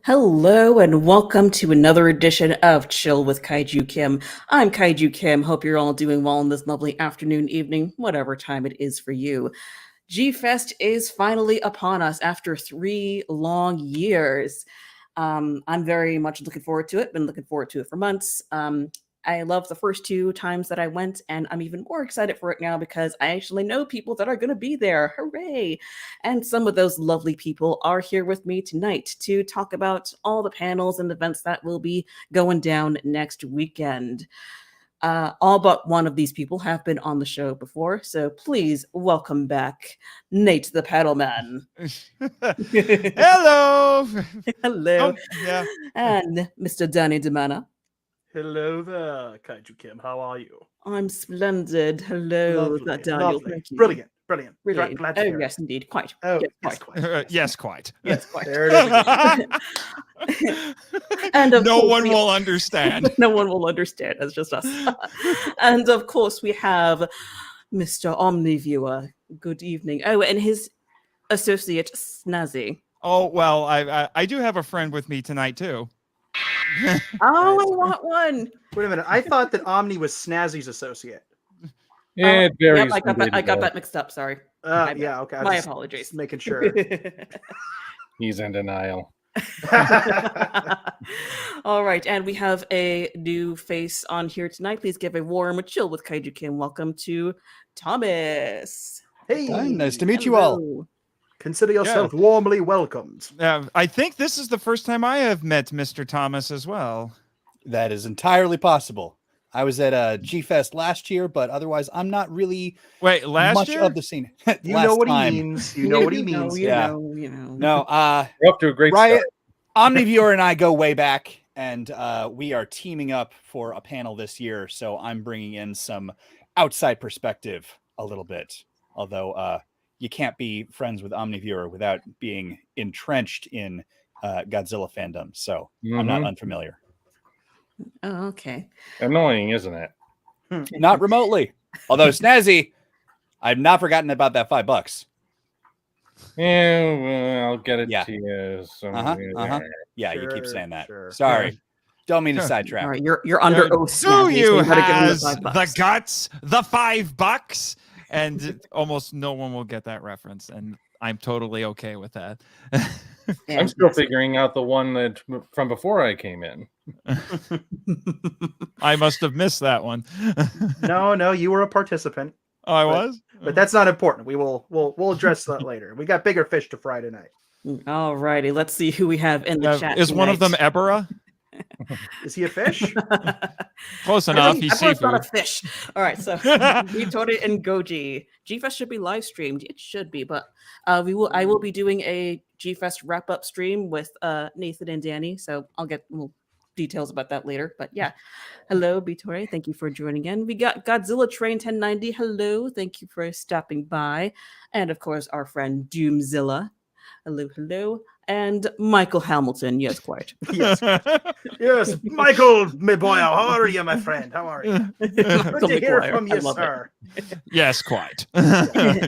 Hello and welcome to another edition of Chill with Kaiju Kim. I'm Kaiju Kim. Hope you're all doing well on this lovely afternoon, evening, whatever time it is for you. G-FEST is finally upon us after 3 long years. I'm very much looking forward to it. Been looking forward to it for months. I love the first 2 times that I went, and I'm even more excited for it now because I actually know people that are going to be there. Hooray! And some of those lovely people are here with me tonight to talk about all the panels and events that will be going down next weekend. All but one of these people have been on the show before, so please welcome back Nate the Paddleman. Hello. Hello. Yeah. And Mr. Danny DiManna. Hello there, Kaiju Kim. How are you? I'm splendid. Hello, Lovely, Daniel. lovely. Thank you. Brilliant. Brilliant. Glad to Oh, hear it. yes, indeed. Quite. Oh, yes, yes, quite. Yes, quite. Yes, quite. There it is again. And of no course, one will understand. No one will understand. It's just us. And of course, we have Mr. Omni Viewer. Good evening. Oh, and his associate, Snazzy. Oh, well, I do have a friend with me tonight, too. Oh, I want one. Wait a minute. I thought that Omni was Snazzy's associate. Yeah, it varies. Yep, I got that mixed up. Sorry. Yeah, okay. My apologies. Just making sure. He's in denial. All right, and we have a new face on here tonight. Please give a warm chill with Kaiju Kim. Welcome to Thomas. Hey, Hi, nice to meet you all. Hello. consider yourself warmly welcomed. I think this is the first time I have met Mr. Thomas as well. That is entirely possible. I was at G-FEST last year, but otherwise I'm not really last year? Of the scene. You know what he means. You know what he means. You know. No, We're up to a great Riot, start. Omni Viewer and I go way back, and we are teaming up for a panel this year. So I'm bringing in some outside perspective a little bit. Although you can't be friends with Omni Viewer without being entrenched in Godzilla fandom. So I'm not unfamiliar. Oh, okay. Annoying, isn't it? Not remotely. Although Snazzy, I've not forgotten about that $5. Yeah, well, I'll get it Yeah. to you. Yeah, Sure, you keep saying that. sure. Sorry. Don't mean to sidetrack. All right, you're under oath. Do Snazzy, you so gotta give him has $5. the guts, the $5? And almost no one will get that reference, and I'm totally okay with that. I'm still figuring out the one that from before I came in. I must have missed that one. No, you were a participant. Oh, I was? But that's not important. We'll address that later. We got bigger fish to fry tonight. All righty, let's see who we have in the chat. Is one of them tonight. Ebera? Is he a fish? Close enough. He's Everyone's not a seafood. fish. All right, so Vitori and Goji. G-Fest should be live streamed. It should be, but I will be doing a G-Fest wrap up stream with Nathan and Danny. So I'll get details about that later. But yeah, hello Vitori. Thank you for joining in. We got Godzilla Train 1090. Hello, thank you for stopping by, and of course our friend Doomzilla. Hello. And Michael Hamilton. Yes, quite. Yes. Yes. Michael, my boy, how are you, my friend? How are you? Good to hear from you, sir. Yes, quite.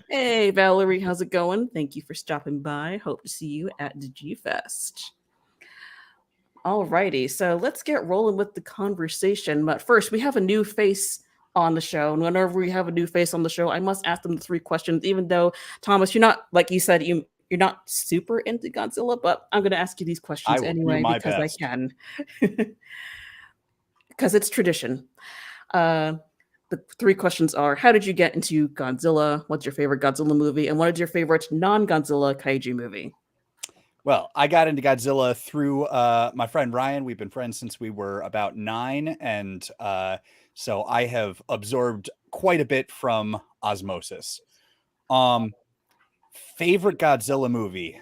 Hey, Valerie, how's it going? Thank you for stopping by. Hope to see you at the G-Fest. All righty, so let's get rolling with the conversation. But first, we have a new face on the show. And whenever we have a new face on the show, I must ask them the 3 questions, even though, Thomas, you're not, like you said, you're not super into Godzilla, but I'm going to ask you these questions anyway because I can. Because it's tradition. The 3 questions are, how did you get into Godzilla? What's your favorite Godzilla movie? And what is your favorite non-Godzilla kaiju movie? Well, I got into Godzilla through my friend Ryan. We've been friends since we were about 9. And so I have absorbed quite a bit from osmosis. Favorite Godzilla movie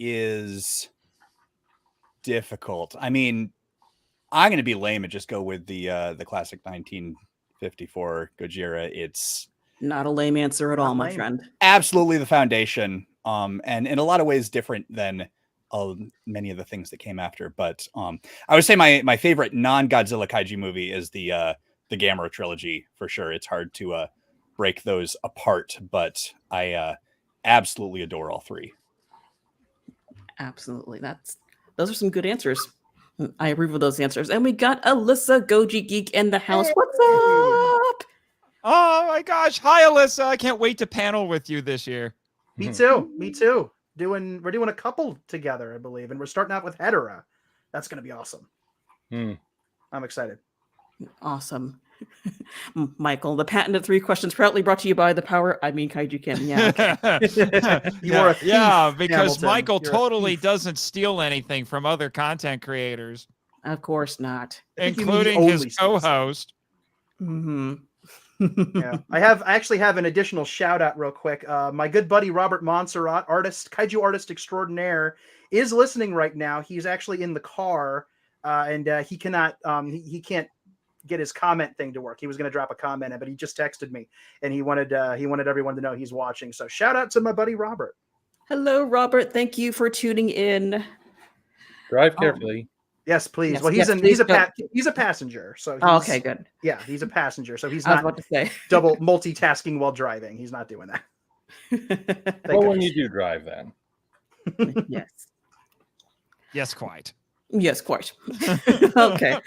is difficult. I mean, I'm going to be lame and just go with the classic 1954 Gojira. It's Not a lame answer at all, my lame. friend. Absolutely the foundation. And in a lot of ways different than many of the things that came after. But I would say my favorite non-Godzilla kaiju movie is the Gamera trilogy for sure. It's hard to break those apart, but I absolutely adore all three. Absolutely. Those are some good answers. I agree with those answers. And we got Alyssa Goji Geek in the house. What's up? Oh my gosh. Hi, Alyssa. I can't wait to panel with you this year. Me too. Me too. We're doing a couple together, I believe, and we're starting out with Hedera. That's going to be awesome. I'm excited. Awesome. Michael, the patented 3 questions proudly brought to you by Kaiju Kim. Yeah. Okay. You are a thief, because Hamilton. Michael You're a totally thief. doesn't steal anything from other content creators, Of course not. including his co-host. Mm-hmm. Yeah, I actually have an additional shout out real quick. My good buddy Robert Montserrat, kaiju artist extraordinaire, is listening right now. He's actually in the car, and he cannot he can't get his comment thing to work. He was going to drop a comment, but he just texted me, and he wanted everyone to know he's watching. So shout out to my buddy Robert. Hello, Robert. Thank you for tuning in. Drive carefully. Yes, please. Yes, well, yes, he's a passenger. So okay, good. Yeah, he's a passenger. So he's I was not about to say. double multitasking while driving. He's not doing that. Well, when you do drive, then. Yes. Yes, quite. Yes, quite. Okay.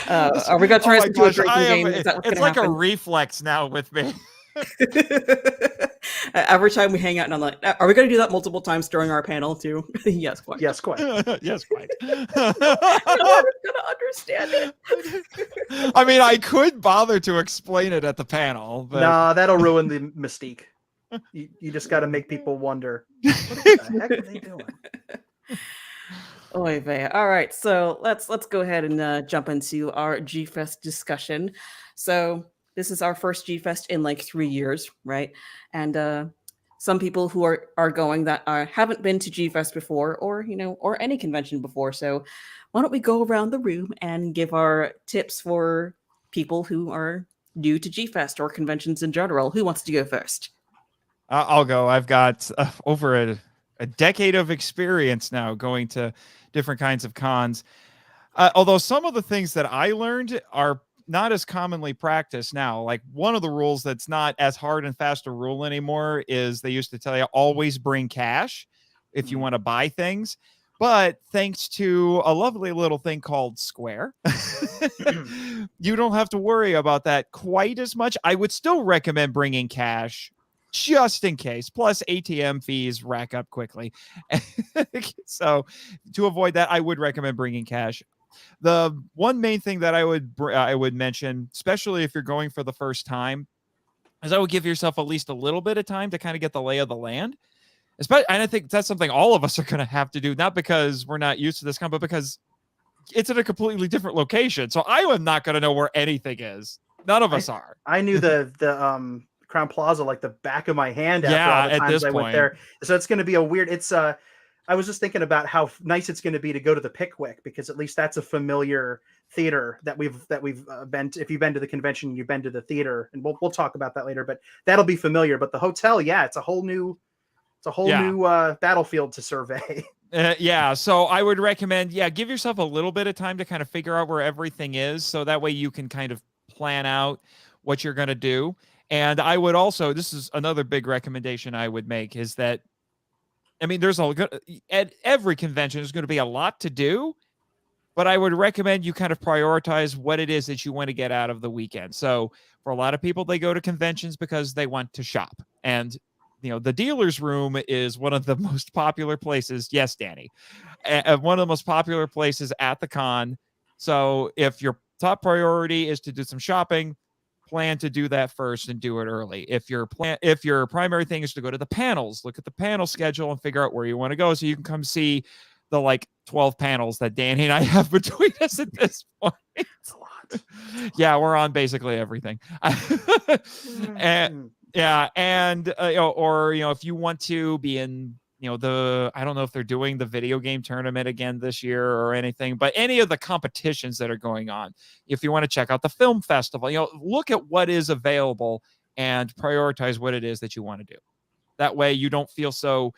Are we going to try some drinking game? It's like a reflex now with me. Every time we hang out, and I'm like, are we going to do that multiple times during our panel too? Yes, quite. Yes, quite. Yes, quite. No one's going to understand it. I mean, I could bother to explain it at the panel, but Nah, that'll ruin the mystique. You just got to make people wonder, what the heck are they doing? Oy vey. All right, so let's go ahead and jump into our G-Fest discussion. So this is our first G-Fest in like 3 years, right? And some people who are going that haven't been to G-Fest before, or or any convention before. So why don't we go around the room and give our tips for people who are new to G-Fest or conventions in general? Who wants to go first? I'll go. I've got over a decade of experience now going to different kinds of cons. Although some of the things that I learned are not as commonly practiced now. Like one of the rules that's not as hard and fast a rule anymore is they used to tell you always bring cash if you want to buy things. But thanks to a lovely little thing called Square, you don't have to worry about that quite as much. I would still recommend bringing cash just in case. Plus ATM fees rack up quickly. So to avoid that, I would recommend bringing cash. The one main thing that I would mention, especially if you're going for the first time, is I would give yourself at least a little bit of time to kind of get the lay of the land. And I think that's something all of us are going to have to do, not because we're not used to this but because it's in a completely different location. So I am not going to know where anything is. None of us are. I knew the Crown Plaza like the back of my hand after all the times I went there. So it's going to be a weird. I was just thinking about how nice it's going to be to go to the Pickwick, because at least that's a familiar theater that we've been to. If you've been to the convention, you've been to the theater, and we'll talk about that later. But that'll be familiar. But the hotel, it's a whole new battlefield to survey. So I would recommend, give yourself a little bit of time to kind of figure out where everything is, so that way you can kind of plan out what you're going to do. And I would also, this is another big recommendation I would make, is that, I mean, at every convention, there's going to be a lot to do, but I would recommend you kind of prioritize what it is that you want to get out of the weekend. So for a lot of people, they go to conventions because they want to shop. And, the dealer's room is one of the most popular places. Yes, Danny. One of the most popular places at the con. So if your top priority is to do some shopping, plan to do that first and do it early. If your primary thing is to go to the panels, look at the panel schedule and figure out where you want to go so you can come see the 12 panels that Danny and I have between us at this point. It's a lot. Yeah, we're on basically everything. If you want to be in I don't know if they're doing the video game tournament again this year or anything, but any of the competitions that are going on, if you want to check out the film festival, look at what is available and prioritize what it is that you want to do. That way you don't feel so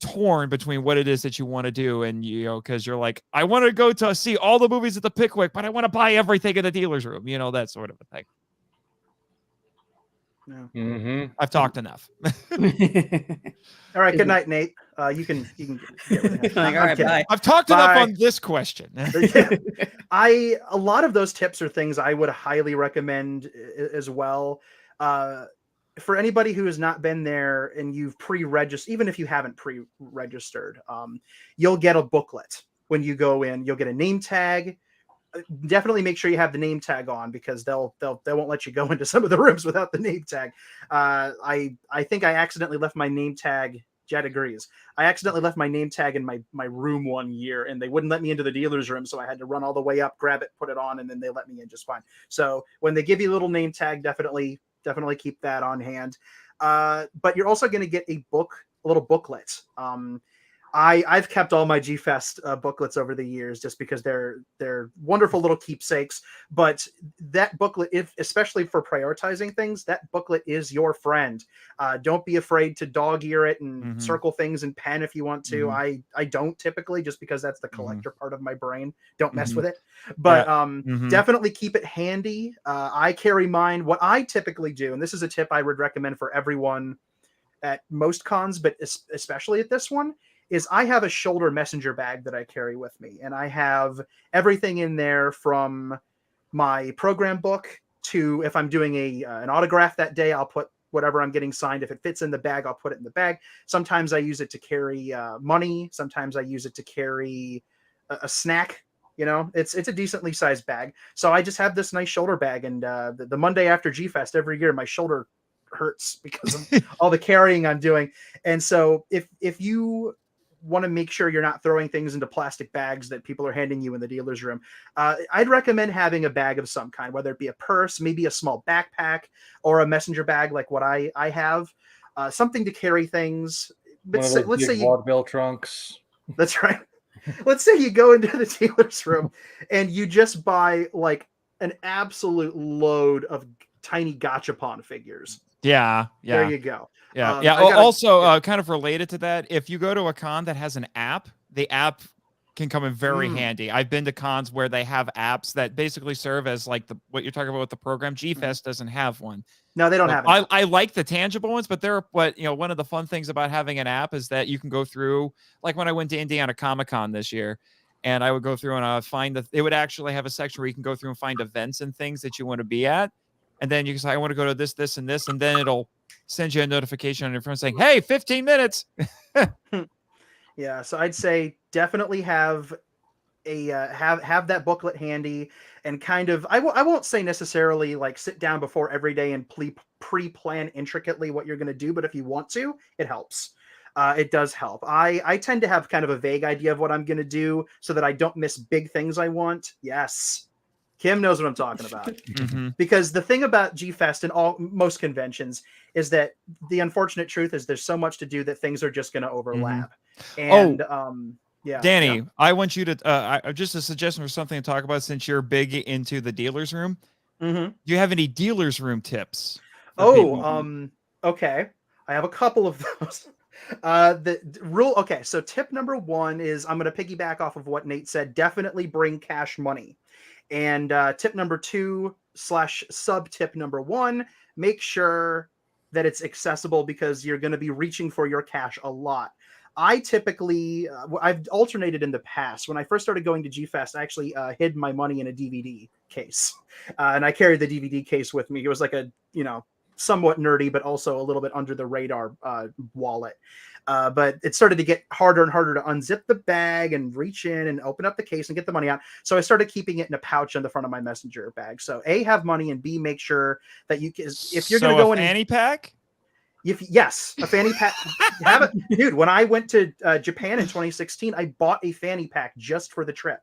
torn between what it is that you want to do. And, you know, because you're like, I want to go to see all the movies at the Pickwick, but I want to buy everything in the dealer's room, you know, that sort of a thing. Yeah. Mm-hmm. I've talked enough. All right, good night, Nate. You can get rid of him. Like, all right, bye. I've talked enough on this question. A lot of those tips are things I would highly recommend as well. For anybody who has not been there and you've pre-registered, even if you haven't pre-registered, you'll get a booklet when you go in. You'll get a name tag. Definitely make sure you have the name tag on, because they won't let you go into some of the rooms without the name tag. I think I accidentally left my name tag. Jed agrees. I accidentally left my name tag in my room one year, and they wouldn't let me into the dealer's room, so I had to run all the way up, grab it, put it on, and then they let me in just fine. So when they give you a little name tag, definitely keep that on hand. But you're also going to get a little booklet. I've kept all my G-Fest booklets over the years just because they're wonderful little keepsakes. But that booklet, especially for prioritizing things, that booklet is your friend. Don't be afraid to dog ear it and circle things in pen if you want to. I don't typically, just because that's the collector part of my brain. Don't mess with it. But definitely keep it handy. I carry mine. What I typically do, and this is a tip I would recommend for everyone at most cons, but especially at this one, is I have a shoulder messenger bag that I carry with me, and I have everything in there from my program book to, if I'm doing an autograph that day, I'll put whatever I'm getting signed. If it fits in the bag, I'll put it in the bag. Sometimes I use it to carry money. Sometimes I use it to carry a snack. You know, it's a decently sized bag. So I just have this nice shoulder bag, and the Monday after G-Fest every year, my shoulder hurts because of all the carrying I'm doing. And so if you want to make sure you're not throwing things into plastic bags that people are handing you in the dealer's room, I'd recommend having a bag of some kind, whether it be a purse, maybe a small backpack, or a messenger bag like what I have, something to carry things. But let's say vaudeville trunks. That's right. Let's say you go into the dealer's room and you just buy like an absolute load of tiny gachapon figures. Yeah. There you go. Also, kind of related to that, if you go to a con that has an app, the app can come in very handy. I've been to cons where they have apps that basically serve as like what you're talking about with the program. G-Fest doesn't have one. No, they don't have it. I like the tangible ones, but one of the fun things about having an app is that you can go through, like when I went to Indiana Comic-Con this year, and I would go through and it would actually have a section where you can go through and find events and things that you want to be at. And then you can say, I want to go to this, this, and this. And then it'll send you a notification on your phone saying, hey, 15 minutes. Yeah. So I'd say definitely have have that booklet handy, and kind of, I won't say necessarily like sit down before every day and pre-plan intricately what you're going to do. But if you want to, it helps. It does help. I tend to have kind of a vague idea of what I'm going to do so that I don't miss big things I want. Yes. Kim knows what I'm talking about. Because the thing about G-Fest and most conventions is that the unfortunate truth is there's so much to do that things are just going to overlap. And yeah, Danny, I want you to just a suggestion for something to talk about, since you're big into the dealer's room. Do you have any dealer's room tips? Okay. I have a couple of those. Okay, so tip number one is, I'm going to piggyback off of what Nate said. Definitely bring cash money. And tip number 2 / sub tip number 1, make sure that it's accessible, because you're going to be reaching for your cash a lot. I typically, I've alternated in the past. When I first started going to G-Fest, I actually hid my money in a DVD case. And I carried the DVD case with me. It was like a, somewhat nerdy, but also a little bit under the radar wallet. But it started to get harder and harder to unzip the bag and reach in and open up the case and get the money out. So I started keeping it in a pouch on the front of my messenger bag. So A, have money, and B, make sure that you can, if you're going to go in. Fanny pack? Yes, a fanny pack. Have it, dude. When I went to Japan in 2016, I bought a fanny pack just for the trip,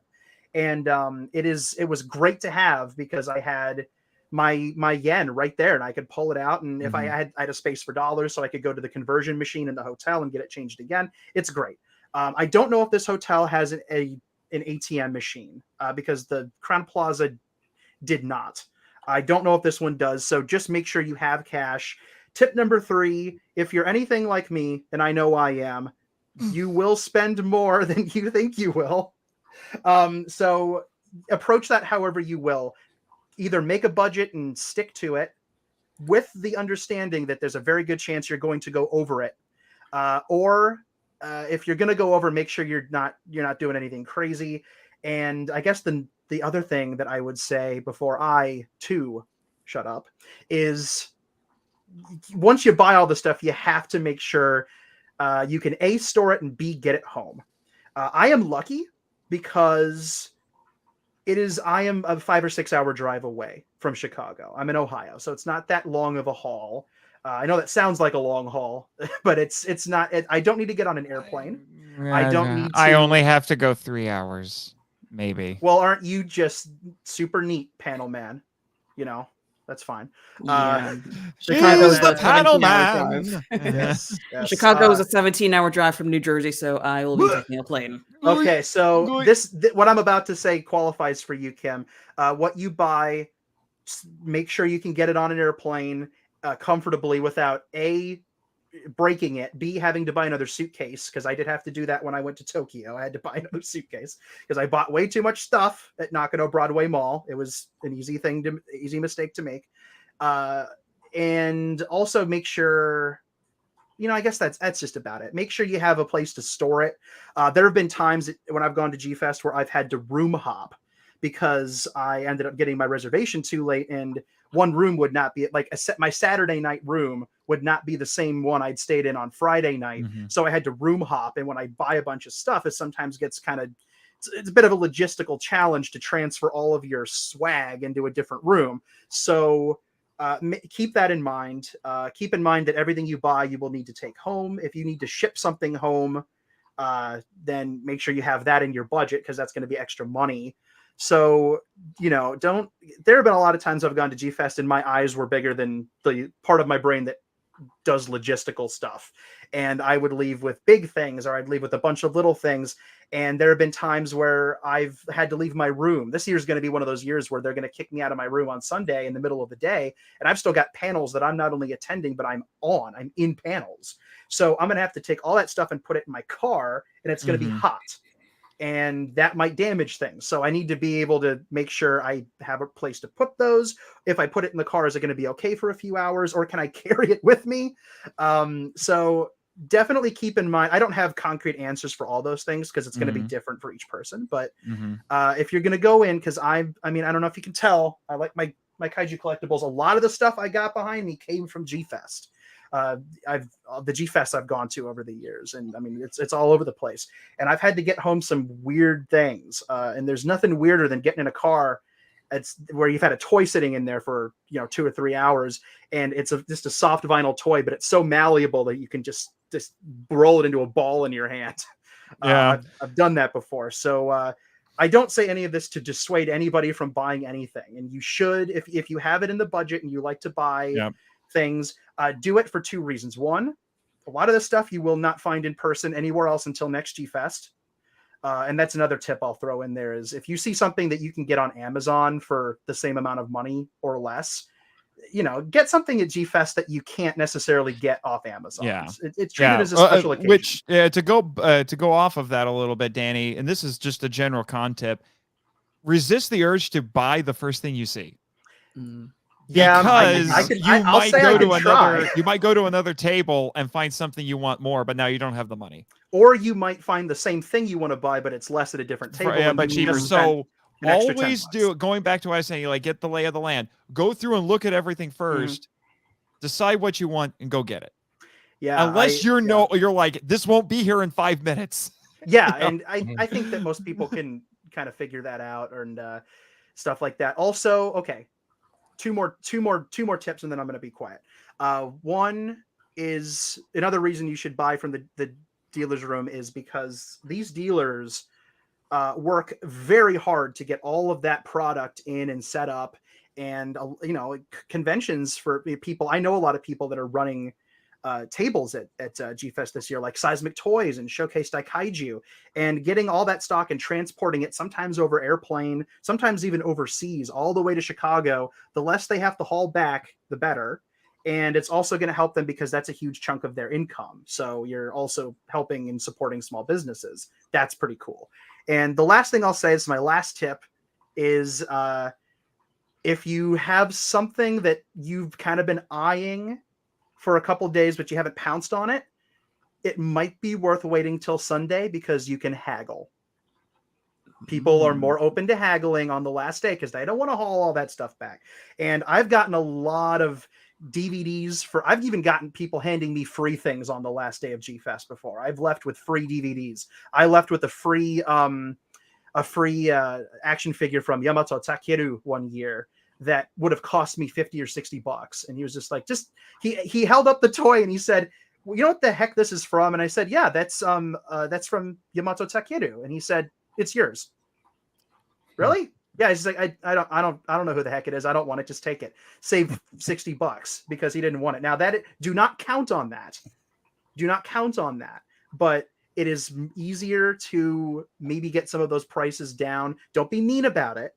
and it was great to have, because I had my yen right there, and I could pull it out, and if I had a space for dollars, so I could go to the conversion machine in the hotel and get it changed again. It's great. I don't know if this hotel has an ATM machine, because the Crown Plaza did not. I don't know if this one does, so just make sure you have cash. Tip number 3, if you're anything like me, and I know I am, you will spend more than you think you will. So approach that however you will. Either make a budget and stick to it with the understanding that there's a very good chance you're going to go over it. Or if you're going to go over, make sure you're not doing anything crazy. And I guess the other thing that I would say before I too shut up is once you buy all the stuff, you have to make sure you can A, store it, and B, get it home. I am lucky because I am a 5 or 6 hour drive away from Chicago. I'm in Ohio, so it's not that long of a haul. I know that sounds like a long haul, but it's not. I don't need to get on an airplane. I don't need to. I only have to go 3 hours, maybe. Well, aren't you just super neat, panel man? You know, that's fine. Yeah. Chicago's Chicago's the a panel 17-hour man. drive. Yes, yes. Chicago is a 17-hour drive from New Jersey, so I will be taking a plane. Okay, so what I'm about to say qualifies for you, Kim. What you buy, make sure you can get it on an airplane comfortably without A, breaking it, B, having to buy another suitcase, because I did have to do that when I went to Tokyo. I had to buy another suitcase because I bought way too much stuff at Nakano Broadway Mall. It was an easy mistake to make. And also make sure, I guess that's just about it. Make sure you have a place to store it. There have been times when I've gone to G-Fest where I've had to room hop because I ended up getting my reservation too late, and one room would not be like my Saturday night room would not be the same one I'd stayed in on Friday night. Mm-hmm. So I had to room hop. And when I buy a bunch of stuff, it sometimes gets it's a bit of a logistical challenge to transfer all of your swag into a different room. So keep that in mind. Keep in mind that everything you buy, you will need to take home. If you need to ship something home, then make sure you have that in your budget, because that's going to be extra money. So, there have been a lot of times I've gone to G-Fest and my eyes were bigger than the part of my brain that does logistical stuff. And I would leave with big things, or I'd leave with a bunch of little things. And there have been times where I've had to leave my room. This year's going to be one of those years where they're going to kick me out of my room on Sunday in the middle of the day. And I've still got panels that I'm not only attending, but I'm in panels. So I'm going to have to take all that stuff and put it in my car, and it's going to be hot. And that might damage things. So I need to be able to make sure I have a place to put those. If I put it in the car, is it going to be okay for a few hours, or can I carry it with me? So definitely keep in mind, I don't have concrete answers for all those things because it's going to be different for each person. But if you're going to go in, because I don't know if you can tell, I like my Kaiju collectibles. A lot of the stuff I got behind me came from G-Fest. The G-Fest I've gone to over the years, and it's all over the place, and I've had to get home some weird things, and there's nothing weirder than getting in a car where you've had a toy sitting in there for 2 or 3 hours, and it's just a soft vinyl toy, but it's so malleable that you can just roll it into a ball in your hand. I've done that before. So I don't say any of this to dissuade anybody from buying anything, and you should, if you have it in the budget and you like to buy things, do it for 2 reasons. One, a lot of this stuff you will not find in person anywhere else until next G-Fest. And that's another tip I'll throw in there, is if you see something that you can get on Amazon for the same amount of money or less, get something at G-Fest that you can't necessarily get off Amazon. Yeah. It's treated as a special occasion. Which to go off of that a little bit, Danny, and this is just a general con tip, resist the urge to buy the first thing you see. Because you might go to another table and find something you want more, but now you don't have the money. Or you might find the same thing you want to buy, but it's less at a different table. But cheaper. So always going back to what I was saying, get the lay of the land. Go through and look at everything first. Decide what you want and go get it. Yeah. Unless you're like, this won't be here in 5 minutes. Yeah, and I think that most people can kind of figure that out and stuff like that. Also, okay. Two more tips, and then I'm going to be quiet. One is another reason you should buy from the dealer's room is because these dealers work very hard to get all of that product in and set up, and conventions for people. I know a lot of people that are running tables at G-Fest this year, like Seismic Toys and Showcase Kaiju, and getting all that stock and transporting it, sometimes over airplane, sometimes even overseas, all the way to Chicago. The less they have to haul back, the better. And it's also going to help them because that's a huge chunk of their income. So you're also helping and supporting small businesses. That's pretty cool. And the last thing I'll say is my last tip is if you have something that you've kind of been eyeing for a couple days, but you haven't pounced on it, it might be worth waiting till Sunday because you can haggle. People are more open to haggling on the last day because they don't want to haul all that stuff back. And I've gotten a lot of DVDs I've even gotten people handing me free things on the last day of G-Fest before. I've left with free DVDs. I left with a free action figure from Yamato Takeru one year that would have cost me $50 or $60. And he was just like, he held up the toy and he said, well, you know what the heck this is from? And I said, yeah, that's from Yamato Takeru. And he said, it's yours. Really? Yeah, he's like, I don't know who the heck it is. I don't want it. Just take it. Save $60 because he didn't want it. Now do not count on that. Do not count on that. But it is easier to maybe get some of those prices down. Don't be mean about it.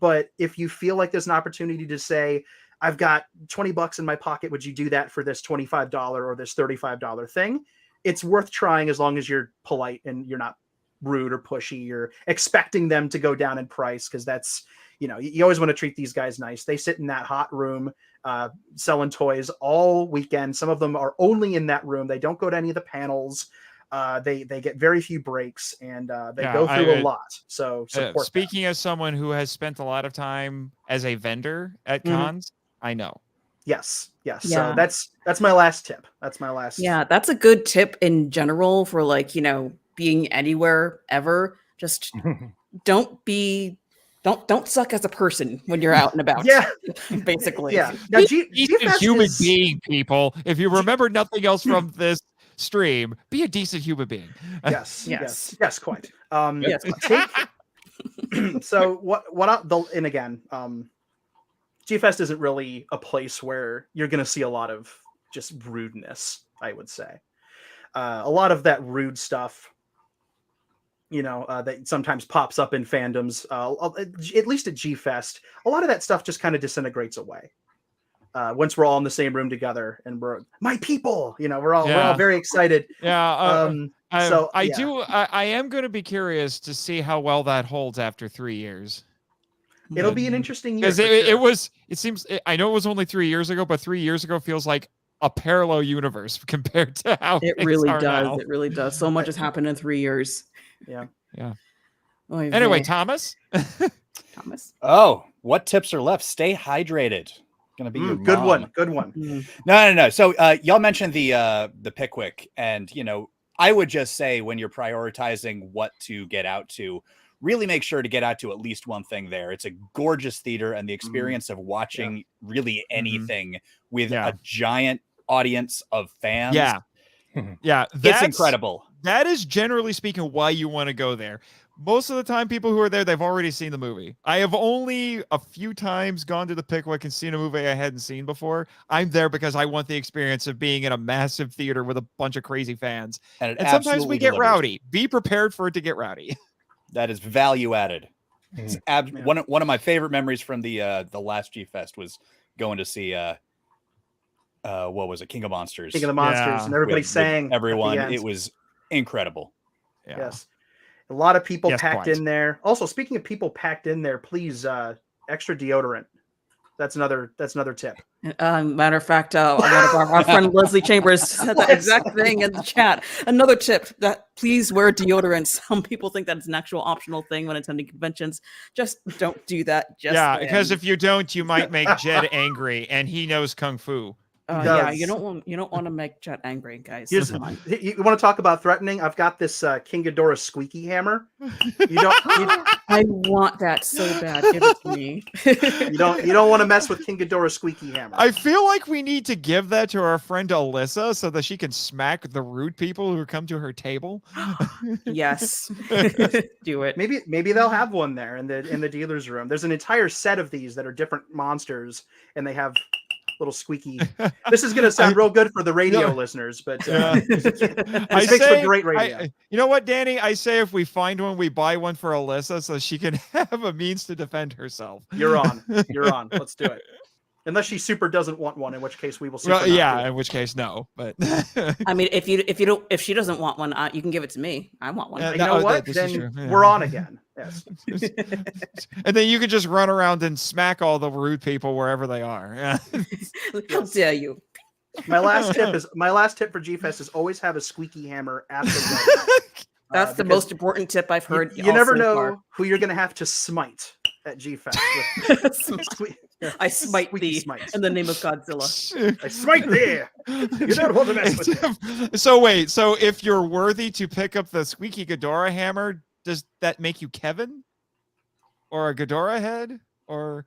But if you feel like there's an opportunity to say, I've got $20 in my pocket, would you do that for this $25 or this $35 thing? It's worth trying as long as you're polite and you're not rude or pushy. You're expecting them to go down in price because that's, you always want to treat these guys nice. They sit in that hot room selling toys all weekend. Some of them are only in that room. They don't go to any of the panels. They get very few breaks and they go through a lot. So support speaking as someone who has spent a lot of time as a vendor at cons, I know. Yes. Yeah. So that's my last tip. Yeah, that's a good tip in general for being anywhere ever. Just don't suck as a person when you're out and about. Yeah. Basically. Yeah. Now, decent human being, people. If you remember nothing else from this stream, be a decent human being. Yes, quite. Yes. So and again, G-Fest isn't really a place where you're going to see a lot of just rudeness, I would say. A lot of that rude stuff, that sometimes pops up in fandoms, at least at G-Fest, a lot of that stuff just kind of disintegrates away. Once we're all in the same room together and we're my people, we're all very excited. Yeah. I am going to be curious to see how well that holds after 3 years. It'll be an interesting year. Because I know it was only 3 years ago, but 3 years ago feels like a parallel universe compared to how it really does. Now. It really does. So much has happened in 3 years. Yeah. Anyway, Thomas. Oh, what tips are left? Stay hydrated. Gonna be your good mom. Good one. No. So y'all mentioned the Pickwick, and I would just say when you're prioritizing what to get out to, really make sure to get out to at least one thing there. It's a gorgeous theater, and the experience of watching really anything with a giant audience of fans. It's incredible. That is generally speaking why you want to go there. Most of the time, people who are there, they've already seen the movie. I have only a few times gone to the Pickwick and seen a movie I hadn't seen before. I'm there because I want the experience of being in a massive theater with a bunch of crazy fans. And sometimes we get rowdy. Be prepared for it to get rowdy. That is value added. One of my favorite memories from the last G-Fest was going to see what was it? King of Monsters. King of the Monsters, and everybody sang. Everyone, it was incredible. Yeah. Yes. A lot of people packed in there. Also, speaking of people packed in there, please extra deodorant. That's another tip. Matter of fact, one of our friend Leslie Chambers said that exact thing in the chat. Another tip: that please wear deodorant. Some people think that it's an actual optional thing when attending conventions. Just don't do that. Because if you don't, you might make Jed angry, and he knows kung fu. You don't want to make Jet angry, guys. You want to talk about threatening? I've got this King Ghidorah squeaky hammer. I want that so bad. Give it to me. You don't want to mess with King Ghidorah squeaky hammer. I feel like we need to give that to our friend Alyssa so that she can smack the rude people who come to her table. Yes, do it. Maybe they'll have one there in the dealer's room. There's an entire set of these that are different monsters, and they have little squeaky. This is going to sound real good for the radio listeners, but I makes say, for great radio. you know what, Danny? I say if we find one, we buy one for Alyssa so she can have a means to defend herself. You're on. Let's do it. Unless she super doesn't want one, in which case we will. Super in which case no. But I mean, if she doesn't want one, you can give it to me. I want one. You know what? Then we're on again. Yes. And then you can just run around and smack all the rude people wherever they are. How dare you? My last tip for G-Fest is always have a squeaky hammer at the ready. That's the most important tip I've heard. You never know who you're going to have to smite at G-Fest. I smite thee in the name of Godzilla. I smite thee. You don't want to mess with me. So wait, so if you're worthy to pick up the squeaky Ghidorah hammer, does that make you Kevin? Or a Ghidorah head? Or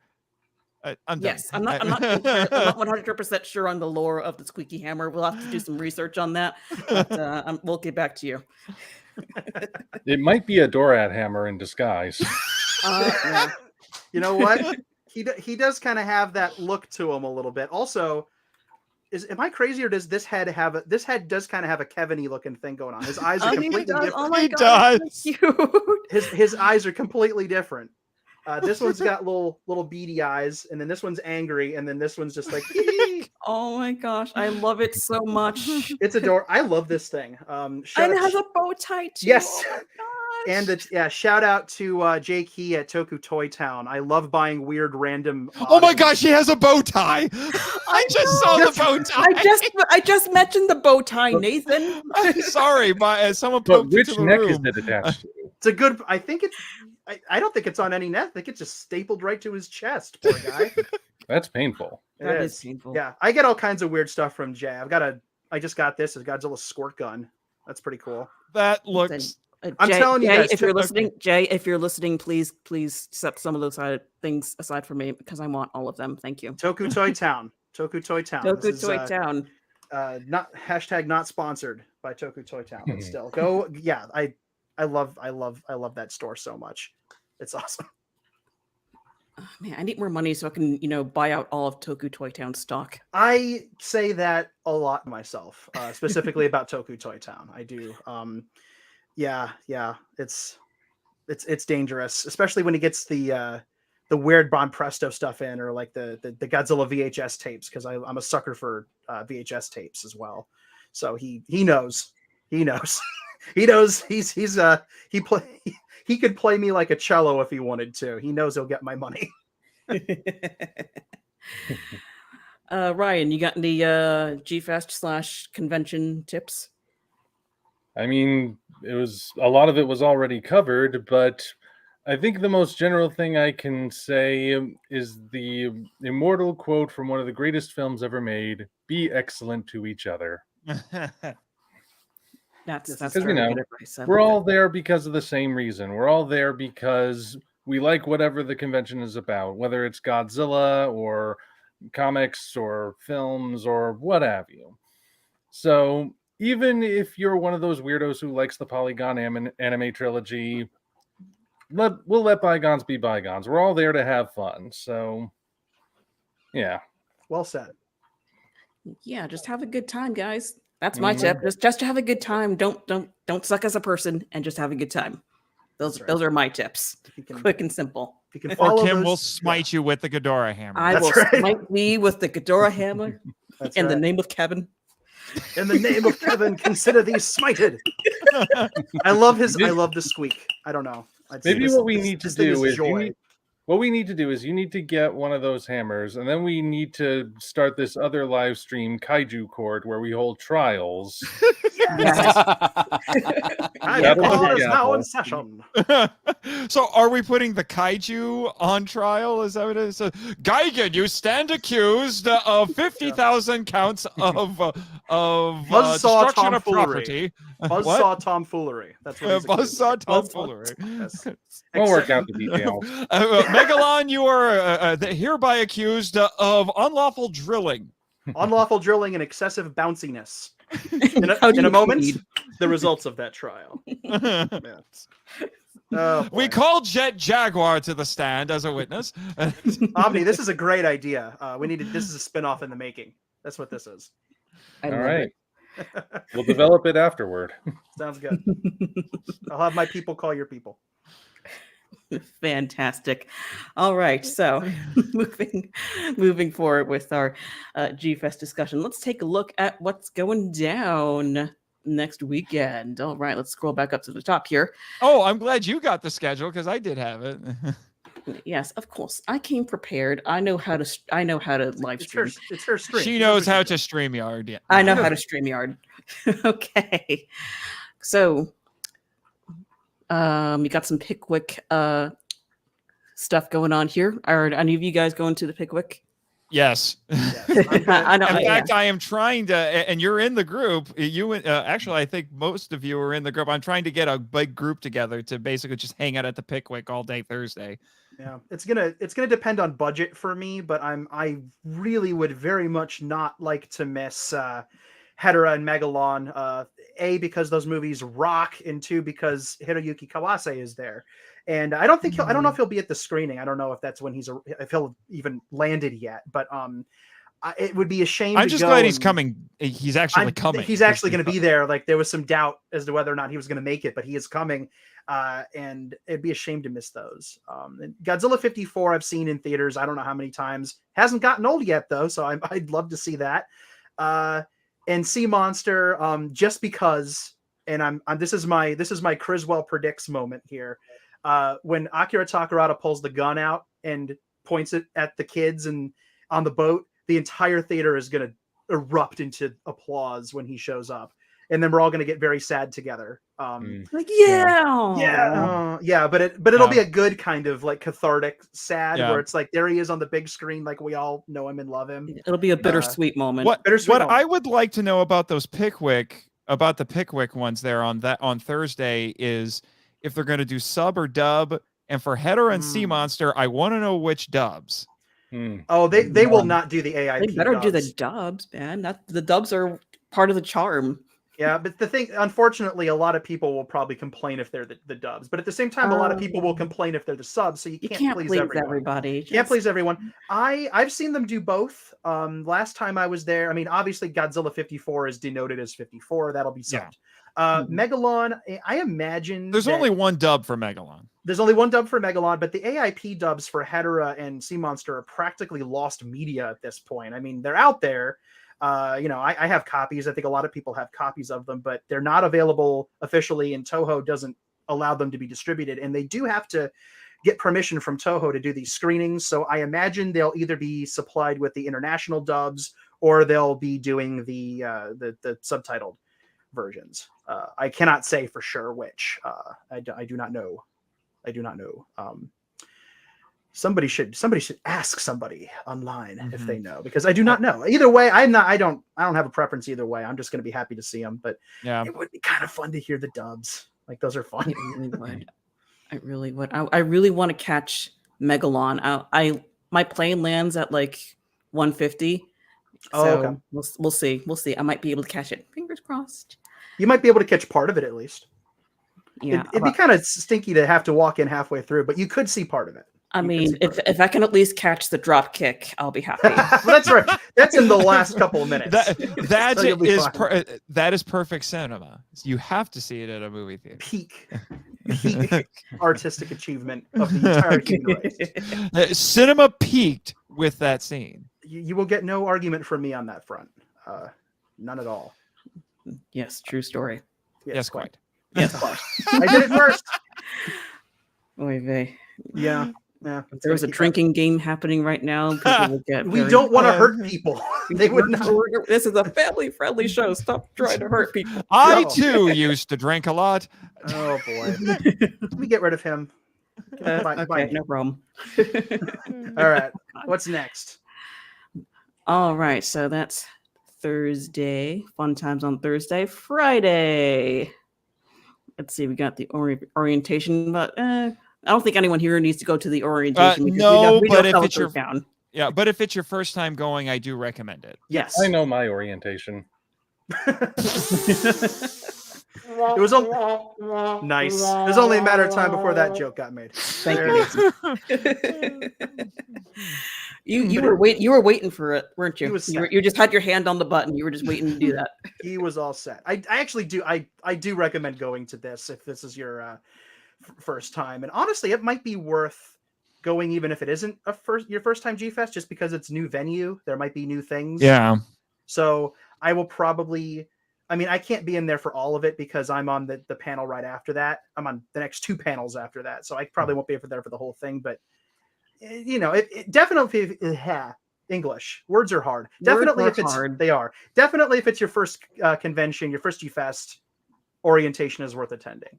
yes, I'm not 100% sure on the lore of the squeaky hammer. We'll have to do some research on that. But, we'll get back to you. It might be a Dorad hammer in disguise. Yeah. You know what? He does kind of have that look to him a little bit. Also, am I crazy or does this head does kind of have a Kevin-y looking thing going on? His eyes are completely different. Oh my God, does. cute. His eyes are completely different. This one's got little beady eyes, and then this one's angry, and then this one's just like. Oh my gosh, I love it so much. It's adorable. I love this thing. And it has a bow tie too. Yes. Oh and shout out to Jake He at Toku Toy Town. I love buying weird random. Oh my gosh, he has a bow tie. I just saw the bow tie. I just mentioned the bow tie, Nathan. Sorry, someone But poked which into the neck room. is it attached to? It's a good. I think it's. I don't think it's on any neck. I think it's just stapled right to his chest. Poor guy. That's painful. That is painful. Yeah, I get all kinds of weird stuff from Jay. I just got this. It's Godzilla squirt gun. That's pretty cool. That looks. I'm telling you Jay, guys, if you're listening, please set some of those things aside for me because I want all of them. Thank you. Toku Toy Town. Toku Toy Town. Toku Toy Town. Not not sponsored by Toku Toy Town, but still go. Yeah, I love that store so much. It's awesome. Oh, man, I need more money so I can, buy out all of Toku Toy Town stock. I say that a lot myself, specifically about Toku Toy Town. I do. Yeah, it's dangerous, especially when he gets the weird Bon Presto stuff in, or like the Godzilla VHS tapes, because I'm a sucker for VHS tapes as well. So he knows. He knows. He could play me like a cello if he wanted to. He knows he'll get my money. Ryan, you got any G-Fest / convention tips? I mean, a lot of it was already covered, but I think the most general thing I can say is the immortal quote from one of the greatest films ever made: "Be excellent to each other." That's because we're all there because of the same reason. We're all there because we like whatever the convention is about, whether it's Godzilla or comics or films or what have you. So even if you're one of those weirdos who likes the Polygon anime trilogy, we'll let bygones be bygones. We're all there to have fun. So yeah. Well said. Yeah, just have a good time, guys. That's my tip. Just to have a good time. Don't suck as a person, and just have a good time. Those are my tips. Quick and simple. Or Kim will smite you with the Ghidorah hammer. I will smite thee with the Ghidorah hammer in the name of Kevin. In the name of Kevin, consider thee smited. I love the squeak. I don't know. Maybe what we need to do is you need to get one of those hammers, and then we need to start this other live stream, Kaiju Court, where we hold trials. Yes. Kaiju is now in session. So are we putting the kaiju on trial? Is that what it is? Gigan, you stand accused of 50,000 counts of destruction of property. Buzzsaw tomfoolery. That's what Buzzsaw tomfoolery. Yes. We'll work out the details. Megalon, you are hereby accused of unlawful drilling. Unlawful drilling and excessive bounciness. In a moment, the results of that trial. Oh, We boy. called Jet Jaguar to the stand as a witness. Omni, this is a great idea. This is a spinoff in the making. That's what this is. I All love right. We'll develop it afterward. Sounds good. it. I'll have my people call your people. Fantastic. All right, so moving forward with our G-Fest discussion, let's take a look at what's going down next weekend. All right, let's scroll back up to the top here. Oh, I'm glad you got the schedule because I did have it. Yes, of course. I came prepared. I know how to live It's her stream. stream. She She knows how what to she StreamYard. Yeah. I know how to StreamYard. Okay. So you got some Pickwick stuff going on here. Are any of you guys going to the Pickwick? Yes. does. Yes, I'm good. I know. In fact, I am trying to, and you're in the group. You actually, I think most of you are in the group. I'm trying to get a big group together to basically just hang out at the Pickwick all day Thursday. Yeah, it's gonna depend on budget for me, but I really would very much not like to miss Hedera and Megalon. A, because those movies rock, and two, because Hiroyuki Kawase is there. And I don't know if he'll be at the screening. I don't know if that's when if he'll even landed yet. But it would be a shame. I'm to just go glad he's and- coming. He's actually coming. He's actually going to be there. Like, there was some doubt as to whether or not he was going to make it, but he is coming. And it'd be a shame to miss those. And Godzilla 54 I've seen in theaters. I don't know how many times. Hasn't gotten old yet though, so I'd love to see that. And Sea Monster, just because. And this is my Criswell predicts moment here. When Akira Takarada pulls the gun out and points it at the kids and on the boat, the entire theater is going to erupt into applause when he shows up, and then we're all going to get very sad together. Like, yeah, but it'll be a good kind of like cathartic sad, Yeah. where it's like there he is on the big screen, like we all know him and love him. It'll be a bittersweet moment. What Bittersweet I moment. would like to know about the Pickwick ones there on Thursday is if they're going to do sub or dub, and for Hedera and Sea Monster, I want to know which dubs. Oh, they will not do the AIP. They better do the dubs. dubs, man. The dubs are part of the charm. Yeah, but the thing, unfortunately, a lot of people will probably complain if they're the dubs. But at the same time, a lot of people will complain if they're the subs. So you can't please everyone. everybody. Can't please everyone. I've seen them do both. Last time I was there, I mean, obviously Godzilla 54 is denoted as 54. That'll be subbed. Megalon, I imagine There's only one dub for Megalon. There's only one dub for Megalon, but the AIP dubs for Hedera and Sea Monster are practically lost media at this point. I mean, they're out there. I have copies. I think a lot of people have copies of them, but they're not available officially, and Toho doesn't allow them to be distributed. And they do have to get permission from Toho to do these screenings. So I imagine they'll either be supplied with the international dubs, or they'll be doing the subtitled versions. I cannot say for sure which. I do not know. I do not know. Somebody should ask somebody online if they know, because I do not know. Either way, I don't have a preference either way. I'm just going to be happy to see them, but it would be kind of fun to hear the dubs. Like, those are fun. I really would. I really want to catch Megalon. My plane lands at like 1:50. Okay. We'll see. We'll see. I might be able to catch it. Fingers crossed. You might be able to catch part of it at least. Yeah, it'd be kind of stinky to have to walk in halfway through, but you could see part of it. I mean, if I can at least catch the drop kick, I'll be happy. That's right. That's in the last couple of minutes. That is perfect cinema. You have to see it at a movie theater. Peak artistic achievement of the entire human race. Cinema peaked with that scene. You will get no argument from me on that front. None at all. Yes, true story. Yes, quite. Yes, quite. I did it first. Oy vey. Yeah. If there was a drinking game happening right now, people would get. We don't want to hurt people. They would not. This is a family-friendly show. Stop trying to hurt people. I too used to drink a lot. Oh boy. Let me get rid of him. Okay, no problem. All right. What's next? All right. So that's Thursday. Fun times on Thursday. Friday. Let's see. We got the orientation, but I don't think anyone here needs to go to the orientation. But if it's your first time going, I do recommend it. Yes, I know my orientation. It was nice. It was only a matter of time before that joke got made. Thank you, Nathan. You were waiting for it, weren't you? You just had your hand on the button. You were just waiting to do that. He was all set. I actually do. I do recommend going to this if this is your first time. And honestly, it might be worth going even if it isn't your first time G-Fest, just because it's new venue. There might be new things. Yeah. So I will probably. I mean, I can't be in there for all of it because I'm on the panel right after that. I'm on the next 2 panels after that, so I probably won't be there for the whole thing. But you know, it definitely English words are hard. Definitely if it's hard. They are definitely if it's your first convention, your first G-Fest, orientation is worth attending.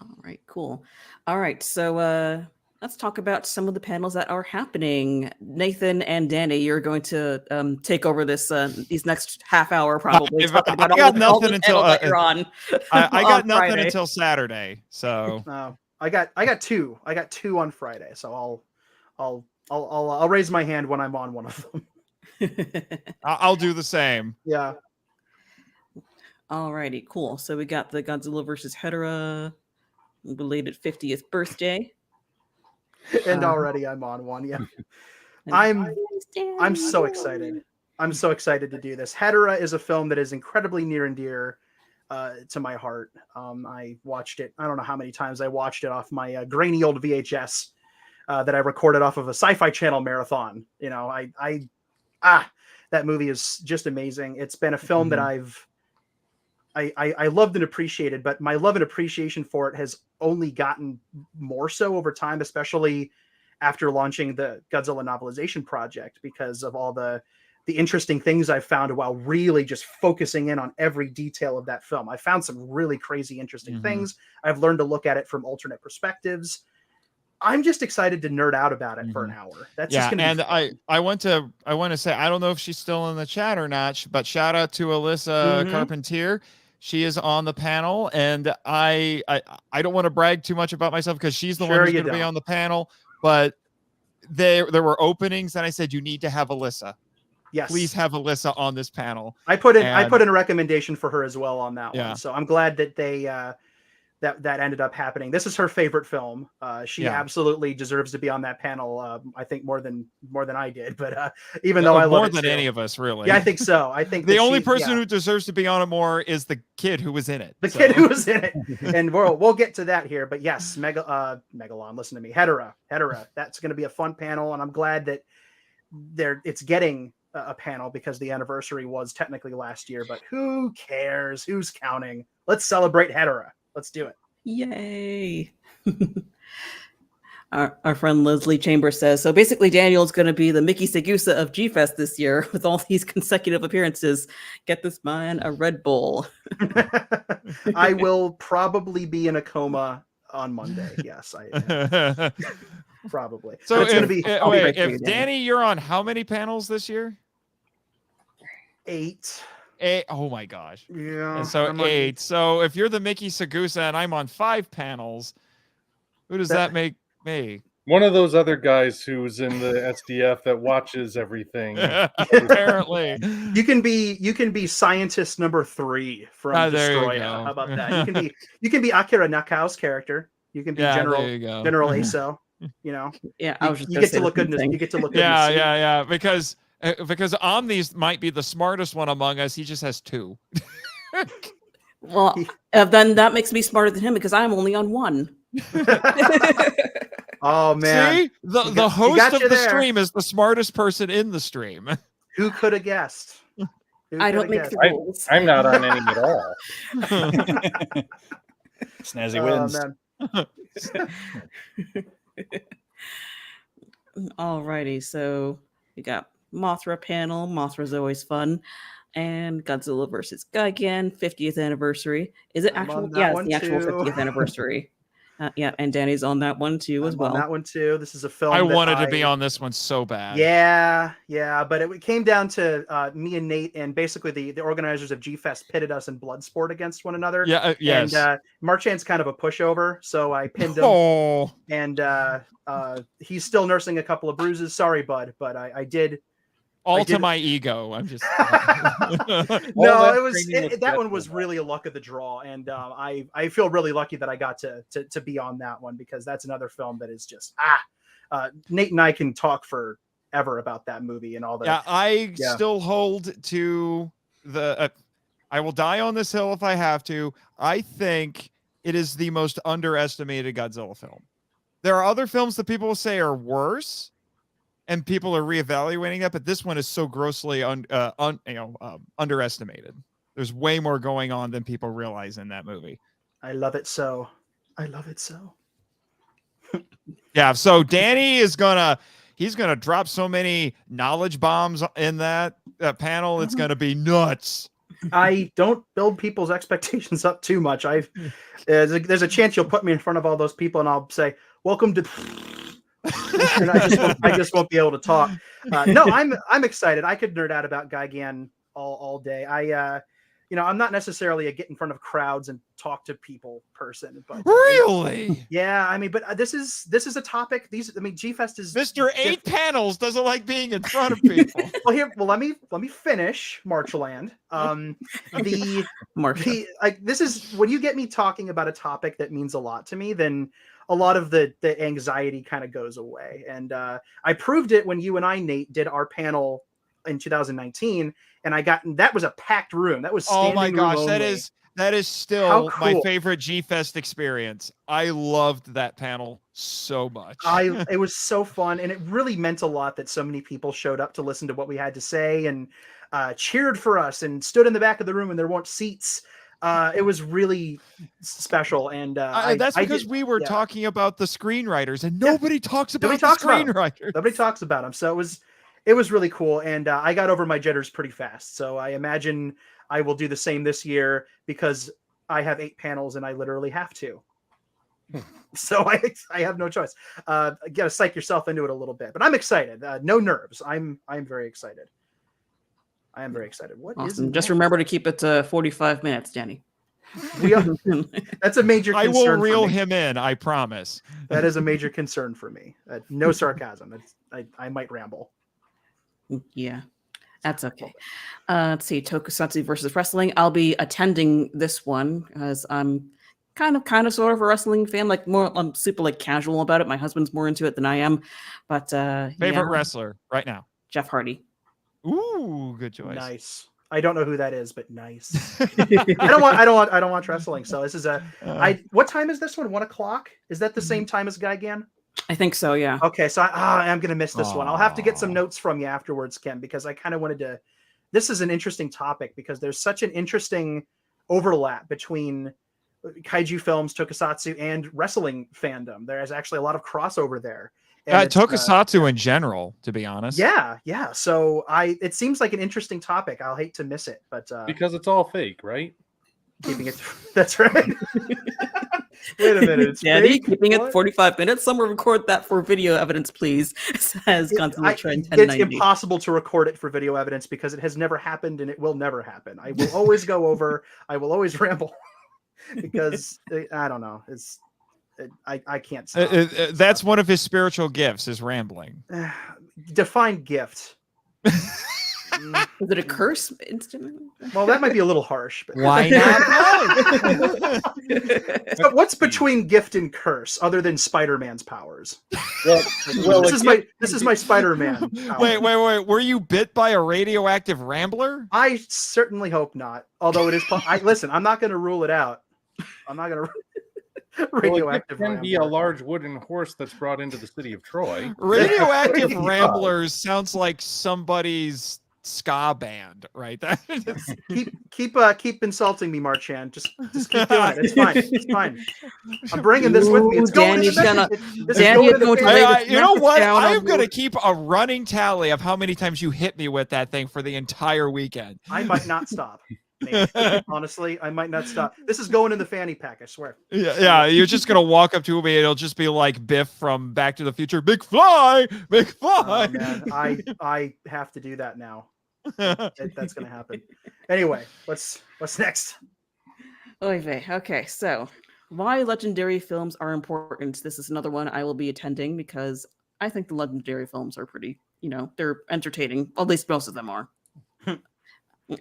All right, cool. All right, so let's talk about some of the panels that are happening. Nathan and Danny, you're going to take over this these next half hour probably. I got nothing until Saturday. So I got 2. I got 2 on Friday. So I'll raise my hand when I'm on one of them. I'll do the same. Yeah. All righty, cool. So we got the Godzilla versus Hedorah belated 50th birthday. And already I'm on one. Yeah. I'm so excited. I'm so excited to do this. Hedorah is a film that is incredibly near and dear to my heart. I watched it. I don't know how many times I watched it off my grainy old VHS that I recorded off of a Sci-Fi Channel marathon. You know, that movie is just amazing. It's been a film that I loved and appreciated, but my love and appreciation for it has only gotten more so over time, especially after launching the Godzilla novelization project, because of all the interesting things I've found while really just focusing in on every detail of that film. I found some really crazy, interesting things. I've learned to look at it from alternate perspectives. I'm just excited to nerd out about it for an hour. That's just gonna be fun. I want to say, I don't know if she's still in the chat or not, but shout out to Alyssa Carpentier. She is on the panel, and I don't want to brag too much about myself because she's the one who's going to be on the panel. But there were openings, and I said, you need to have Alyssa. Yes, please have Alyssa on this panel. I put in a recommendation for her as well on that one. So I'm glad that they that ended up happening. This is her favorite film. She absolutely deserves to be on that panel. I think more than I did, but even though I love more it than too. any of us, really. Yeah, I think so. I think the only person who deserves to be on it more is the kid who was in it. Kid who was in it, and we'll get to that here. But yes, Megalon. Listen to me, Hedorah. That's going to be a fun panel, and I'm glad that it's getting a panel because the anniversary was technically last year. But who cares? Who's counting? Let's celebrate Hedorah. Let's do it. Yay. Our friend Leslie Chambers says, so basically Daniel's going to be the Mickey Segusa of G-Fest this year with all these consecutive appearances. Get this man a Red Bull. I will probably be in a coma on Monday. Yes, I probably. So it's going to be. If Danny, you're on how many panels this year? 8. Oh my gosh. Yeah. And so 8. So if you're the Mickey Segusa and I'm on 5 panels, who does that make me? One of those other guys who's in the SDF that watches everything. Apparently. You can be scientist number 3 from Destroya. How about that? You can be Akira Nakao's character. You can be General Aso. You know. Yeah, you get to look good. You get to look good. Yeah. Because Omni's might be the smartest one among us. He just has 2. Well, then that makes me smarter than him because I'm only on 1. Oh man! See, the host of the stream is the smartest person in the stream. Who could have guessed? I don't make the rules. I'm not on any at all. Snazzy wins. Alrighty, so we got Mothra panel. Mothra's always fun. And Godzilla versus Gigan, 50th anniversary. Is it actual? Yeah, it's the actual 50th anniversary. Yeah, and Danny's on that one too as well. On that one too. This is a film I wanted to be on this one so bad. Yeah, but it came down to me and Nate, and basically the organizers of G-Fest pitted us in Bloodsport against one another. Yeah, yes. And Marchand's kind of a pushover, so I pinned him. Oh. And he's still nursing a couple of bruises. Sorry, bud, but I did all to my ego. I'm just no. It was that one was really a luck of the draw, and I feel really lucky that I got to be on that one, because that's another film that is just Nate and I can talk forever about that movie and all that. Yeah, I still hold to the. I will die on this hill if I have to. I think it is the most underestimated Godzilla film. There are other films that people will say are worse, and people are reevaluating that, but this one is so grossly underestimated. There's way more going on than people realize in that movie. I love it so. I love it so. Yeah, so Danny is he's gonna drop so many knowledge bombs in that panel. It's gonna be nuts. I don't build people's expectations up too much. There's a chance you'll put me in front of all those people, and I'll say, "Welcome to," and I just won't be able to talk. No, I'm excited. I could nerd out about Gigan all day. I'm not necessarily a get in front of crowds and talk to people person, but really, yeah. I mean, but this is a topic. G-Fest is Mr. 8 panels doesn't like being in front of people. Well, let me finish Marchland. This is when you get me talking about a topic that means a lot to me, then a lot of the anxiety kind of goes away. And I proved it when you and I, Nate, did our panel in 2019, and that was a packed room. That was oh my gosh, that is still cool. my favorite G-Fest experience. I loved that panel so much. It was so fun, and it really meant a lot that so many people showed up to listen to what we had to say and cheered for us and stood in the back of the room, and there weren't seats. It was really special, and that's because we were talking about the screenwriters, and nobody talks about the screenwriters. Nobody talks about them, so it was really cool, and I got over my jitters pretty fast. So I imagine I will do the same this year, because I have 8 panels and I literally have to. So I have no choice. You gotta psych yourself into it a little bit, but I'm excited. No nerves. I'm very excited. I am very excited. What awesome. Just remember to keep it to 45 minutes, Danny. That's a major concern. I will reel him in, I promise. That is a major concern for me. No sarcasm. I might ramble. Yeah, that's okay. Let's see, Tokusatsu versus wrestling. I'll be attending this one because I'm kind of sort of a wrestling fan. I'm super casual about it. My husband's more into it than I am. But favorite wrestler right now? Jeff Hardy. Ooh, good choice. Nice. I don't know who that is, but nice. I don't watch wrestling. So this is what time is this one? 1:00? Is that the same time as Gigan? I think so, yeah. Okay, so I'm going to miss this one. I'll have to get some notes from you afterwards, Kim, because I kind of wanted to. This is an interesting topic because there's such an interesting overlap between kaiju films, tokusatsu, and wrestling fandom. There is actually a lot of crossover there. Tokusatsu in general, to be honest. Yeah. So it seems like an interesting topic. I'll hate to miss it, but because it's all fake, right? Keeping it. That's right. Wait a minute, it's Daddy, keeping it 45 minutes. Someone record that for video evidence, please. Says Godzilla Trend 1090. It's impossible to record it for video evidence because it has never happened and it will never happen. I will always go over. I will always ramble because I don't know. I can't stop. That's one of his spiritual gifts, is rambling. Define gift. Is it a curse instantly? Well, that might be a little harsh. But... Why not? So what's between gift and curse other than Spider-Man's powers? Well, this is my Spider-Man power. Wait. Were you bit by a radioactive rambler? I certainly hope not. Although it is, listen, I'm not going to rule it out. I'm not going to. Radioactive can be a large wooden horse that's brought into the city of Troy. Radioactive ramblers sounds like somebody's ska band, right? keep insulting me, Marchand. Just keep doing it. It's fine. It's fine. I'm bringing this with me. It's going to the you know what? I'm going to keep a running tally of how many times you hit me with that thing for the entire weekend. I might not stop. Honestly, I might not stop. This is going in the fanny pack, I swear. Yeah, you're just gonna walk up to me and it'll just be like Biff from Back to the Future. Big fly. Oh, man. I have to do that now. That's gonna happen. Anyway, what's next? Okay, so why legendary films are important. This is another one I will be attending because I think the legendary films are pretty they're entertaining. At least most of them are.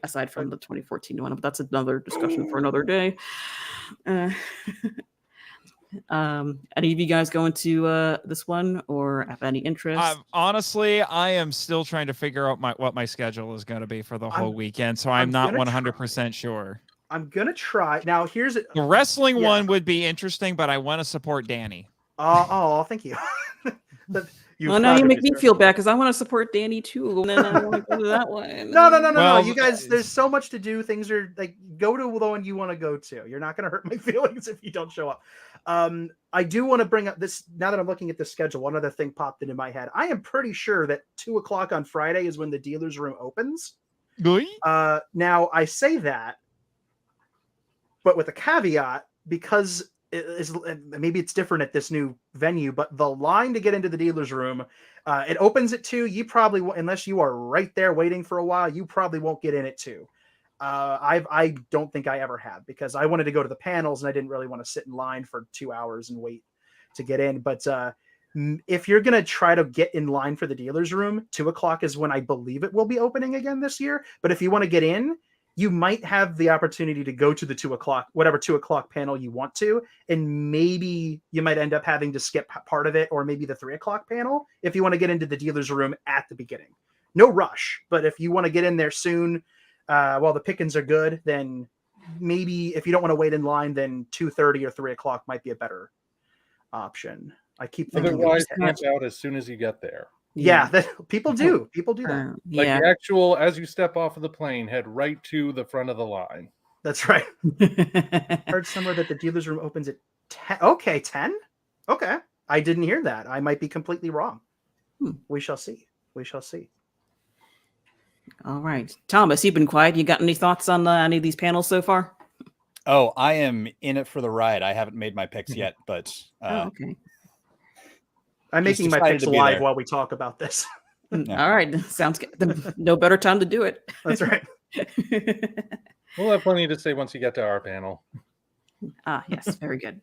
Aside from the 2014 one, but that's another discussion for another day. Any of you guys going to this one or have any interest? Honestly, I am still trying to figure out what my schedule is going to be for the whole weekend, so I'm not 100% sure. I'm gonna try. Now, here's it. The wrestling one would be interesting, but I want to support Danny. Oh, thank you. Now you make me feel bad because I want to support Danny too, and then I want to go to that one. No. You guys, there's so much to do. Things are like, go to the one you want to go to. You're not going to hurt my feelings if you don't show up. I do want to bring up this now that I'm looking at the schedule. One other thing popped into my head. I am pretty sure that 2:00 on Friday is when the dealer's room opens. Really? Now I say that, but with a caveat, because maybe it's different at this new venue, but the line to get into the dealer's room, it opens at 2. You probably, unless you are right there waiting for a while, you probably won't get in at 2. I don't think I ever have, because I wanted to go to the panels and I didn't really want to sit in line for 2 hours and wait to get in. But if you're going to try to get in line for the dealer's room, 2:00 is when I believe it will be opening again this year. But if you want to get in, you might have the opportunity to go to the 2:00, whatever 2:00 panel you want to, and maybe you might end up having to skip part of it, or maybe the 3:00 panel if you want to get into the dealer's room at the beginning. No rush, but if you want to get in there soon, while the pickings are good, then maybe if you don't want to wait in line, then 2:30 or 3:00 might be a better option. I keep thinking. Otherwise, camp out as soon as you get there. Yeah, people do that. Like the actual, as you step off of the plane, head right to the front of the line. That's right. Heard somewhere that the dealer's room opens at 10. Okay, 10? Okay. I didn't hear that. I might be completely wrong. We shall see. All right. Thomas, you've been quiet. You got any thoughts on any of these panels so far? Oh, I am in it for the ride. I haven't made my picks yet, but okay. I'm making my picks live while we talk about this. Yeah. All right. Sounds good. No better time to do it. That's right. We'll have plenty to say once you get to our panel. Yes. Very good.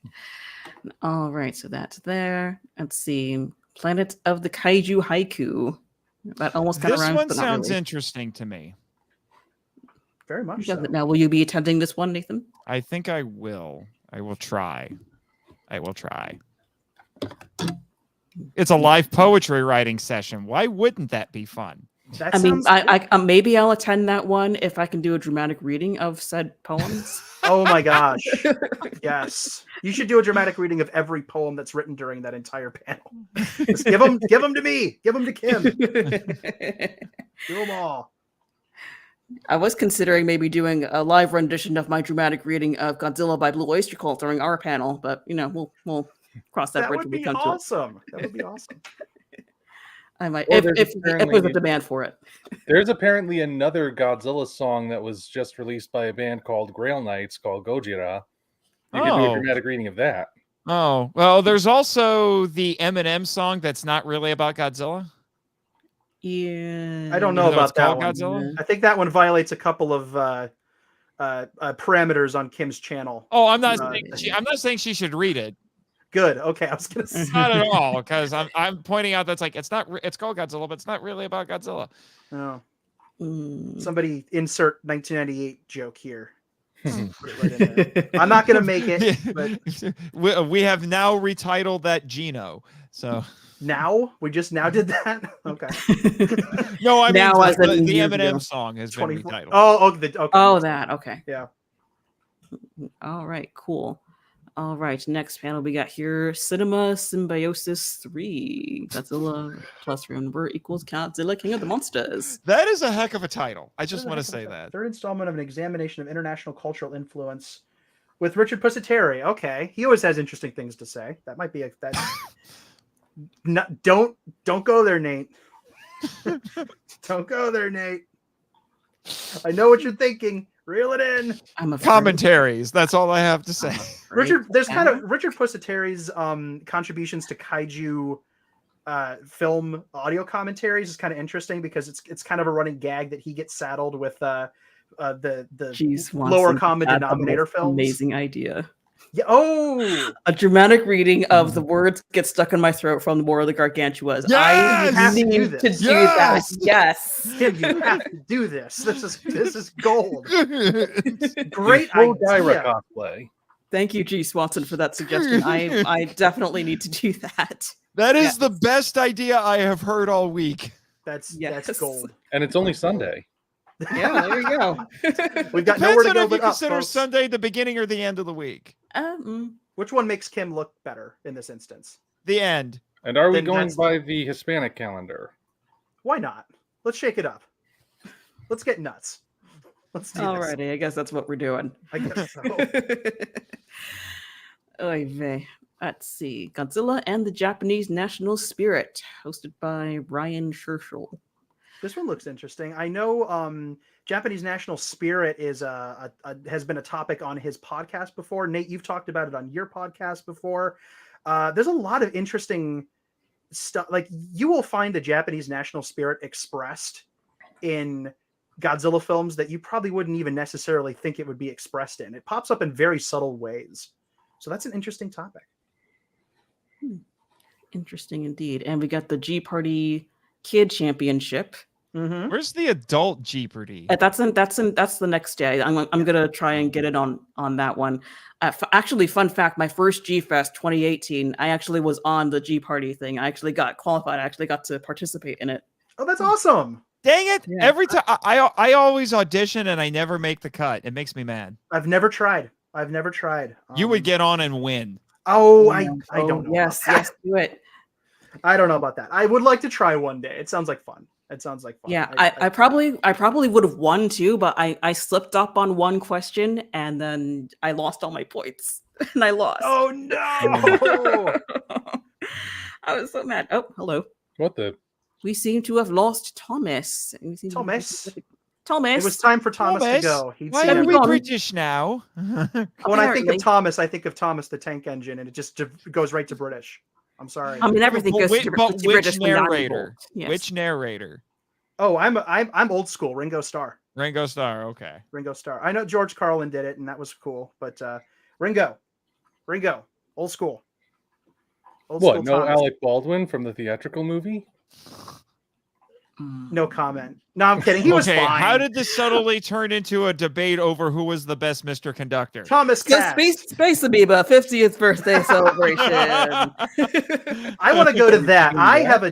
All right. So that's there. Let's see. Planet of the Kaiju Haiku. That almost kind of rhymes. This one sounds interesting to me. Very much so. Now, will you be attending this one, Nathan? I think I will. I will try. It's a live poetry writing session. Why wouldn't that be fun? I maybe I'll attend that one if I can do a dramatic reading of said poems. Oh my gosh. Yes. You should do a dramatic reading of every poem that's written during that entire panel. Just give them to me. Give them to Kim. Do them all. I was considering maybe doing a live rendition of my dramatic reading of Godzilla by Blue Oyster Cult during our panel, but we'll cross that bridge when we come to it. That would be awesome. I might, if there's a demand for it. There's apparently another Godzilla song that was just released by a band called Grail Knights called Gojira. You could do a dramatic reading of that. Oh, well, there's also the Eminem song that's not really about Godzilla. Yeah. I don't know about that one. Godzilla? I think that one violates a couple of parameters on Kim's channel. Oh, I'm not saying she should read it. Good. Okay, I was gonna say not at all, because I'm pointing out that's like it's called Godzilla, but it's not really about Godzilla. No. Somebody insert 1998 joke here. Put it right in there. I'm not gonna make it. But we have now retitled that Gino. So now we just did that. Okay. No, I mean now the Eminem song has been retitled. Oh, that. Okay. Yeah. All right. Cool. All right, next panel we got here, Cinema Symbiosis 3. Godzilla plus Remember equals Godzilla King of the Monsters. That is a heck of a title. I just want to say that. Third installment of an examination of international cultural influence with Richard Pusateri. Okay, he always has interesting things to say. That might be don't go there, Nate. Don't go there, Nate. I know what you're thinking. Reel it in. Commentaries. That's all I have to say. Richard Pusateri's contributions to kaiju film audio commentaries is kind of interesting because it's kind of a running gag that he gets saddled with the lower common denominator films. Amazing idea. Yeah. Oh, A dramatic reading of the words get stuck in my throat from the War of the Gargantuas. Yes! I You have to do need this. to do that. Yes! Yes. Kim, you have to do this. This is gold. Great Full Gyra idea. cosplay. Thank you, G. Swanson, for that suggestion. I definitely need to do that. That is Yes. the best idea I have heard all week. That's Yes. gold. And it's only Sunday. Yeah, there you go. We've got Depends nowhere to on go if you but up, consider folks. Sunday the beginning or the end of the week. Which one makes Kim look better in this instance? The end. And are we Then going that's- by the Hispanic calendar? Why not? Let's shake it up. Let's get nuts. Let's do this. Alrighty, I guess that's what we're doing. I guess so. Oy vey. Let's see. Godzilla and the Japanese National Spirit, hosted by Ryan Scherschel. This one looks interesting. I know Japanese National Spirit is has been a topic on his podcast before. Nate, you've talked about it on your podcast before. There's a lot of interesting stuff. Like, you will find the Japanese National Spirit expressed in Godzilla films that you probably wouldn't even necessarily think it would be expressed in. It pops up in very subtle ways. So that's an interesting topic. Interesting indeed. And we got the G Party Kid Championship. Mm-hmm. Where's the adult Jeopardy? That's the next day. I'm gonna try and get it on that one. Actually, fun fact: my first G-Fest 2018, I actually was on the G Party thing. I actually got qualified. I actually got to participate in it. Oh, that's awesome. Dang it! Yeah. Every time I always audition and I never make the cut. It makes me mad. I've never tried. You would get on and win. Oh, I don't know. Yes, about that. yes, do it. I don't know about that. I would like to try one day. It sounds like fun. Yeah, I probably would have won too, but I slipped up on one question and then I lost all my points and I lost. Oh no! I was so mad. Oh, hello. What the? We seem to have lost Thomas. Thomas. Thomas. It was time for Thomas to Thomas? go. Why seen are him we gone. British now? When I think Apparently. of Thomas, I think of Thomas the Tank Engine, and it just goes right to British. I'm sorry. I mean, everything goes to But to which British when I'm narrator? involved. Yes. Which narrator? Oh, I'm old school. Ringo Starr. Ringo Starr. Okay. Ringo Starr. I know George Carlin did it, and that was cool. But Ringo, old school. Old What? school No Thomas. Alec Baldwin from the theatrical movie? No comment. No, I'm kidding. He was Okay. fine. How did this subtly turn into a debate over who was the best Mr. Conductor? Thomas The Cast. Space Amoeba 50th birthday celebration. I want to go to that. I have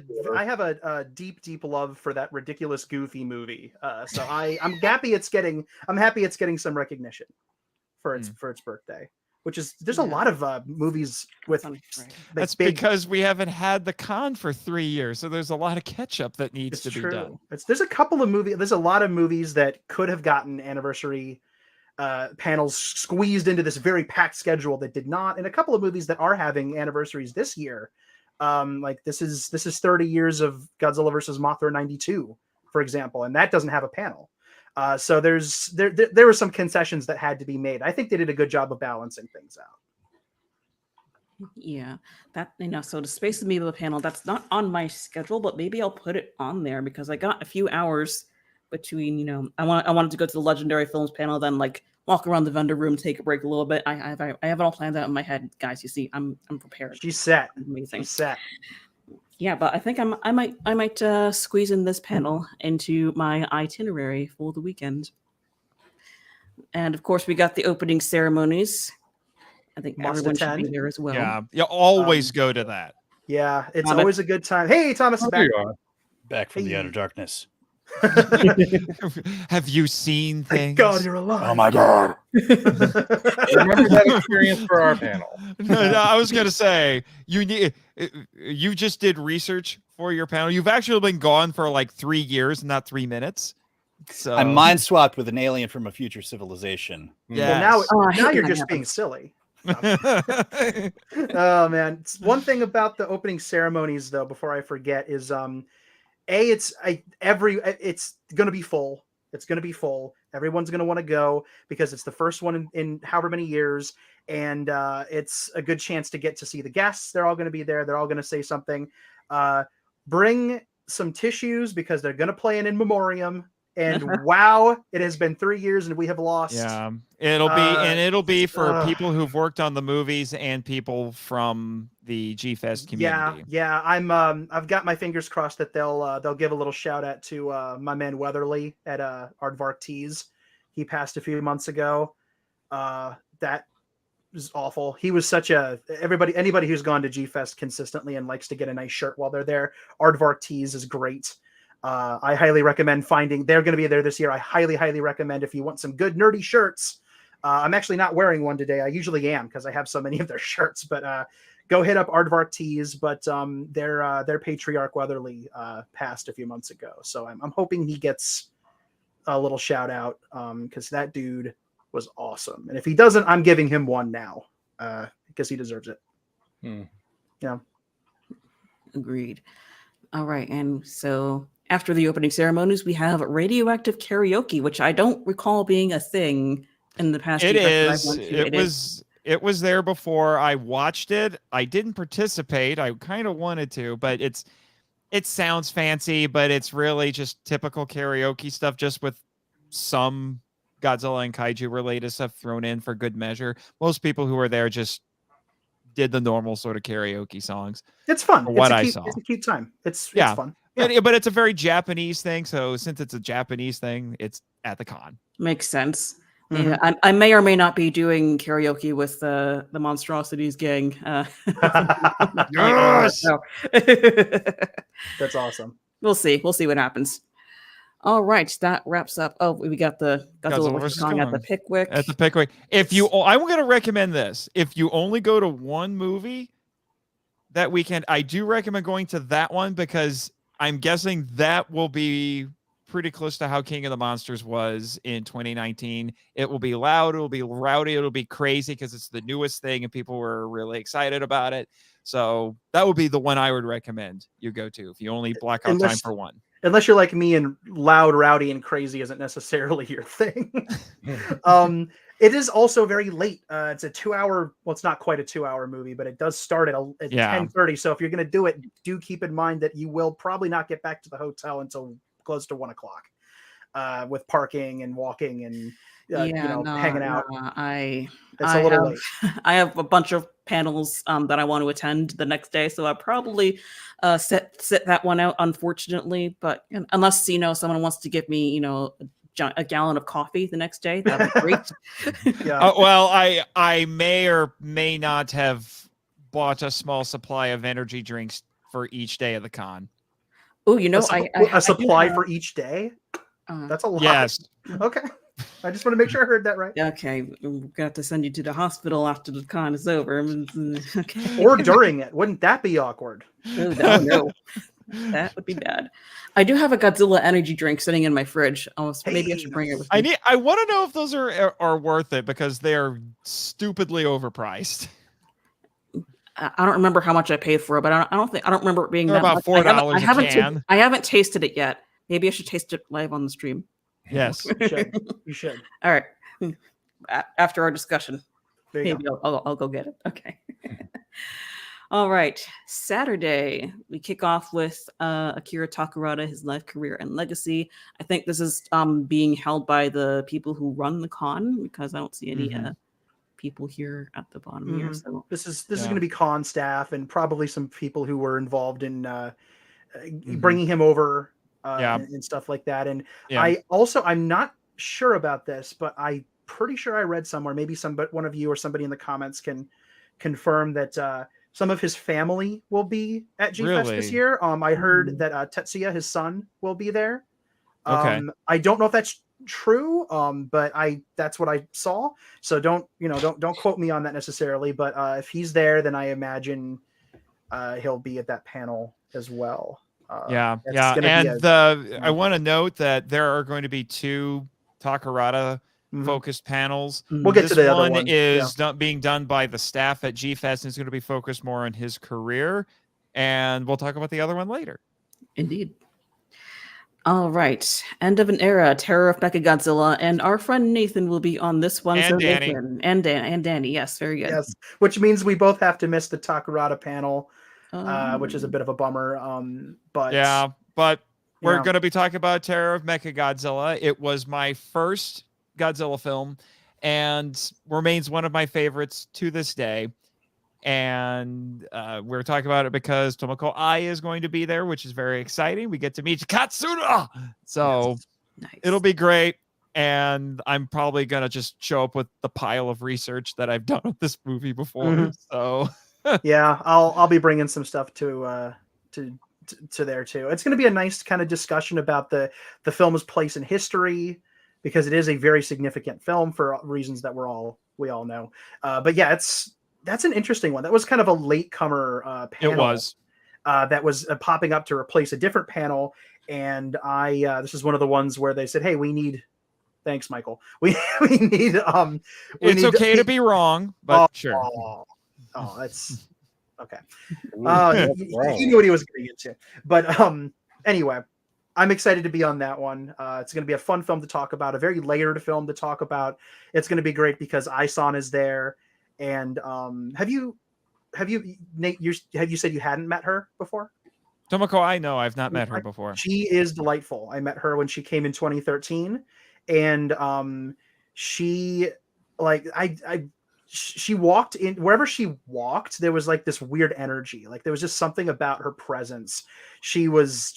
a deep love for that ridiculous Goofy movie. So I'm happy it's getting some recognition for its birthday. Which is there's a lot of movies with That's big. because we haven't had the con for 3 years, so there's a lot of catch up that needs It's to true. be done. There's a couple of movies. There's a lot of movies that could have gotten anniversary panels squeezed into this very packed schedule that did not, and a couple of movies that are having anniversaries this year. Like this is 30 years of Godzilla versus Mothra '92, for example, and that doesn't have a panel. So there were some concessions that had to be made. I think they did a good job of balancing things out. Yeah, that so the Space Amoeba panel, that's not on my schedule, but maybe I'll put it on there because I got a few hours between, I wanted to go to the Legendary Films panel, then like walk around the vendor room, take a break a little bit. I have it all planned out in my head, guys. You see, I'm prepared. She's set. Amazing. She's set. Yeah, but I think I might squeeze in this panel into my itinerary for the weekend. And of course, we got the opening ceremonies. I think Must everyone should be attend. there as well. Yeah, you always go to that. Yeah, it's Thomas. always a good time. Hey, Thomas is Oh, there back. you are. Back from the Hey. outer darkness. Have you seen things? Thank God you're alive. Oh my god. Remember that experience for our panel. No, I was gonna say you just did research for your panel. You've actually been gone for like 3 years, not 3 minutes. So I'm mind swapped with an alien from a future civilization. yeah. Well, Oh, I hate now when you're that just being happens. silly. Oh man, one thing about the opening ceremonies, though, before I forget, is it's going to be full. It's going to be full. Everyone's going to want to go because it's the first one in however many years, and it's a good chance to get to see the guests. They're all going to be there. They're all going to say something. Bring some tissues because they're going to play an in memoriam And wow, it has been 3 years and we have lost. Yeah, it'll be for people who've worked on the movies and people from the G-Fest community. Yeah. I've got my fingers crossed that they'll give a little shout out to my man Weatherly at Aardvark Tees. He passed a few months ago. That was awful. He was such anybody who's gone to G-Fest consistently and likes to get a nice shirt while they're there, Aardvark Tees is great. I highly recommend they're going to be there this year. I highly recommend if you want some good nerdy shirts. I'm actually not wearing one today. I usually am because I have so many of their shirts, but go hit up Aardvark Tees. But their patriarch Weatherly passed a few months ago. So I'm hoping he gets a little shout out because that dude was awesome. And if he doesn't, I'm giving him one now because he deserves it. Yeah. Agreed. All right. And so after the opening ceremonies, we have radioactive karaoke, which I don't recall being a thing in the past. It is. It was there before I watched it. I didn't participate. I kind of wanted to, but it sounds fancy, but it's really just typical karaoke stuff, just with some Godzilla and Kaiju related stuff thrown in for good measure. Most people who were there just did the normal sort of karaoke songs. It's fun. I saw. It's a cute time. It's fun. Yeah. But it's a very Japanese thing. So since it's a Japanese thing, it's at the con. Makes sense. Mm-hmm. Yeah, I may or may not be doing karaoke with the Monstrosities gang. Yes! That's awesome. We'll see. We'll see what happens. All right, that wraps up. Oh, we got the Godzilla vs. Kong at the Pickwick. At the Pickwick. I'm going to recommend this. If you only go to one movie that weekend, I do recommend going to that one because I'm guessing that will be pretty close to how King of the Monsters was in 2019. It will be loud, it will be rowdy, it'll be crazy because it's the newest thing and people were really excited about it. So that would be the one I would recommend you go to if you only block out time for one. Unless you're like me and loud, rowdy, and crazy isn't necessarily your thing. It is also very late. It's a 2-hour, well, it's not quite a 2-hour movie, but it does start at 10:30. So if you're going to do it, do keep in mind that you will probably not get back to the hotel until close to 1 o'clock with parking and walking and hanging out. It's a little late. I have a bunch of panels that I want to attend the next day, so I'll probably sit that one out, unfortunately. But unless someone wants to give me a gallon of coffee the next day, that'd be great. Yeah. Well, I may or may not have bought a small supply of energy drinks for each day of the con. Oh, a supply for each day? That's a lot. Yes. Okay. I just want to make sure I heard that right. Okay, we're gonna have to send you to the hospital after the con is over. Okay. Or during it. Wouldn't that be awkward? Oh, no. That would be bad. I do have a Godzilla energy drink sitting in my fridge. Maybe I should bring it with me. I want to know if those are worth it because they are stupidly overpriced. I don't remember how much I paid for it, but I don't remember it being They're that about much. $4 a can. I haven't tasted it yet. Maybe I should taste it live on the stream. Yes, you should. All right. After our discussion, Maybe I'll go get it. Okay. All right. Saturday, we kick off with Akira Takarada, his life, career, and legacy. I think this is being held by the people who run the con because I don't see any people here at the bottom here. So this is going to be con staff and probably some people who were involved in bringing him over. And stuff like that. And I'm not sure about this, but I'm pretty sure I read somewhere, maybe one of you or somebody in the comments can confirm that some of his family will be at G-Fest this year. I heard that Tetsuya, his son, will be there. Okay. I don't know if that's true, but that's what I saw. So don't quote me on that necessarily. But if he's there, then I imagine he'll be at that panel as well. And I want to note that there are going to be 2 Takarada focused panels. We'll get to the other one. Is being done by the staff at G-Fest and is going to be focused more on his career, and we'll talk about the other one later. Indeed. All right, end of an era, Terror of Mechagodzilla, and our friend Nathan will be on this one. And Danny. And Danny, yes, very good. Yes, which means we both have to miss the Takarada panel. Which is a bit of a bummer. But We're going to be talking about Terror of Mechagodzilla. It was my first Godzilla film and remains one of my favorites to this day. And we're talking about it because Tomoko Ai is going to be there, which is very exciting. We get to meet Katsura. So Nice. It'll be great. And I'm probably going to just show up with the pile of research that I've done with this movie before. So yeah, I'll be bringing some stuff to there too. It's going to be a nice kind of discussion about the film's place in history, because it is a very significant film for reasons that we all know. But yeah, that's an interesting one. That was kind of a latecomer panel. it was that was popping up to replace a different panel. And this is one of the ones where they said, "Hey, we need." Thanks, Michael. We need. It's okay to be wrong, but sure. Oh, that's okay. Ooh, You knew what he was going to get to. But anyway, I'm excited to be on that one. It's going to be a fun film to talk about, a very layered film to talk about. It's going to be great because Ai-san is there. And have you, Nate? Have you said you hadn't met her before? Tomoko Ai, no, I've not met her before. She is delightful. I met her when she came in 2013, and she she walked in wherever she walked. There was like this weird energy. Like there was just something about her presence. She was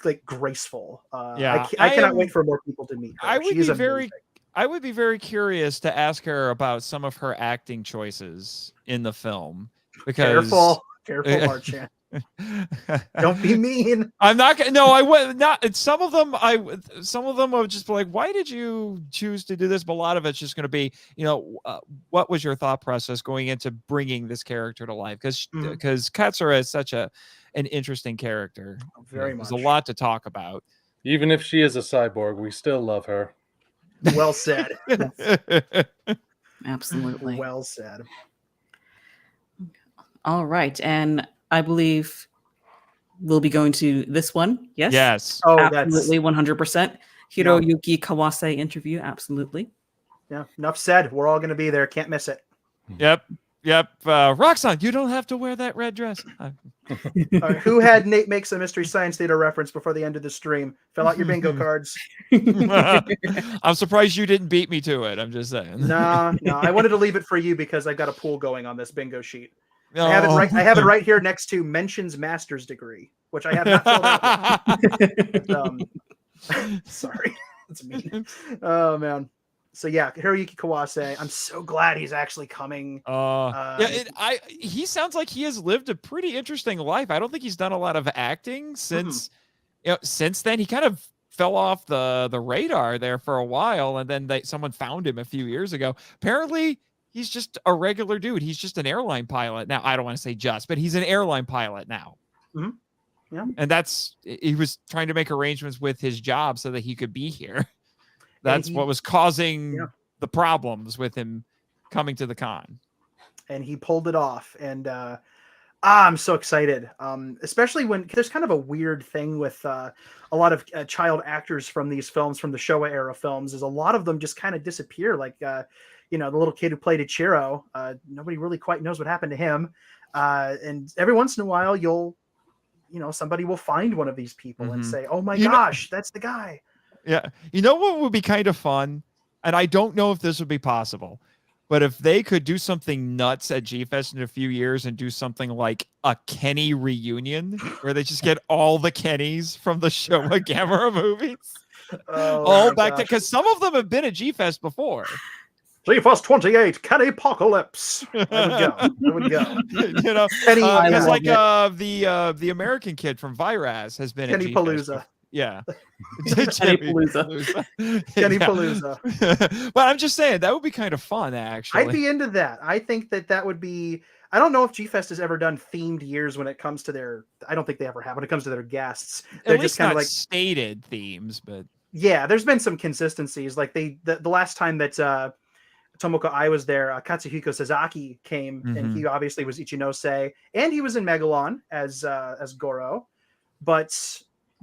like graceful. Yeah, I cannot wait for more people to meet her. I would be very curious to ask her about some of her acting choices in the film. Because careful, Marchand. Don't be mean. I'm not gonna. No, I would not. Some of them would just be like, "Why did you choose to do this?" But a lot of it's just going to be, what was your thought process going into bringing this character to life? Because Katsura is such an interesting character. Very much. There's a lot to talk about. Even if she is a cyborg, we still love her. Well said. Absolutely. Well said. All right, and I believe we'll be going to this one. Yes. Yes. Oh, absolutely, 100%. Hiroyuki Kawase interview. Absolutely. Yeah. Enough said. We're all going to be there. Can't miss it. Yep. Roxanne, you don't have to wear that red dress. All right, who had Nate makes a Mystery Science Theater reference before the end of the stream? Fill out your bingo cards. I'm surprised you didn't beat me to it. I'm just saying. No. I wanted to leave it for you because I've got a pool going on this bingo sheet. No. I have it right here next to mentions master's degree, which I have not filled out yet. Sorry. That's mean. Oh, man. So, yeah, Hiroyuki Kawase. I'm so glad he's actually coming. He sounds like he has lived a pretty interesting life. I don't think he's done a lot of acting since then. He kind of fell off the radar there for a while, and then someone found him a few years ago. Apparently, he's just a regular dude. He's just an airline pilot now. I don't want to say just, but he's an airline pilot now. Mm-hmm. Yeah. And he was trying to make arrangements with his job so that he could be here. That's what was causing the problems with him coming to the con. And he pulled it off. And I'm so excited, especially when there's kind of a weird thing with a lot of child actors from these films, from the Showa era films, is a lot of them just kind of disappear. Like, the little kid who played Ichiro, nobody really quite knows what happened to him. And every once in a while, somebody will find one of these people and say, "Oh my gosh, that's the guy." Yeah. You know what would be kind of fun? And I don't know if this would be possible, but if they could do something nuts at G-Fest in a few years and do something like a Kenny reunion where they just get all the Kennys from the Showa Gamera movies. All back to, because some of them have been at G-Fest before. G-Fest 28, Kenny Apocalypse. I would go. Kenny, because like the American kid from Viraz has been Kenny at G-Fest Palooza. before. Yeah. Kenny Palooza. Kenny Palooza. But I'm just saying that would be kind of fun, actually. I'd be into that. I think that would be. I don't know if G-Fest has ever done themed years when it comes to their. I don't think they ever have when it comes to their guests. They're At least just kind of like stated themes, but yeah, there's been some consistencies. Like the last time that Tomoko Ai was there, Katsuhiko Sasaki came, and he obviously was Ichinose, and he was in Megalon as Goro, but.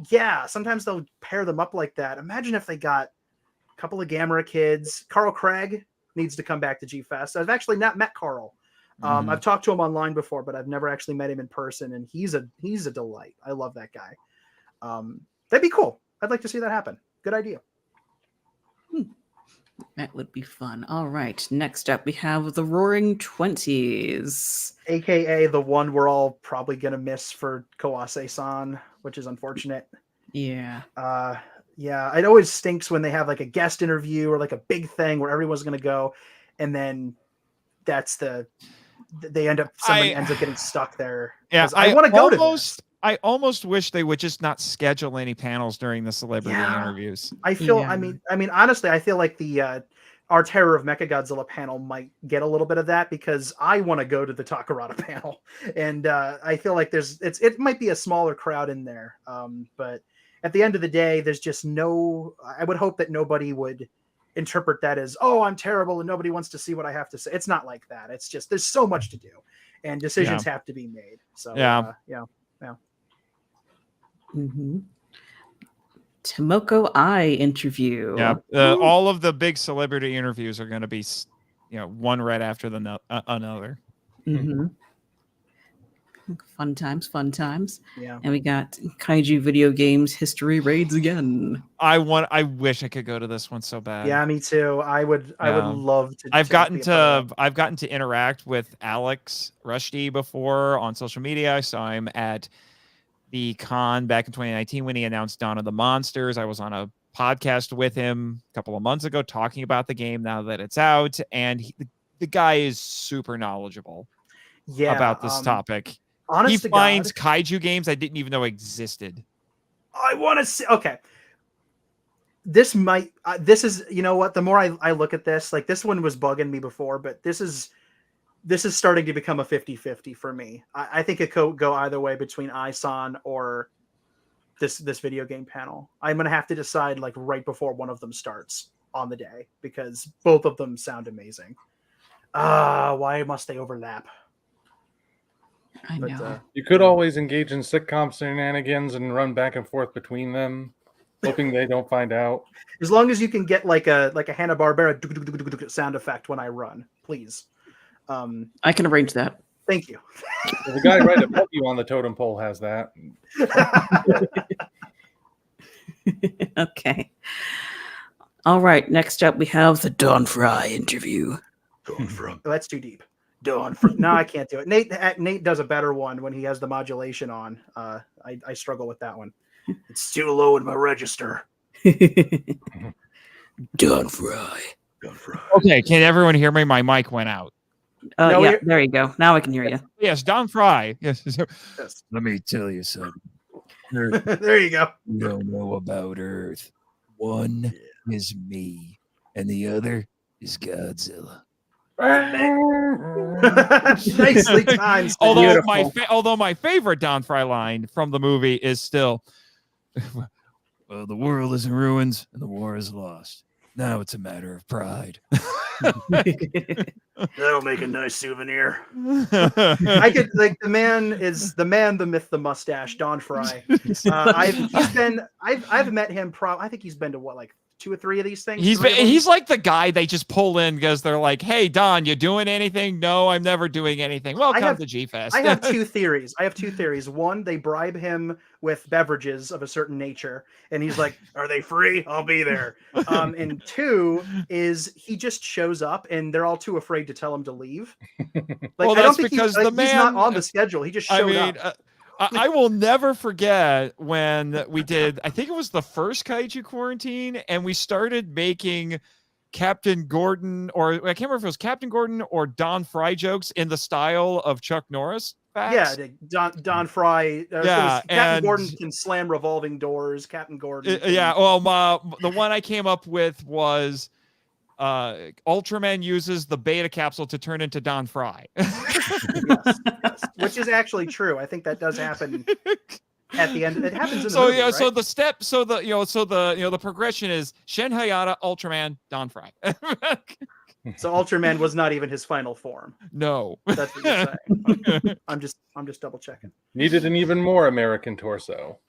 Yeah, sometimes they'll pair them up like that. Imagine if they got a couple of Gamera kids. Carl Craig needs to come back to G-Fest. I've actually not met Carl. I've talked to him online before, but I've never actually met him in person, and he's a delight. I love that guy. That'd be cool. I'd like to see that happen. Good idea. That would be fun. All right. Next up, we have the Roaring Twenties, AKA the one we're all probably gonna miss for Kawase-san, which is unfortunate. Yeah. Yeah, it always stinks when they have like a guest interview or like a big thing where everyone's gonna go, and then somebody ends up getting stuck there. Yeah, I want to go to this. I almost wish they would just not schedule any panels during the celebrity interviews. I feel. I mean, honestly, I feel like the our Terror of Mechagodzilla panel might get a little bit of that because I want to go to the Takarada panel, and I feel like it might be a smaller crowd in there, but at the end of the day, there's just no. I would hope that nobody would interpret that as, oh, I'm terrible and nobody wants to see what I have to say. It's not like that. It's just there's so much to do, and decisions have to be made. So yeah. Mm-hmm. Tomoko Ai interview. Yeah, all of the big celebrity interviews are going to be, one right after the another. Mm-hmm. Fun times. Yeah. And we got Kaiju video games history raids again. I wish I could go to this one so bad. Yeah, me too. I would love to. I've gotten to interact with Alex Rushdie before on social media. I saw him at the con back in 2019 when he announced Dawn of the Monsters. I was on a podcast with him a couple of months ago talking about the game now that it's out, and the guy is super knowledgeable about this topic. He finds kaiju games I didn't even know existed. I want to see. Okay, this is, you know what? The more I look at this, like this one was bugging me before, but this is starting to become a 50-50 for me. I think it could go either way between Ai-san or this video game panel. I'm gonna have to decide like right before one of them starts on the day because both of them sound amazing. Why must they overlap? I know. You could always engage in sitcom shenanigans and run back and forth between them, hoping they don't find out. As long as you can get like a Hanna-Barbera sound effect when I run, please. I can arrange that. Thank you. The guy right above you on the totem pole has that. Okay. All right. Next up, we have the Don Fry interview. Don Fry. Oh, that's too deep. Don Fry. No, I can't do it. Nate does a better one when he has the modulation on. I struggle with that one. It's too low in my register. Don Fry. Don Fry. Okay, can everyone hear me? My mic went out. No, yeah, there you go. Now I can hear you. Yes, Don Fry. Yes. Let me tell you something. There you go. You don't know about Earth. One is me, and the other is Godzilla. Nicely timed. Although my favorite Don Fry line from the movie is still, well, the world is in ruins and the war is lost. Now it's a matter of pride. That'll make a nice souvenir. I could like the man, the myth, the mustache, Don Fry. I've met him. I think he's been to like 2 or 3 of these things. He's like the guy they just pull in because they're like, "Hey, Don, you doing anything?" "No, I'm never doing anything." "Welcome to G-FEST." I have two theories. One, they bribe him with beverages of a certain nature, and he's like, "Are they free? I'll be there." And 2 is he just shows up, and they're all too afraid to tell him to leave. Like, I don't think he's not on the schedule. He just showed up. I will never forget when we did, I think it was the first Kaiju Quarantine, and we started making Captain Gordon, or I can't remember if it was Captain Gordon or Don Fry jokes in the style of Chuck Norris facts. Yeah, Don Fry. Captain Gordon can slam revolving doors. Captain Gordon. The one I came up with was Ultraman uses the beta capsule to turn into Don Fry. yes. Which is actually true. I think that does happen at the end. It happens in the movie, right? So the progression is Shen Hayata, Ultraman, Don Fry. So Ultraman was not even his final form. No. That's what you're saying. I'm just double checking. Needed an even more American torso.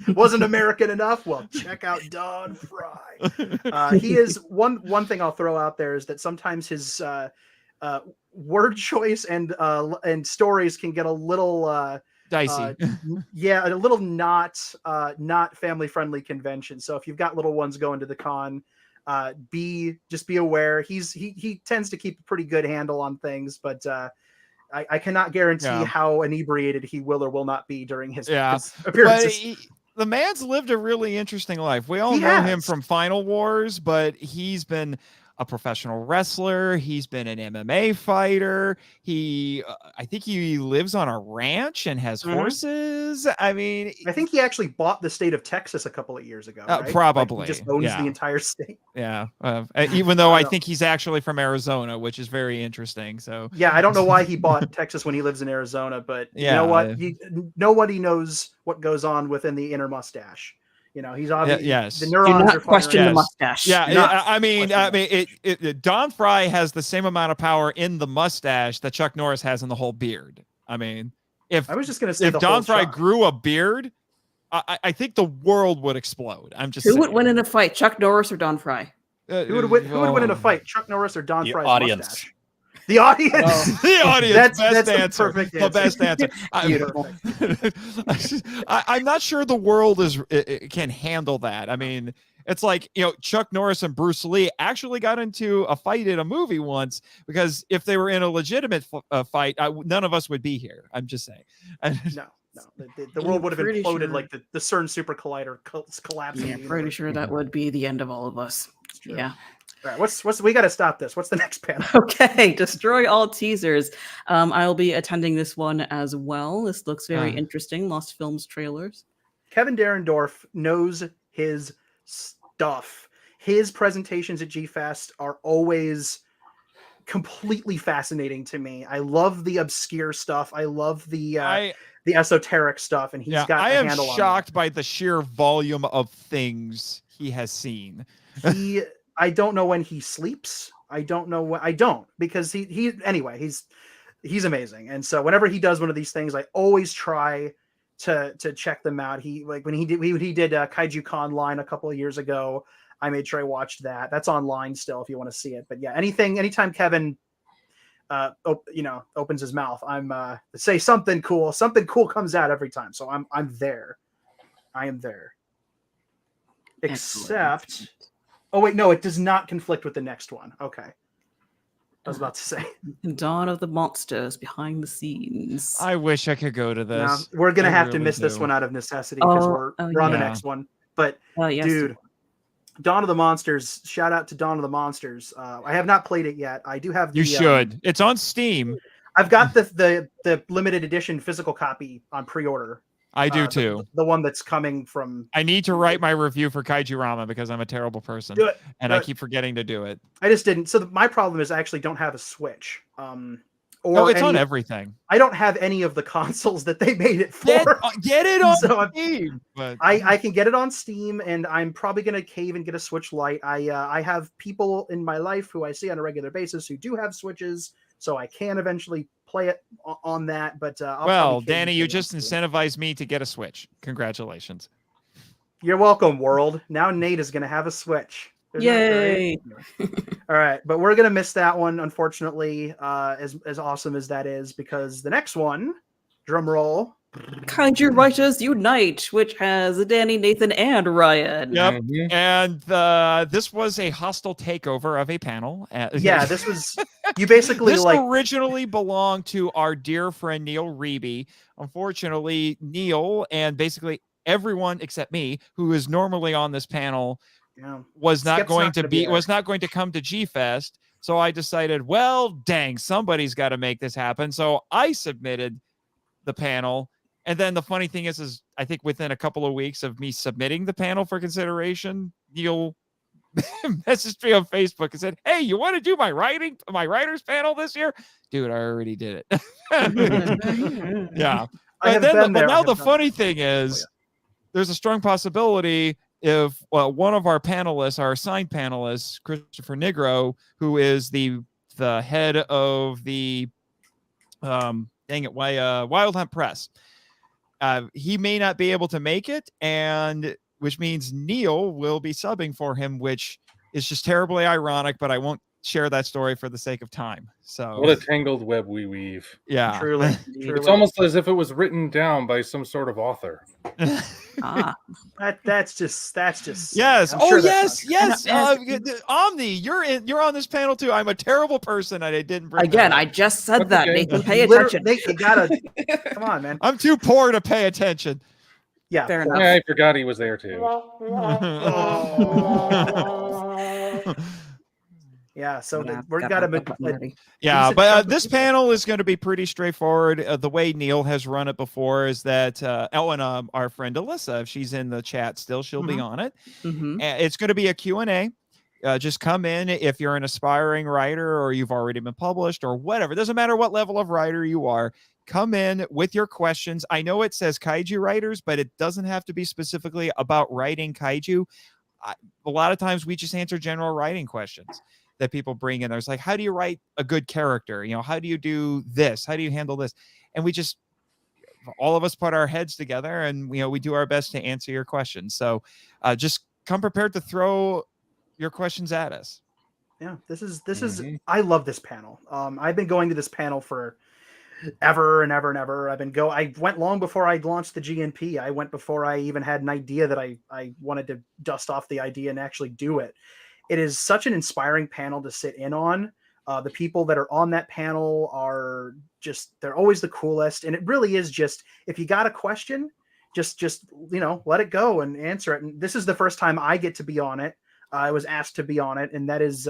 Wasn't American enough? Well, check out Don Fry. He is one thing I'll throw out there is that sometimes his word choice and stories can get a little Dicey. Yeah, a little not family friendly convention. So if you've got little ones going to the con, be aware. He tends to keep a pretty good handle on things, but I cannot guarantee how inebriated he will or will not be during his appearances. But the man's lived a really interesting life. We all know him from Final Wars, but he's been a professional wrestler. He's been an MMA fighter. I think he lives on a ranch and has horses. I mean, I think he actually bought the state of Texas a couple of years ago. Right? Probably. Like he just owns the entire state. Yeah. Even though I think he's actually from Arizona, which is very interesting. So yeah, I don't know why he bought Texas when he lives in Arizona, but you know what? Nobody knows what goes on within the inner mustache. You know, he's obviously the neurons do not are question the mustache. Yeah, I mean, Don Fry has the same amount of power in the mustache that Chuck Norris has in the whole beard. I mean, if I was just going to say, if Don Fry grew a beard, I think the world would explode. I'm just who would win in a fight, Chuck Norris or Don Fry? Who would win in a fight, Chuck Norris or Don Fry's audience. Mustache? The audience. The audience. Best answer. Perfect answer. The best answer. I'm not sure the world can handle that. I mean, it's like, Chuck Norris and Bruce Lee actually got into a fight in a movie once, because if they were in a legitimate fight, none of us would be here. I'm just saying. No. The world would have imploded like the CERN super collider collapsing. Yeah, pretty sure that would be the end of all of us. Yeah. All right, what's we got to stop this. What's the next panel? Okay, destroy all teasers. I'll be attending this one as well. This looks very interesting. Lost Films trailers. Kevin Derendorf knows his stuff. His presentations at G-Fest are always completely fascinating to me. I love the obscure stuff. I love the esoteric stuff, and he's got a handle on it. I am shocked by the sheer volume of things he has seen. I don't know when he sleeps. I don't, because he's amazing. And so whenever he does one of these things, I always try to check them out. When he did Kaiju Con line a couple of years ago, I made sure I watched that. That's online still if you want to see it. But yeah, anytime Kevin opens his mouth, I'm say something cool comes out every time. So I'm there. I am there. Except oh wait, no, it does not conflict with the next one. Okay. I was about to say. Dawn of the Monsters behind the scenes. I wish I could go to this. No, we're gonna have to miss this one out of necessity because we're on the next one. But dude, Dawn of the Monsters, shout out to Dawn of the Monsters. I have not played it yet. I do have the, you should. It's on Steam. I've got the limited edition physical copy on pre-order. I do too. The one that's coming from. I need to write my review for Kaiju Rama because I'm a terrible person. Do it. And I keep forgetting to do it. I just didn't. So my problem is I actually don't have a Switch. It's on everything. I don't have any of the consoles that they made it for. Get it on Steam. But I can get it on Steam, and I'm probably going to cave and get a Switch Lite. I have people in my life who I see on a regular basis who do have Switches, so I can eventually play it on that. But Danny, you just incentivized me to get a Switch. Congratulations. You're welcome, world. Now Nate is going to have a Switch. Yay! All right, but we're gonna miss that one, unfortunately. As awesome as that is, because the next one, drum roll, Kaiju Writers Unite, which has Danny, Nathan, and Ryan. Yep. And this was a hostile takeover of a panel. This was you basically this originally belonged to our dear friend Neil Reeby. Unfortunately, Neil and basically everyone except me, who is normally on this panel, was not going to come to G-Fest. So I decided, well, dang, somebody's got to make this happen. So I submitted the panel. And then the funny thing is I think within a couple of weeks of me submitting the panel for consideration, Neil messaged me on Facebook and said, hey, you want to do my writers panel this year? Dude, I already did it. Yeah. But now the funny thing is there's a strong possibility if one of our panelists, our assigned panelists, Christopher Nigro, who is the head of the Wild Hunt Press, he may not be able to make it, and which means Neil will be subbing for him, which is just terribly ironic, but I won't share that story for the sake of time. So What a tangled web we weave. yeah, Truly. It's almost as if it was written down by some sort of author. That's just yes. I'm Oh sure that's yes, not yes. true. Omni, you're on this panel too. I'm a terrible person, and I didn't bring Again, that I up. just said That's that. okay. Nathan, pay Literally, attention. Nate, you gotta come on, man. I'm too poor to pay attention. Yeah, Fair poor. enough. Yeah, I forgot he was there too. Yeah, so Yeah, we're got gotta my be button ready. Yeah, decent but chunk of this people. panel is going to be pretty straightforward. The way Neil has run it before is that Ellen, our friend Alyssa, if she's in the chat still, she'll be on it. Mm-hmm. It's going to be a Q&A. Just come in if you're an aspiring writer or you've already been published or whatever. It doesn't matter what level of writer you are. Come in with your questions. I know it says kaiju writers, but it doesn't have to be specifically about writing kaiju. A lot of times we just answer general writing questions that people bring in. There's like, how do you write a good character? You know, how do you do this? How do you handle this? And we just, all of us put our heads together and, you know, we do our best to answer your questions. So just come prepared to throw your questions at us. Yeah, this is I love this panel. I've been going to this panel for ever and ever and ever. I went long before I launched the GNP. I went before I even had an idea that I wanted to dust off the idea and actually do it. It is such an inspiring panel to sit in on. The people that are on that panel are they're always the coolest. And it really is just, if you got a question, just, you know, let it go and answer it. And this is the first time I get to be on it. I was asked to be on it. And that is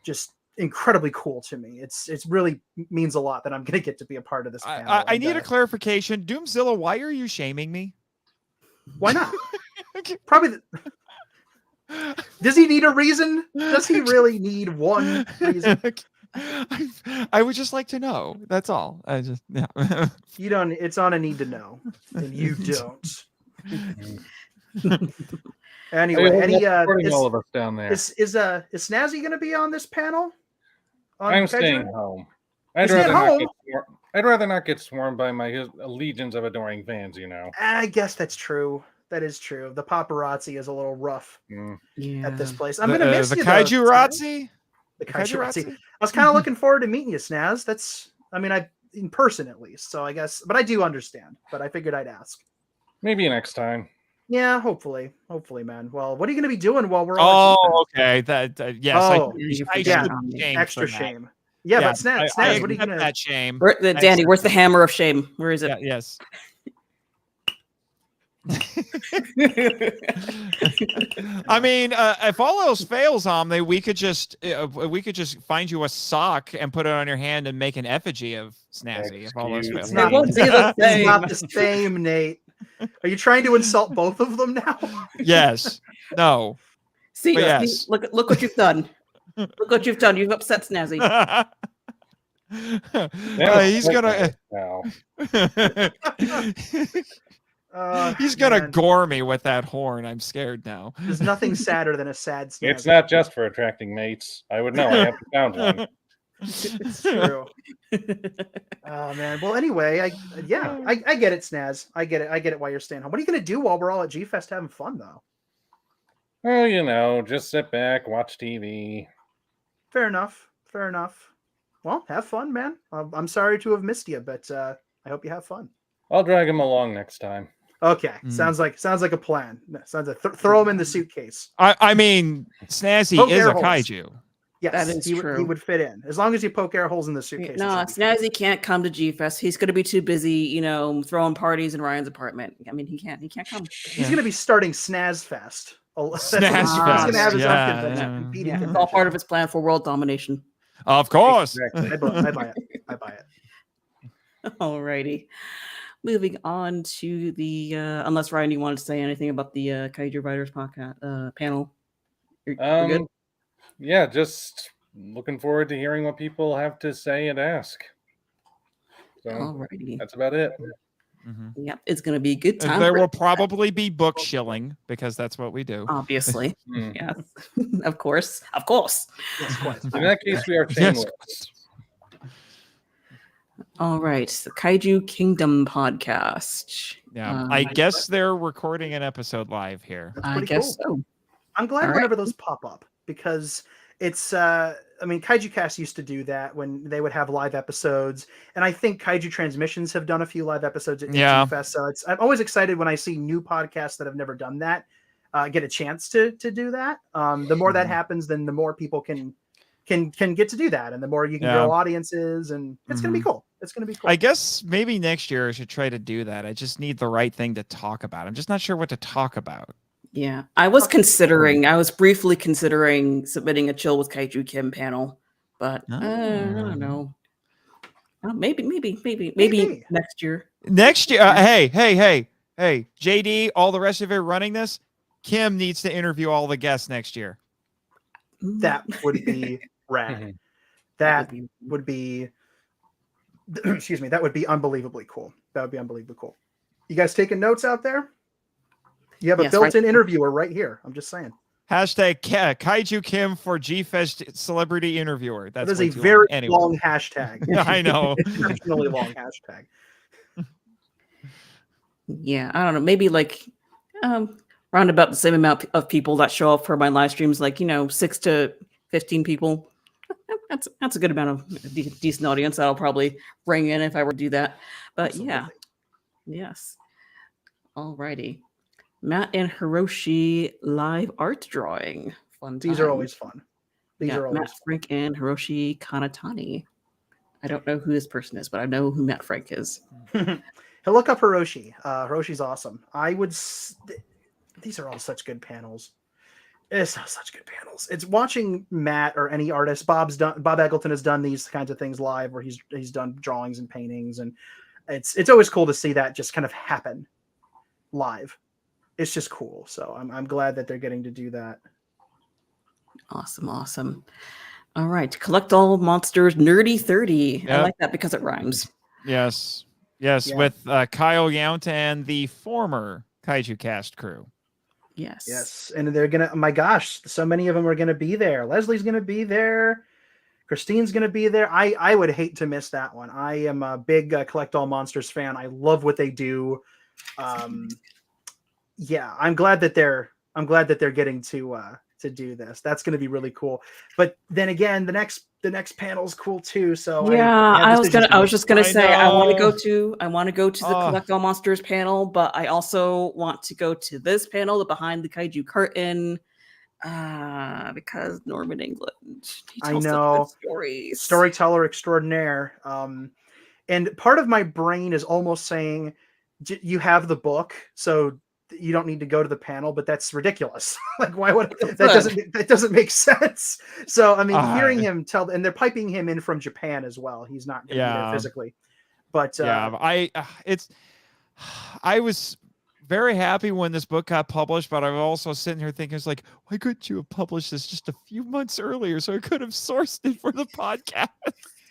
just incredibly cool to me. It's really means a lot that I'm going to get to be a part of this panel. I need a clarification. Doomzilla, why are you shaming me? Why not? Probably. Does he need a reason? Does he really need one reason? I would just like to know. That's all. I just, yeah. You don't. It's on a need to know, and you don't. Anyway, all of us down there. Is Snazzy going to be on this panel? I'm staying home. I'd rather not get swarmed by my legions of adoring fans. You know. I guess that's true. That is true. The paparazzi is a little rough at this place. I'm going to miss the you, Kaiju though, Razzi. The Kaiju Razzi. I was kind of looking forward to meeting you, Snaz. That's, I mean, in person at least. So I guess, but I do understand. But I figured I'd ask. Maybe next time. Yeah, hopefully, man. Well, what are you going to be doing while we're all? Oh, okay. Yes. Oh, I extra shame. Yeah, but Snaz, what are you going to? That shame. Danny, where's the hammer of shame? Where is it? Yeah, yes. I mean, if all else fails, Omni, we could just find you a sock and put it on your hand and make an effigy of Snazzy. If all else fails, It's not the same, Nate. Are you trying to insult both of them now? Yes. No. See, yes. Look what you've done. Look what you've done. You've upset Snazzy. He's gonna. He's gonna gore me with that horn. I'm scared now. There's nothing sadder than a sad Snazzy. It's not just for attracting mates. I would know. I haven't found one. It's true. Oh man. Well, anyway, I get it, Snaz. I get it. Why you're staying home? What are you gonna do while we're all at G-Fest having fun, though? Well, you know, just sit back, watch TV. Fair enough. Well, have fun, man. I'm sorry to have missed you, but I hope you have fun. I'll drag him along next time. Okay, sounds like a plan. Sounds like throw him in the suitcase. I mean, Snazzy is a kaiju. Yes, that is true. He would fit in as long as you poke air holes in the suitcase. No, Snazzy can't come to G-Fest. He's going to be too busy, you know, throwing parties in Ryan's apartment. I mean, he can't come. He's going to be starting Snaz Fest. Snaz Fest. He's going to have his own convention. Yeah, it's all part of his plan for world domination. Of course. Exactly. I buy it. Alrighty. Moving on to the unless Ryan, you wanted to say anything about the Kaiju Writers podcast panel. You're good? Yeah, just looking forward to hearing what people have to say and ask. So alrighty, that's about it. Mm-hmm. Yep, it's going to be a good time. There will probably be book shilling because that's what we do. Obviously, yes, of course. Yes, quite. In that case, we are shameless. All right, the Kaiju Kingdom podcast. Yeah, I guess they're recording an episode live here. I guess so. I'm glad whenever those pop up because it's I mean, Kaiju Cast used to do that when they would have live episodes, and I think Kaiju Transmissions have done a few live episodes at G-Fest. So I'm always excited when I see new podcasts that have never done that get a chance to do that. The more that happens, then the more people can get to do that, and the more you can grow audiences, and it's gonna be cool. It's gonna be cool. I guess maybe next year I should try to do that. I just need the right thing to talk about. I'm just not sure what to talk about. Yeah, I was briefly considering submitting a Chill with Kaiju Kim panel, but I don't know. Maybe next year. Next year, hey, JD, all the rest of it running this. Kim needs to interview all the guests next year. That would be rad. That would be, excuse me, that would be unbelievably cool. That would be unbelievably cool. You guys taking notes out there? You have a built-in interviewer right here. I'm just saying. Hashtag Kaiju Kim for G-Fest celebrity interviewer. That is a very long hashtag. I know. Exceptionally long hashtag. Yeah, I don't know. Maybe like round about the same amount of people that show up for my live streams, like 6 to 15 people. That's a good amount of decent audience that I'll probably bring in if I were to do that. But Absolutely. yes. Alrighty. Matt and Hiroshi live art drawing. Fun. These are always fun. These are always Matt Frank and Hiroshi Kanatani. I don't know who this person is, but I know who Matt Frank is. He'll look up Hiroshi. Hiroshi's awesome. These are all such good panels. It's such good panels. It's watching Matt or any artist. Bob Eggleton has done these kinds of things live, where he's done drawings and paintings, and it's always cool to see that just kind of happen live. It's just cool. So I'm glad that they're getting to do that. Awesome. All right. Collect All Monsters Nerdy 30. Yep. I like that because it rhymes. Yes. With Kyle Yount and the former Kaiju Cast crew. Yes. And they're going to, oh my gosh, so many of them are going to be there. Leslie's going to be there. Christine's going to be there. I would hate to miss that one. I am a big Collect All Monsters fan. I love what they do. Yeah, I'm glad that they're getting to do this. That's going to be really cool. But then again, the next panel's cool too. So I was just gonna say I want to go to the Collect All Monsters panel, but I also want to go to this panel, the Behind the Kaiju Curtain, because Norman England. I know, storyteller extraordinaire. And part of my brain is almost saying, you have the book, so you don't need to go to the panel, but that's ridiculous. Like, why would that doesn't make sense. So I mean, hearing him tell, and they're piping him in from Japan as well. He's not going to be there physically, but I was very happy when this book got published, but I'm also sitting here thinking, it's like, why couldn't you have published this just a few months earlier so I could have sourced it for the podcast?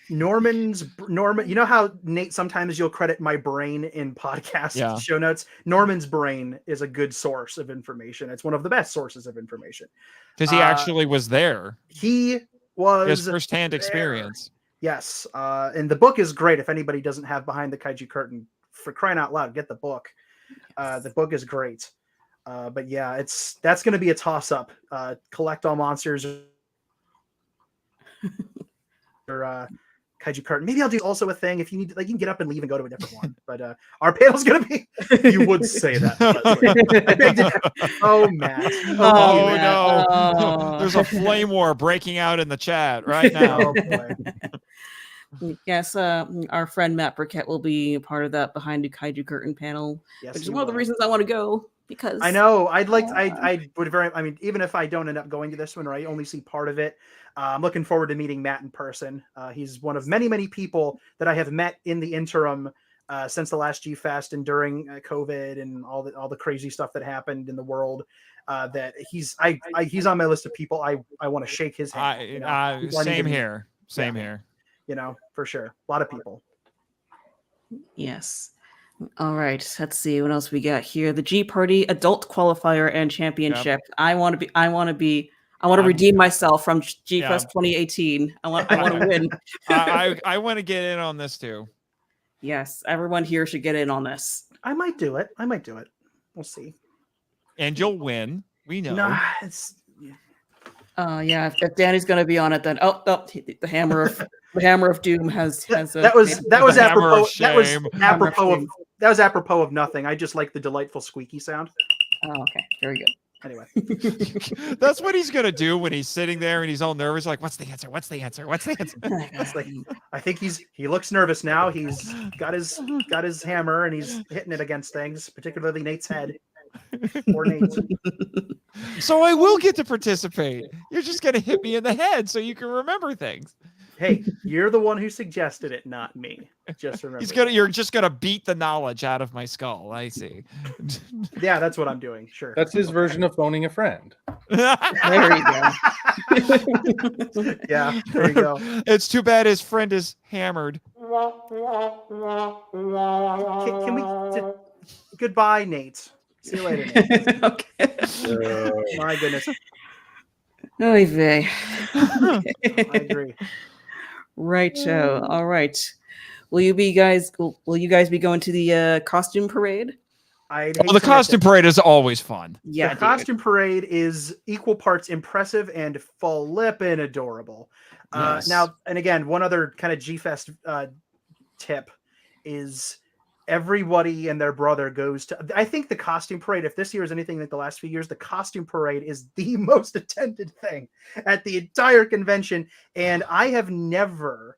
Norman, you know how, Nate, sometimes you'll credit my brain in podcast show notes. Norman's brain is a good source of information. It's one of the best sources of information. Because he actually was there. He was his firsthand experience. Yes. And the book is great. If anybody doesn't have Behind the Kaiju Curtain, for crying out loud, get the book. The book is great. But yeah, that's going to be a toss-up. Collect All Monsters or Kaiju Curtain. Maybe I'll do also a thing if you need, like, you can get up and leave and go to a different one. But our panel's gonna be. You would say that. Oh, Matt. Oh no! Oh. There's a flame war breaking out in the chat right now. Oh, boy. Yes, our friend Matt Burkett will be a part of that Behind the Kaiju Curtain panel, which is one of the reasons I want to go. Because I know I mean, even if I don't end up going to this one, or I only see part of it, I'm looking forward to meeting Matt in person. He's one of many people that I have met in the interim since the last G-Fest and during COVID and all the crazy stuff that happened in the world. That he's on my list of people I want to shake his hand. Same here. You know, for sure. A lot of people. Yes. All right, let's see what else we got here. The G Party Adult Qualifier and Championship. Yep. I want to redeem myself from G-Fest 2018. I want to win. I want to get in on this too. Yes, everyone here should get in on this. I might do it. We'll see. And you'll win. We know. Nah, Yeah, if Danny's going to be on it, then the hammer of doom has that was The hammer of apropos shame. that was apropos of nothing. I just like the delightful squeaky sound. Oh, okay, very good. Anyway, That's what he's gonna do when he's sitting there and he's all nervous, like, what's the answer? What's the answer? What's the answer? it's like, I think he looks nervous now. He's got his hammer and he's hitting it against things, particularly Nate's head. Poor Nate. So I will get to participate. You're just gonna hit me in the head so you can remember things. Hey, you're the one who suggested it, not me. Just remember. You're just gonna beat the knowledge out of my skull. I see. Yeah, that's what I'm doing. Sure. That's his version of phoning a friend. There you go. Yeah, there you go. It's too bad his friend is hammered. Can we? Goodbye, Nate. See you later, Nate. Okay. My goodness. Oy vey. I agree. Right, so all right. Will you guys be going to the costume parade? The costume parade is always fun. Yeah, the costume parade is equal parts impressive and flippin' adorable. Yes. Now, and again, one other kind of G-Fest tip is everybody and their brother goes to. I think the costume parade, if this year is anything like the last few years, the costume parade is the most attended thing at the entire convention. And I have never,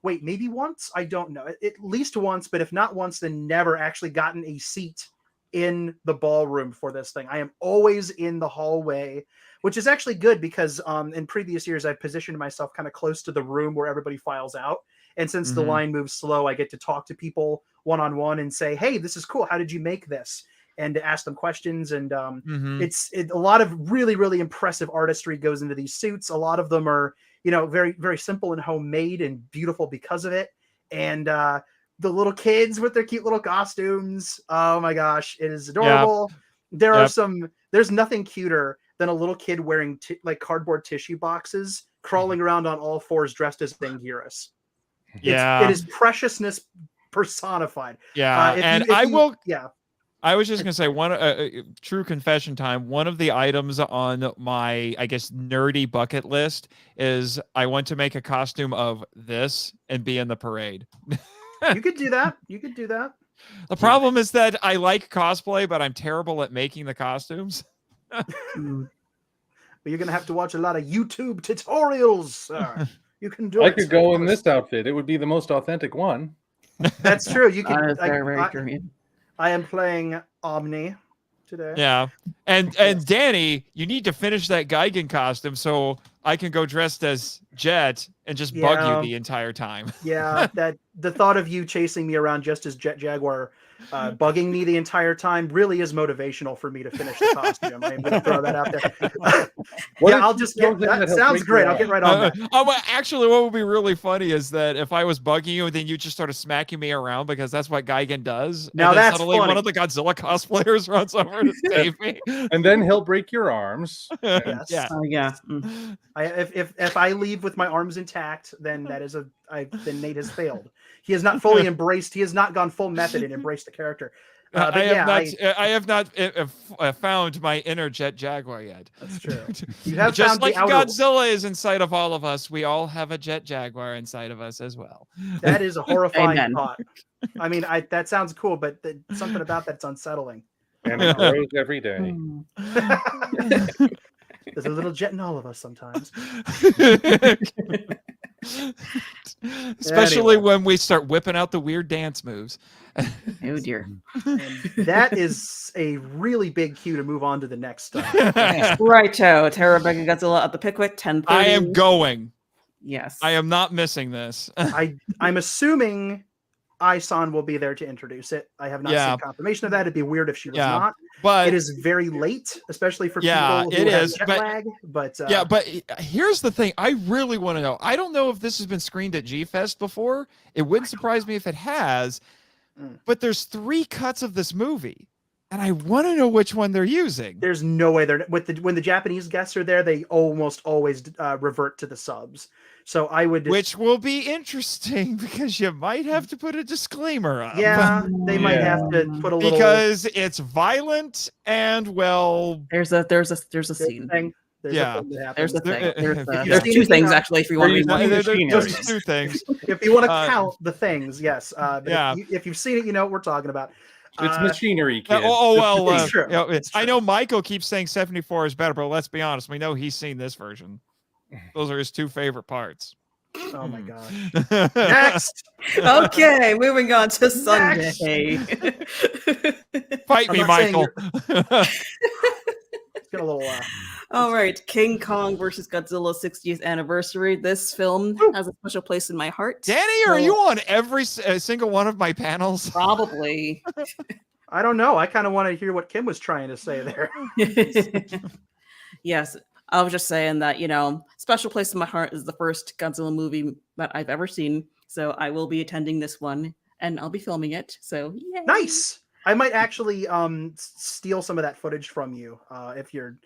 maybe once, I don't know, at least once, but if not once, then never actually gotten a seat in the ballroom for this thing. I am always in the hallway, which is actually good because in previous years I've positioned myself kind of close to the room where everybody files out. And since the line moves slow, I get to talk to people one-on-one and say, hey, this is cool. How did you make this? And to ask them questions. And it's a lot of really, really impressive artistry goes into these suits. A lot of them are, very, very simple and homemade and beautiful because of it. And the little kids with their cute little costumes. Oh my gosh, it is adorable. Yeah. There's nothing cuter than a little kid wearing cardboard tissue boxes, crawling around on all fours dressed as Bangiris. Yeah, it is preciousness personified. Yeah, I was just gonna say true confession time. One of the items on my, I guess, nerdy bucket list is I want to make a costume of this and be in the parade. You could do that. The problem is that I like cosplay, but I'm terrible at making the costumes. But you're gonna have to watch a lot of YouTube tutorials. You can do it. I could go in this outfit. It would be the most authentic one. That's true. You can. I am playing Omni today. Yeah, and Danny, you need to finish that Gigan costume so I can go dressed as Jet and just bug you the entire time. Yeah, that the thought of you chasing me around just as Jet Jaguar, bugging me the entire time really is motivational for me to finish the costume. I'm going to throw that out there. I'll just get that. Sounds great. I'll get right on that. Actually, what would be really funny is that if I was bugging you and then you just started smacking me around because that's what Gigan does. Now and then that's suddenly funny. One of the Godzilla cosplayers runs over to save me, and then he'll break your arms. Yes. Yeah. If I leave with my arms intact, then then Nate has failed. He has not fully embraced. He has not gone full method and embraced the character. I have not found my inner Jet Jaguar yet. That's true. You have just found like the outer... Godzilla is inside of all of us. We all have a Jet Jaguar inside of us as well. That is a horrifying thought. I mean, that sounds cool, but something about that's unsettling. And it grows every day. There's a little jet in all of us sometimes. Especially when we start whipping out the weird dance moves. Oh dear. And that is a really big cue to move on to the next stuff. Righto. Terra Becca Godzilla at the Pickwick, 10:30. I am going. Yes. I am not missing this. I'm assuming Isan will be there to introduce it. I have not seen confirmation of that. It'd be weird if she was not. But it is very late, especially for people who have jet lag. But but here's the thing. I really want to know. I don't know if this has been screened at G-Fest before. It wouldn't surprise me if it has. But there's 3 cuts of this movie, and I want to know which one they're using. There's no way they're when the Japanese guests are there. They almost always revert to the subs. So I would, which will be interesting because you might have to put a disclaimer up. Yeah, they might have to put a little because it's violent and there's a scene. There's a thing that There's happens. the thing. Yeah. There's two things actually. If you want to There's machinery. two things. If you want to count the things, yes. But Yeah. if you've seen it, you know what we're talking about. It's machinery, kids. It's true. You know, It's I true. know Michael keeps saying 74 is better, but let's be honest, we know he's seen this version. Those are his two favorite parts. Oh my god. Next. Okay, moving on to Sunday. Fight I'm me, not saying Michael. It's got a little. All right, King Kong versus Godzilla 60th anniversary. This film has a special place in my heart. Danny, are you on every single one of my panels? Probably. I don't know. I kind of want to hear what Kim was trying to say there. Yes, I was just saying that, special place in my heart is the first Godzilla movie that I've ever seen. So I will be attending this one and I'll be filming it. So yay. Nice. I might actually steal some of that footage from you if you're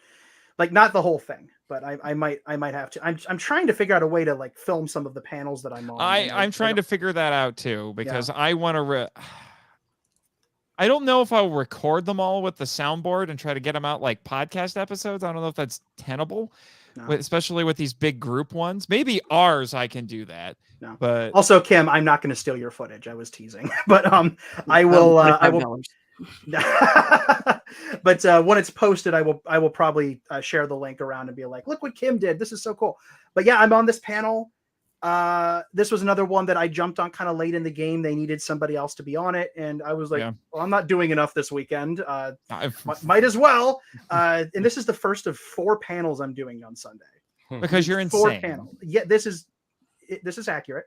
like not the whole thing, but I might have to. I'm trying to figure out a way to like film some of the panels that I'm on. I'm trying to figure that out too because I want to. I don't know if I'll record them all with the soundboard and try to get them out like podcast episodes. I don't know if that's tenable, especially with these big group ones. Maybe ours, I can do that. No. But also, Kim, I'm not going to steal your footage. I was teasing, but I will. I will. But when it's posted, I will probably share the link around and be like, "Look what Kim did! This is so cool." But yeah, I'm on this panel. This was another one that I jumped on kind of late in the game. They needed somebody else to be on it, and I was like, "Well, I'm not doing enough this weekend. Might as well." And this is the first of 4 panels I'm doing on Sunday. Because you're 4 insane. panels. Yeah, this is accurate.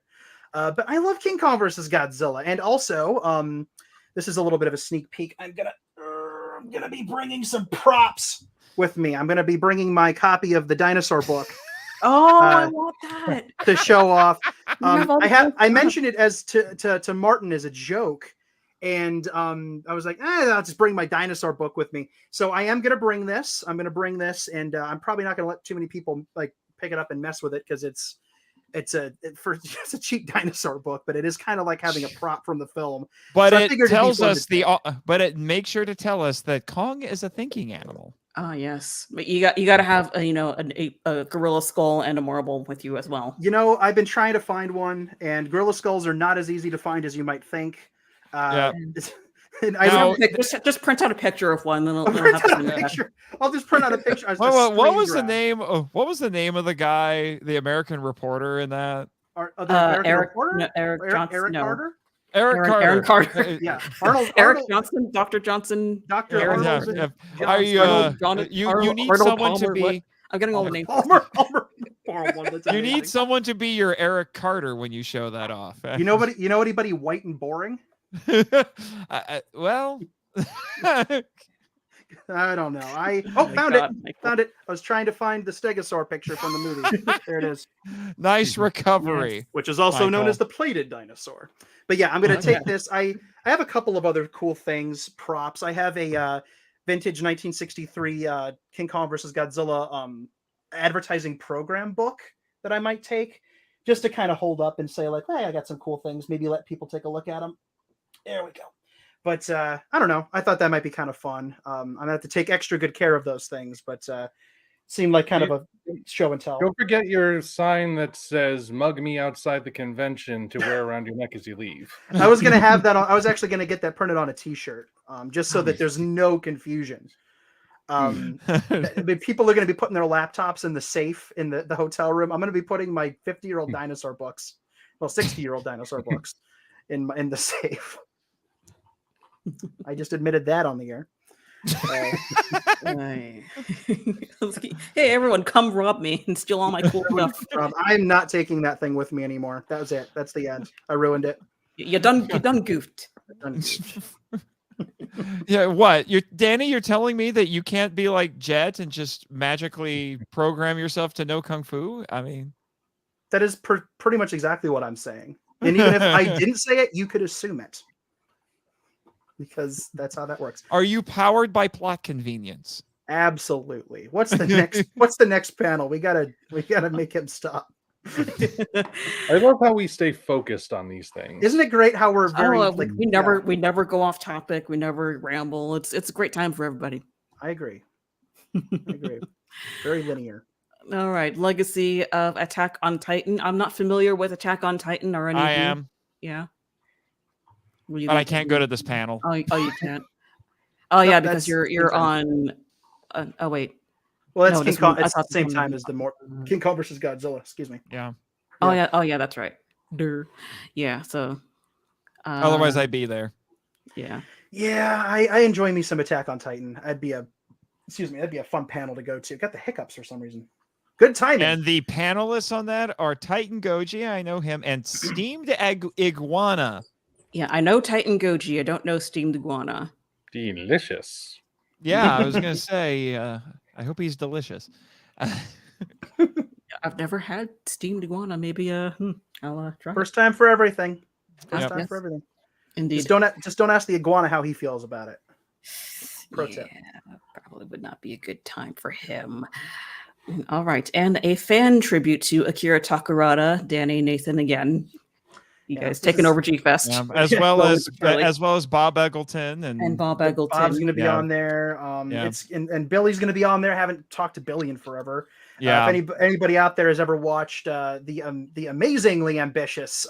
But I love King Kong versus Godzilla, and also this is a little bit of a sneak peek. I'm gonna be bringing some props with me. I'm gonna be bringing my copy of the dinosaur book. Oh, I want that to show off. I mentioned it as to Martin as a joke, and I was like, I'll just bring my dinosaur book with me. So I am gonna bring this. I'm gonna bring this, and I'm probably not gonna let too many people like pick it up and mess with it because it's a cheap dinosaur book, but it is kind of like having a prop from the film. But so it tells us but it makes sure to tell us that Kong is a thinking animal. Ah, yes, but you got to have a gorilla skull and a marble with you as well. I've been trying to find one, and gorilla skulls are not as easy to find as you might think. And just print out a picture of one, then I'll just print out a picture. What was the name? What was the name of the guy, the American reporter in that? Eric Johnson. Eric Carter. Aaron Carter. Yeah. Eric Johnson. Dr. Johnson. Dr. Arnold. You need someone to be. What? I'm getting all the names. Palmer. You need someone to be your Eric Carter when you show that off. You know anybody white and boring? Well, I don't know. Found it. I was trying to find the stegosaur picture from the movie. There it is. Nice recovery. Yes. Which is also known as the plated dinosaur. But yeah, I'm going to take this. I have a couple of other cool things, props. I have a vintage 1963 King Kong versus Godzilla advertising program book that I might take just to kind of hold up and say like, hey, I got some cool things. Maybe let people take a look at them. There we go. But I don't know. I thought that might be kind of fun. I'm going to have to take extra good care of those things, but seemed like kind of a show and tell. Don't forget your sign that says "Mug me outside the convention" to wear around your neck as you leave. I was going to have that on. I was actually going to get that printed on a T-shirt, just so that there's no confusion. People are going to be putting their laptops in the safe in the hotel room. I'm going to be putting my 50-year-old dinosaur books, 60-year-old dinosaur books, in the safe. I just admitted that on the air. Hey, everyone, come rob me and steal all my cool stuff. I'm not taking that thing with me anymore. That was it. That's the end. I ruined it. You done goofed. Yeah, what? Danny, you're telling me that you can't be like Jet and just magically program yourself to know Kung Fu? I mean, that is pretty much exactly what I'm saying. And even if I didn't say it, you could assume it. Because that's how that works. Are you powered by plot convenience? Absolutely. What's the next panel? We gotta make him stop. I love how we stay focused on these things. Isn't it great how we're very we never go off topic, we never ramble. It's a great time for everybody. I agree. Very linear. All right, Legacy of Attack on Titan. I'm not familiar with Attack on Titan or any I of you. am, Yeah. Were you but I looking- can't go to this panel. Oh, you can't. Oh, Nope, yeah, because that's you're same on. Oh, wait. Well, that's No, King this Kong. one- I It's thought the same this one time was- as the King Kong versus Godzilla. Excuse me. Yeah. Oh, Yeah. yeah. Oh, yeah, that's right. Durr. Yeah, so. Otherwise, I'd be there. Yeah. Yeah, I enjoy me some Attack on Titan. That'd be a fun panel to go to. Got the hiccups for some reason. Good timing. And the panelists on that are Titan Goji, I know him, and Steamed Iguana. Yeah, I know Titan Goji. I don't know Steamed Iguana. Delicious. Yeah, I was gonna say, I hope he's delicious. I've never had Steamed Iguana. Maybe I'll try. First time for everything. First Yep. time Yes. for everything. Indeed. Just don't ask the iguana how he feels about it. Pro tip. Probably would not be a good time for him. All right, and a fan tribute to Akira Takarada, Danny, Nathan again. You Yeah, guys this taking is- over G-Fest. As Yeah, well slowly as but Bob Eggleton and Bob Eggleton. Bob's going to be Yeah. on there. Yeah. It's and Billy's going to be on there. Haven't talked to Billy in forever. Yeah. If anybody out there has ever watched the amazingly ambitious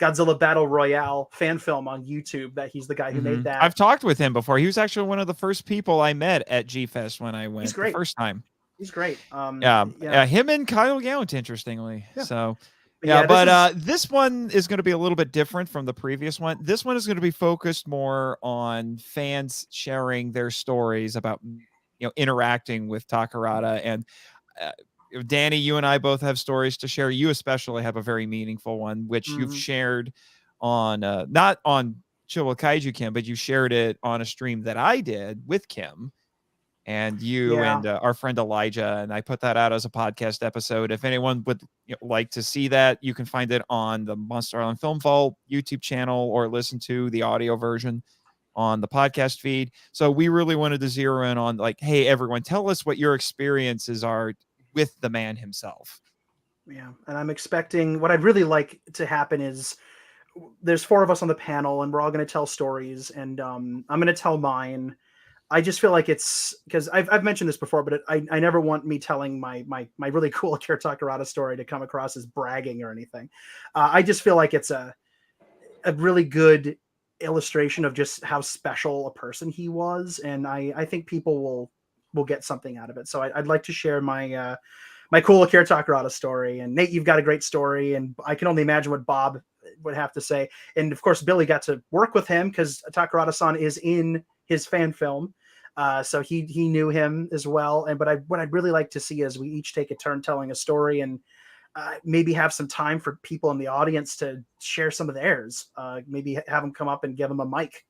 Godzilla Battle Royale fan film on YouTube, that he's the guy who made that. I've talked with him before. He was actually one of the first people I met at G-Fest when I went He's great. the first time. He's great. Yeah, him and Kyle Yount, interestingly. Yeah. So, Yeah, but this one is going to be a little bit different from the previous one. This one is going to be focused more on fans sharing their stories about, interacting with Takarada. And Danny, you and I both have stories to share. You especially have a very meaningful one, which you've shared on, not on Chill with Kaiju Kim, but you shared it on a stream that I did with Kim. And you and our friend Elijah, and I put that out as a podcast episode. If anyone would like to see that, you can find it on the Monster Island Film Vault YouTube channel, or listen to the audio version on the podcast feed. So we really wanted to zero in on, like, hey, everyone, tell us what your experiences are with the man himself. Yeah, and I'm expecting, what I'd really like to happen is, there's 4 of us on the panel, and we're all going to tell stories, and I'm going to tell mine. I just feel like it's, because I've mentioned this before, but I never want me telling my really cool Akira Takarada story to come across as bragging or anything. I just feel like it's a really good illustration of just how special a person he was, and I think people will get something out of it. So I'd like to share my my cool Akira Takarada story. And Nate, you've got a great story, and I can only imagine what Bob would have to say. And of course, Billy got to work with him because Takarada-san is in his fan film. So he knew him as well. But what I'd really like to see is we each take a turn telling a story, and maybe have some time for people in the audience to share some of theirs. Maybe have them come up and give them a mic.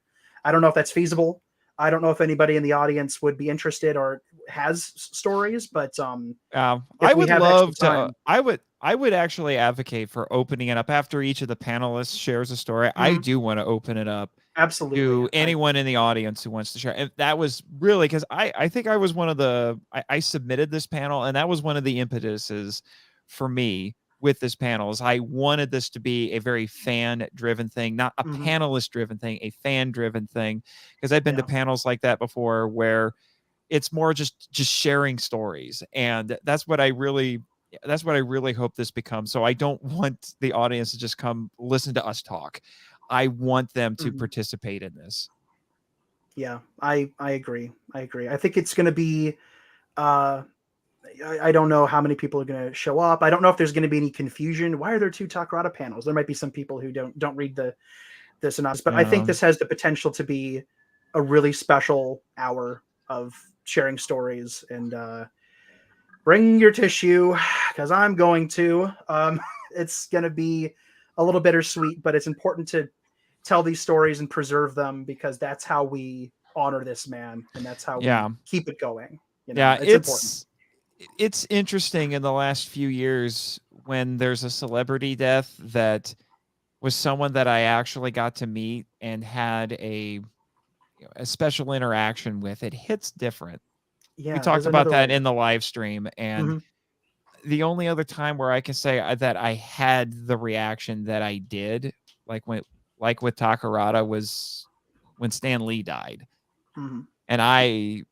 I don't know if that's feasible. I don't know if anybody in the audience would be interested or has stories, but I would love to. I would actually advocate for opening it up after each of the panelists shares a story. I do want to open it up. Absolutely. To anyone in the audience who wants to share. And that was really, because I think I was one of the, I submitted this panel, and that was one of the impetuses for me with this panel, is I wanted this to be a very fan-driven thing, not a panelist-driven thing, a fan-driven thing. Because I've been to panels like that before where it's more just sharing stories. And that's what I really hope this becomes. So I don't want the audience to just come listen to us talk. I want them to participate in this. Yeah, I agree. I think it's going to be, I don't know how many people are going to show up. I don't know if there's going to be any confusion. Why are there 2 Takarada panels? There might be some people who don't read the synopsis, but I think this has the potential to be a really special hour of sharing stories. And bring your tissue, because I'm going to. It's going to be a little bittersweet, but it's important to tell these stories and preserve them, because that's how we honor this man, and that's how we keep it going. It's important. It's interesting in the last few years when there's a celebrity death that was someone that I actually got to meet and had a special interaction with. It hits different. Yeah, we talked about that in the live stream, and the only other time where I can say that I had the reaction that I did, like with Takarada, was when Stan Lee died. And I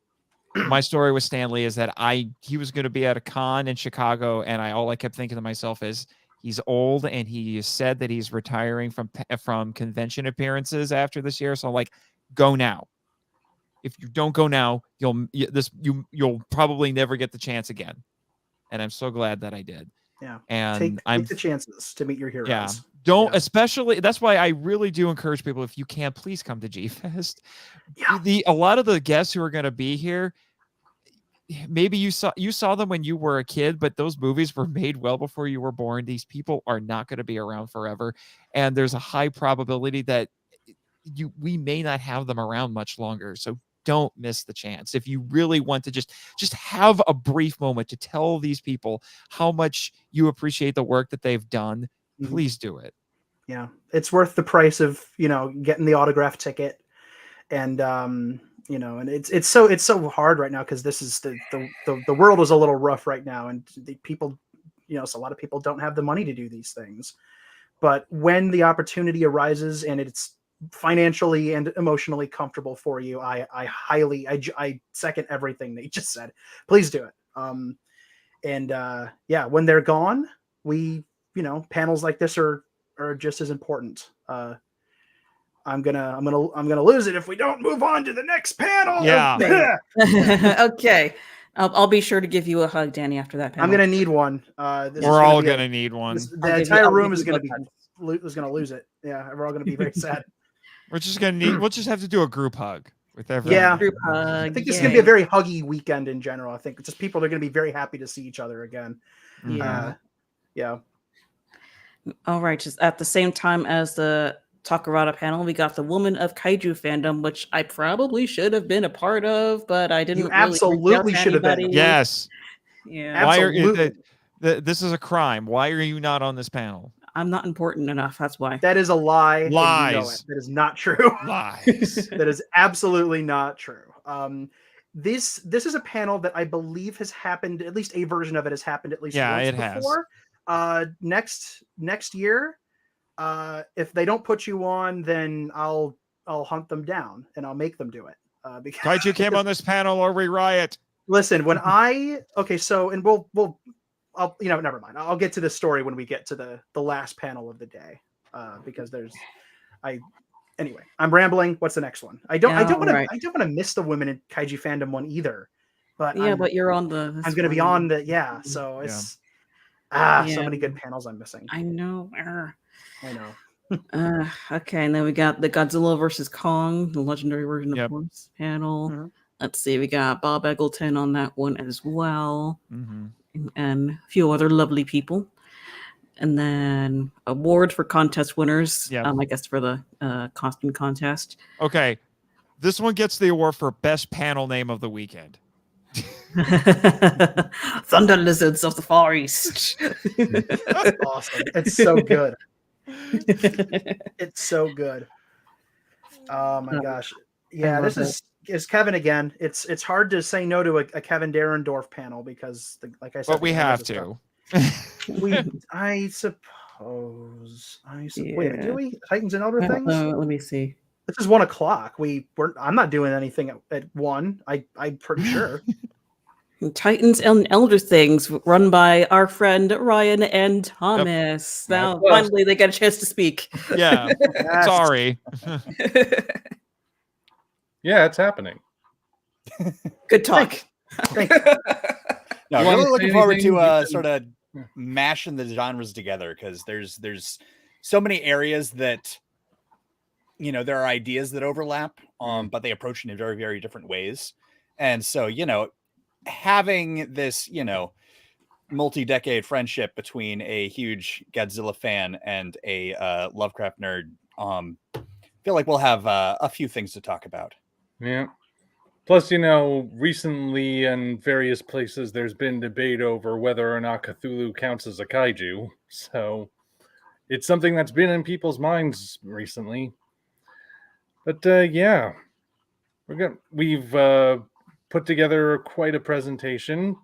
my story with Stanley is that he was going to be at a con in Chicago, and all I kept thinking to myself is he's old, and he said that he's retiring from convention appearances after this year. So I'm like, go now. If you don't go now, you'll probably never get the chance again. And I'm so glad that I did. Yeah. And take the chances to meet your heroes. Yeah. Don't, especially, that's why I really do encourage people, if you can, please come to G-Fest. Yeah. A lot of the guests who are going to be here, maybe you saw them when you were a kid, but those movies were made well before you were born. These people are not going to be around forever. And there's a high probability that we may not have them around much longer. So don't miss the chance. If you really want to just have a brief moment to tell these people how much you appreciate the work that they've done, please do it. Yeah. It's worth the price of, getting the autograph ticket. And, and it's so hard right now, because this is the world is a little rough right now. And the people, so a lot of people don't have the money to do these things. But when the opportunity arises and it's financially and emotionally comfortable for you, I second everything that you just said. Please do it. When they're gone, panels like this are just as important. I'm gonna lose it if we don't move on to the next panel. Yeah. Okay. I'll be sure to give you a hug, Danny, after that panel. I'm gonna need one. We're all gonna need one. The entire room is gonna lose it. Yeah, we're all gonna be very sad. We'll just have to do a group hug with everyone. Yeah, group hug. I think this is gonna be a very huggy weekend in general. I think just people are gonna be very happy to see each other again. Yeah. Yeah. All right. Just at the same time as the Takarada panel, we got the Woman of Kaiju Fandom, which I probably should have been a part of, but I didn't. You absolutely should have been. Yes. Yeah. Absolutely. This is a crime. Why are you not on this panel? I'm not important enough. That's why. That is a lie. Lies. You know it. That is not true. Lies. That is absolutely not true. This is a panel that I believe has happened. At least a version of it has happened at least once before. Next year, if they don't put you on, then I'll hunt them down and I'll make them do it. Because Kaiju Kim on this panel or we riot. Listen, when never mind. I'll get to the story when we get to the last panel of the day, because anyway, I'm rambling. What's the next one? I don't want to miss the Women in Kaiju Fandom one either. But but you're on the. I'm going to be on the So it's so many good panels I'm missing. I know. I know. Okay, and then we got the Godzilla versus Kong, the legendary version of course panel. Mm-hmm. Let's see, we got Bob Eggleton on that one as well, and a few other lovely people. And then awards for contest winners. Yeah. I guess for the costume contest. Okay, this one gets the award for best panel name of the weekend. Thunder Lizards of the Far East. That's awesome. It's so good. It's so good. Oh my gosh. Yeah, this is Kevin again. It's hard to say no to a Kevin Derendorf panel because, like I said, but we have to. I suppose. Wait, do we Titans and other things? Let me see. This is 1 o'clock. I'm not doing anything at 1. I'm pretty sure. Titans and Elder Things, run by our friend Ryan and Thomas. Yep. Now, finally, they get a chance to speak. Yeah. Sorry. Yeah, it's happening. Good talk. Thank you. No, I'm really looking forward to sort of mashing the genres together, because there's so many areas that, there are ideas that overlap, but they approach it in very, very different ways. And so, having this, multi-decade friendship between a huge Godzilla fan and a Lovecraft nerd, feel like we'll have a few things to talk about. Yeah. Plus, recently in various places, there's been debate over whether or not Cthulhu counts as a kaiju. So it's something that's been in people's minds recently. But yeah, we've put together quite a presentation.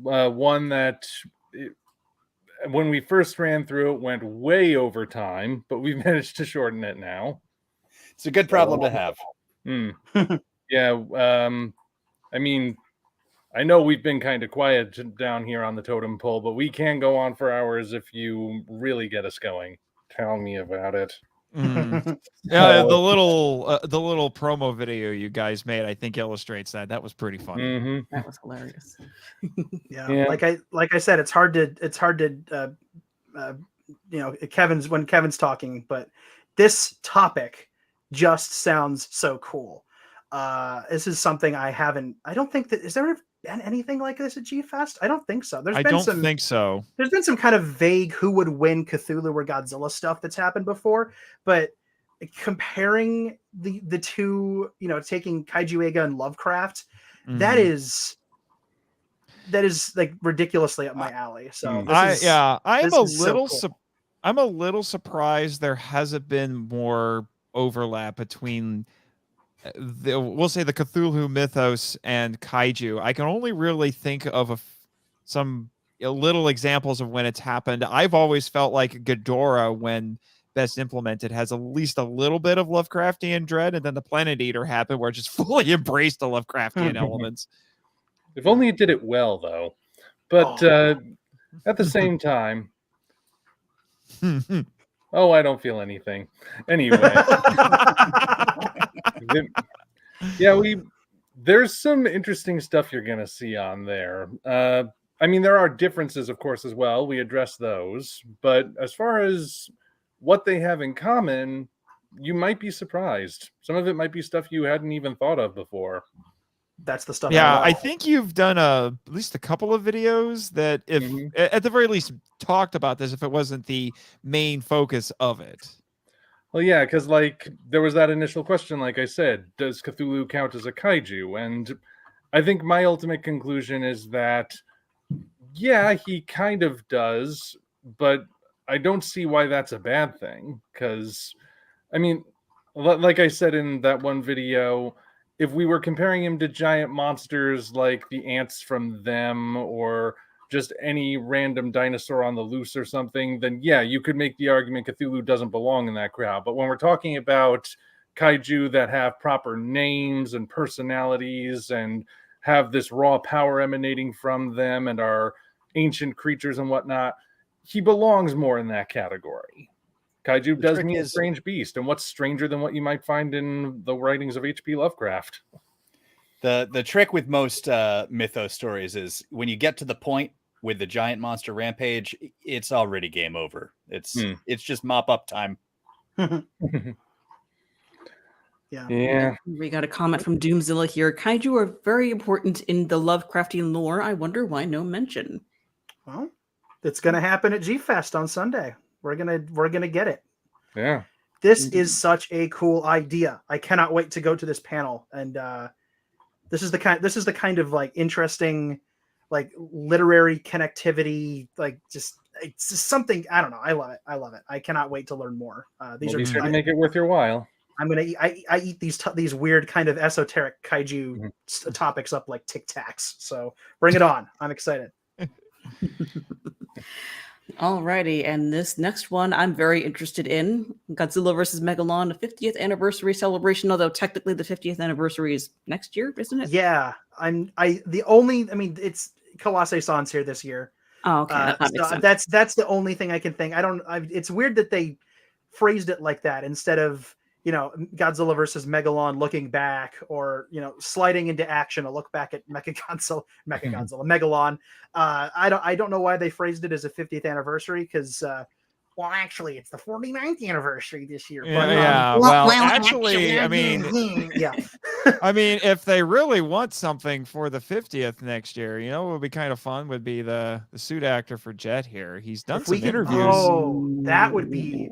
One that, when we first ran through it, went way over time, but we've managed to shorten it now. It's a good problem to have. Yeah. I mean, I know we've been kind of quiet down here on the totem pole, but we can go on for hours if you really get us going. Tell me about it. Yeah, the little promo video you guys made, I think, illustrates that. That was pretty funny. Mm-hmm. That was hilarious. Yeah. Like I said, it's hard to when Kevin's talking, but this topic just sounds so cool. This is something I don't think that, is there ever been anything like this at G-Fest? I don't think so. I don't think so. There's been some kind of vague who would win Cthulhu or Godzilla stuff that's happened before, but comparing the two, taking Kaiju Eiga and Lovecraft, that is like ridiculously up my alley. So I'm a little surprised there hasn't been more overlap between we'll say the Cthulhu mythos and kaiju. I can only really think of some little examples of when it's happened. I've always felt like Ghidorah, when best implemented, has at least a little bit of Lovecraftian dread, and then the Planet Eater happened where it just fully embraced the Lovecraftian elements. If only it did it well, though. But at the same time, I don't feel anything. Anyway. There's some interesting stuff you're going to see on there. I mean, there are differences, of course, as well. We address those. But as far as what they have in common, you might be surprised. Some of it might be stuff you hadn't even thought of before. That's the stuff. Yeah, I think you've done at least a couple of videos that, if at the very least, talked about this, if it wasn't the main focus of it. Well, yeah, because there was that initial question, like I said, does Cthulhu count as a kaiju? And I think my ultimate conclusion is that, yeah, he kind of does, but I don't see why that's a bad thing. Because, I mean, like I said in that one video, if we were comparing him to giant monsters like the ants from Them, or just any random dinosaur on the loose or something, then yeah, you could make the argument Cthulhu doesn't belong in that crowd. But when we're talking about kaiju that have proper names and personalities and have this raw power emanating from them and are ancient creatures and whatnot, he belongs more in that category. Kaiju does mean a strange beast, and what's stranger than what you might find in the writings of H.P. Lovecraft? The trick with most mythos stories is when you get to the point with the giant monster rampage, it's already game over. It's just mop up time. Yeah. We got a comment from Doomzilla here. Kaiju are very important in the Lovecraftian lore. I wonder why no mention. Well, it's going to happen at G-Fest on Sunday. We're gonna get it. Yeah. This is such a cool idea. I cannot wait to go to this panel. And this is the kind of like interesting, like literary connectivity, like it's just something. I don't know. I love it. I cannot wait to learn more. These are sure to make it worth your while. I'm gonna I eat these weird kind of esoteric kaiju topics up like Tic Tacs. So bring it on. I'm excited. Alrighty, and this next one I'm very interested in. Godzilla vs. Megalon, a 50th anniversary celebration, although technically the 50th anniversary is next year, isn't it? Yeah. It's Colossae Sans here this year. Oh, okay. That makes sense. That's the only thing I can think. It's weird that they phrased it like that instead of, Godzilla versus Megalon looking back, or, sliding into action, a look back at Megalon. I don't know why they phrased it as a 50th anniversary, because well, actually, it's the 49th anniversary this year. Yeah, well, actually, I mean, yeah. I mean, if they really want something for the 50th next year, what would be kind of fun would be the suit actor for Jet here. He's done some interviews. Oh, that would be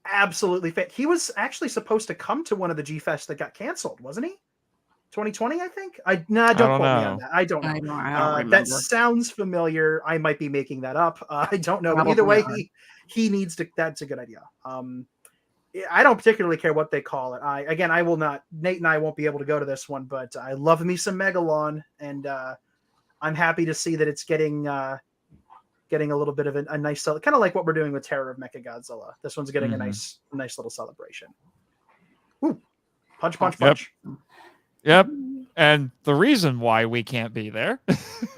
absolutely fit. He was actually supposed to come to one of the G-Fest that got canceled, wasn't he? 2020, I think. Don't quote me on that. I don't know. I don't that sounds familiar. I might be making that up. I don't know. Probably Either way, he needs to. That's a good idea. I don't particularly care what they call it. I will not. Nate and I won't be able to go to this one, but I love me some Megalon, and I'm happy to see that it's getting a little bit of a nice, kind of like what we're doing with Terror of Mechagodzilla. This one's getting a nice little celebration. Ooh, punch. Yep. And the reason why we can't be there.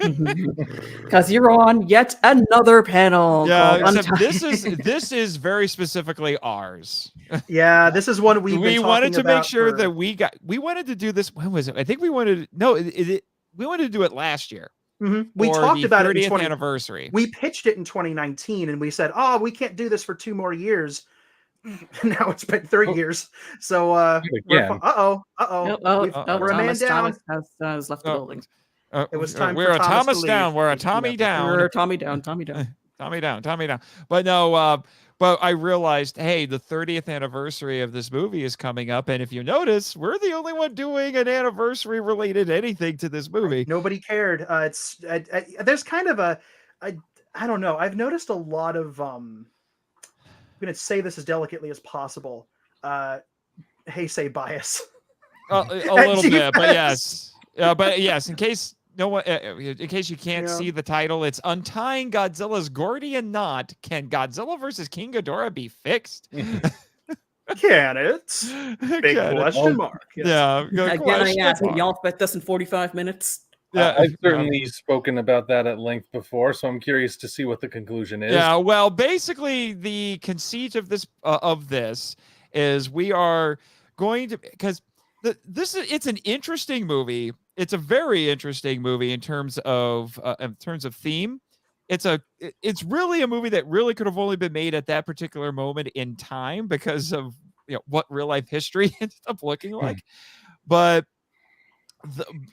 Because you're on yet another panel. Yeah, called except this is very specifically ours. Yeah, this is one we've been wanted to talking make about sure for- that we wanted to do this. When was it? I think we wanted we wanted to do it last year. We for talked the about it in 30th anniversary. We pitched it in 2019 and we said, oh, we can't do this for 2 more years. Now it's been 3 years. So we're a man down. Has left the building. It was time we're for a Thomas to down. leave. We're a Tommy down. We're a Tommy down. Tommy down. Tommy down. Tommy down. But no, but I realized, hey, the 30th anniversary of this movie is coming up, and if you notice, we're the only one doing an anniversary related anything to this movie. Nobody cared. There's kind of I don't know. I've noticed a lot of I'm going to say this as delicately as possible. Heisei bias. A little bit, but yes. But yes, in case no one, in case you can't see the title, it's Untying Godzilla's Gordian Knot. Can Godzilla versus King Ghidorah be fixed? Can it? Big question mark. Yes. Yeah. Again, I asked, y'all bet this in 45 minutes. Yeah, I've certainly spoken about that at length before, so I'm curious to see what the conclusion is. Yeah, well, basically, the conceit of this is we are going to, because it's an interesting movie. It's a very interesting movie in terms of theme. It's really a movie that really could have only been made at that particular moment in time because of what real life history ended up looking like. But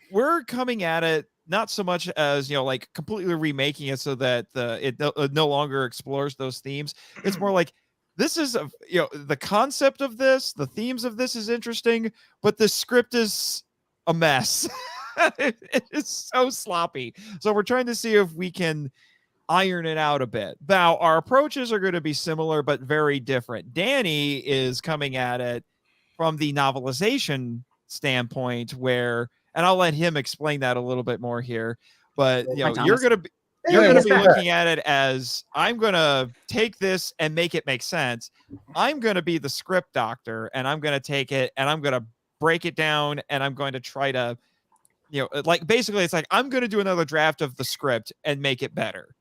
we're coming at it not so much as like completely remaking it so that it no longer explores those themes. It's more like this is the concept of this, the themes of this is interesting, but the script is a mess. It is so sloppy. So we're trying to see if we can iron it out a bit. Now our approaches are going to be similar but very different. Danny is coming at it from the novelization standpoint where, and I'll let him explain that a little bit more here, but you're going to be looking at it as, I'm going to take this and make it make sense. I'm going to be the script doctor, and I'm going to take it and I'm going to break it down, and I'm going to try to, like basically it's like, I'm going to do another draft of the script and make it better.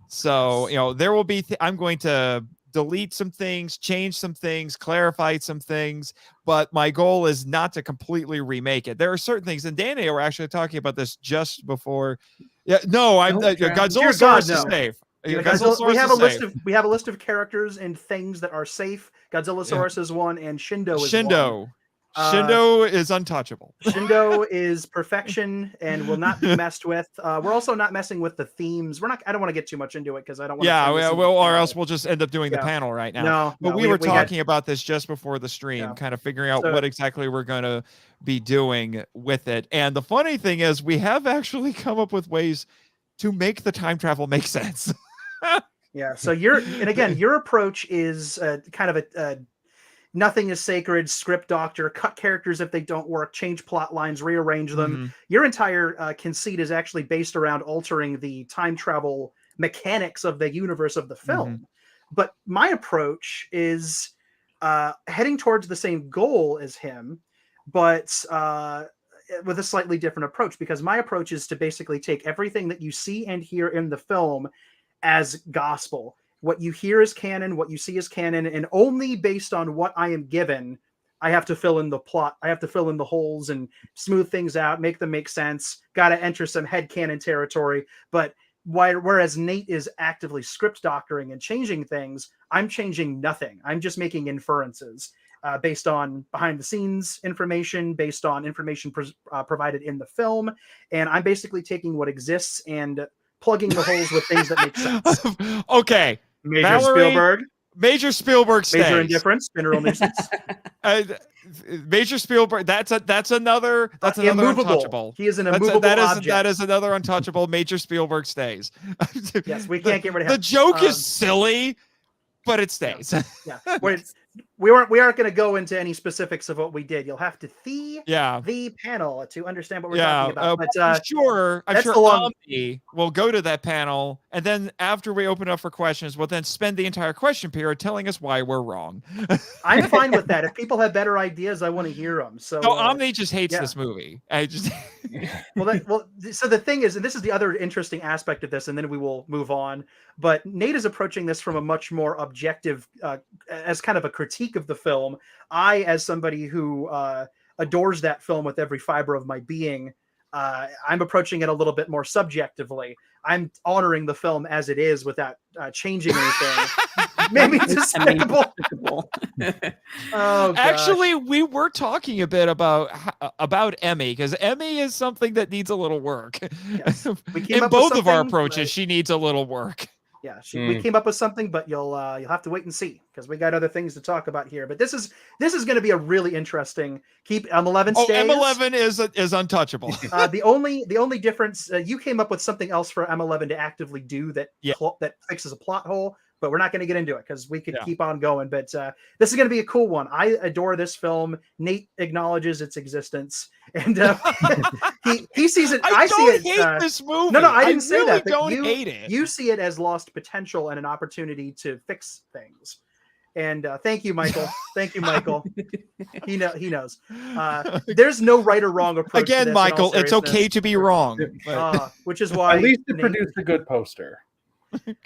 So, there will be, I'm going to delete some things, change some things, clarify some things, but my goal is not to completely remake it. There are certain things, and Danny were actually talking about this just before. Yeah, no, Godzillasaurus is safe. We have a list of characters and things that are safe. Godzillasaurus is one, and Shindo is one. Shindo is untouchable. Shindo is perfection and will not be messed with. We're also not messing with the themes. I don't want to get too much into it because I don't want to. Or else we'll just end up doing the panel right now. But we were talking about this just before the stream, kind of figuring out what exactly we're going to be doing with it. And the funny thing is, we have actually come up with ways to make the time travel make sense. Yeah. So your approach is kind of a nothing is sacred, script doctor, cut characters if they don't work, change plot lines, rearrange them. Mm-hmm. Your entire conceit is actually based around altering the time travel mechanics of the universe of the film. Mm-hmm. But my approach is heading towards the same goal as him, but with a slightly different approach, because my approach is to basically take everything that you see and hear in the film as gospel. What you hear is canon, what you see is canon, and only based on what I am given, I have to fill in the plot. I have to fill in the holes and smooth things out, make them make sense. Got to enter some headcanon territory. But whereas Nate is actively script doctoring and changing things, I'm changing nothing. I'm just making inferences based on behind-the-scenes information, based on information provided in the film. And I'm basically taking what exists and plugging the holes with things that make sense. Okay. Major Spielberg stays. Major indifference, general nuisance. Major Spielberg. That's another untouchable. He is an immovable object. That is another untouchable. Major Spielberg stays. Yes, we can't get rid of him. The joke is silly, but it stays. Yeah. we aren't going to go into any specifics of what we did. You'll have to see Yeah. the panel to understand what we're talking about. But I'm sure that's the long- Omni will go to that panel, and then after we open up for questions, we'll then spend the entire question period telling us why we're wrong. I'm fine with that. If people have better ideas, I want to hear them. So Omni just hates this movie. I just so the thing is, and this is the other interesting aspect of this, and then we will move on. But Nate is approaching this from a much more objective, as kind of a critique of the film. I, as somebody who adores that film with every fiber of my being, I'm approaching it a little bit more subjectively. I'm honoring the film as it is without changing anything. Maybe despicable. Oh, actually, we were talking a bit about Emmy, because Emmy is something that needs a little work. Yes. In both of our approaches, she needs a little work. Yeah, we came up with something, but you'll have to wait and see, because we got other things to talk about here. But this is going to be a really interesting. Keep M11 stays. M11 is untouchable. The only difference, you came up with something else for M11 to actively do that fixes a plot hole, but we're not going to get into it because we could keep on going. But this is going to be a cool one. I adore this film. Nate acknowledges its existence, and he sees it. I see it. Hate this movie. No, I didn't say that. Don't hate it. You see it as lost potential and an opportunity to fix things. And thank you, Michael. Thank you, Michael. He knows. There's no right or wrong approach. Again, to this, Michael, it's okay to be wrong. Which is why at least it produced a good poster.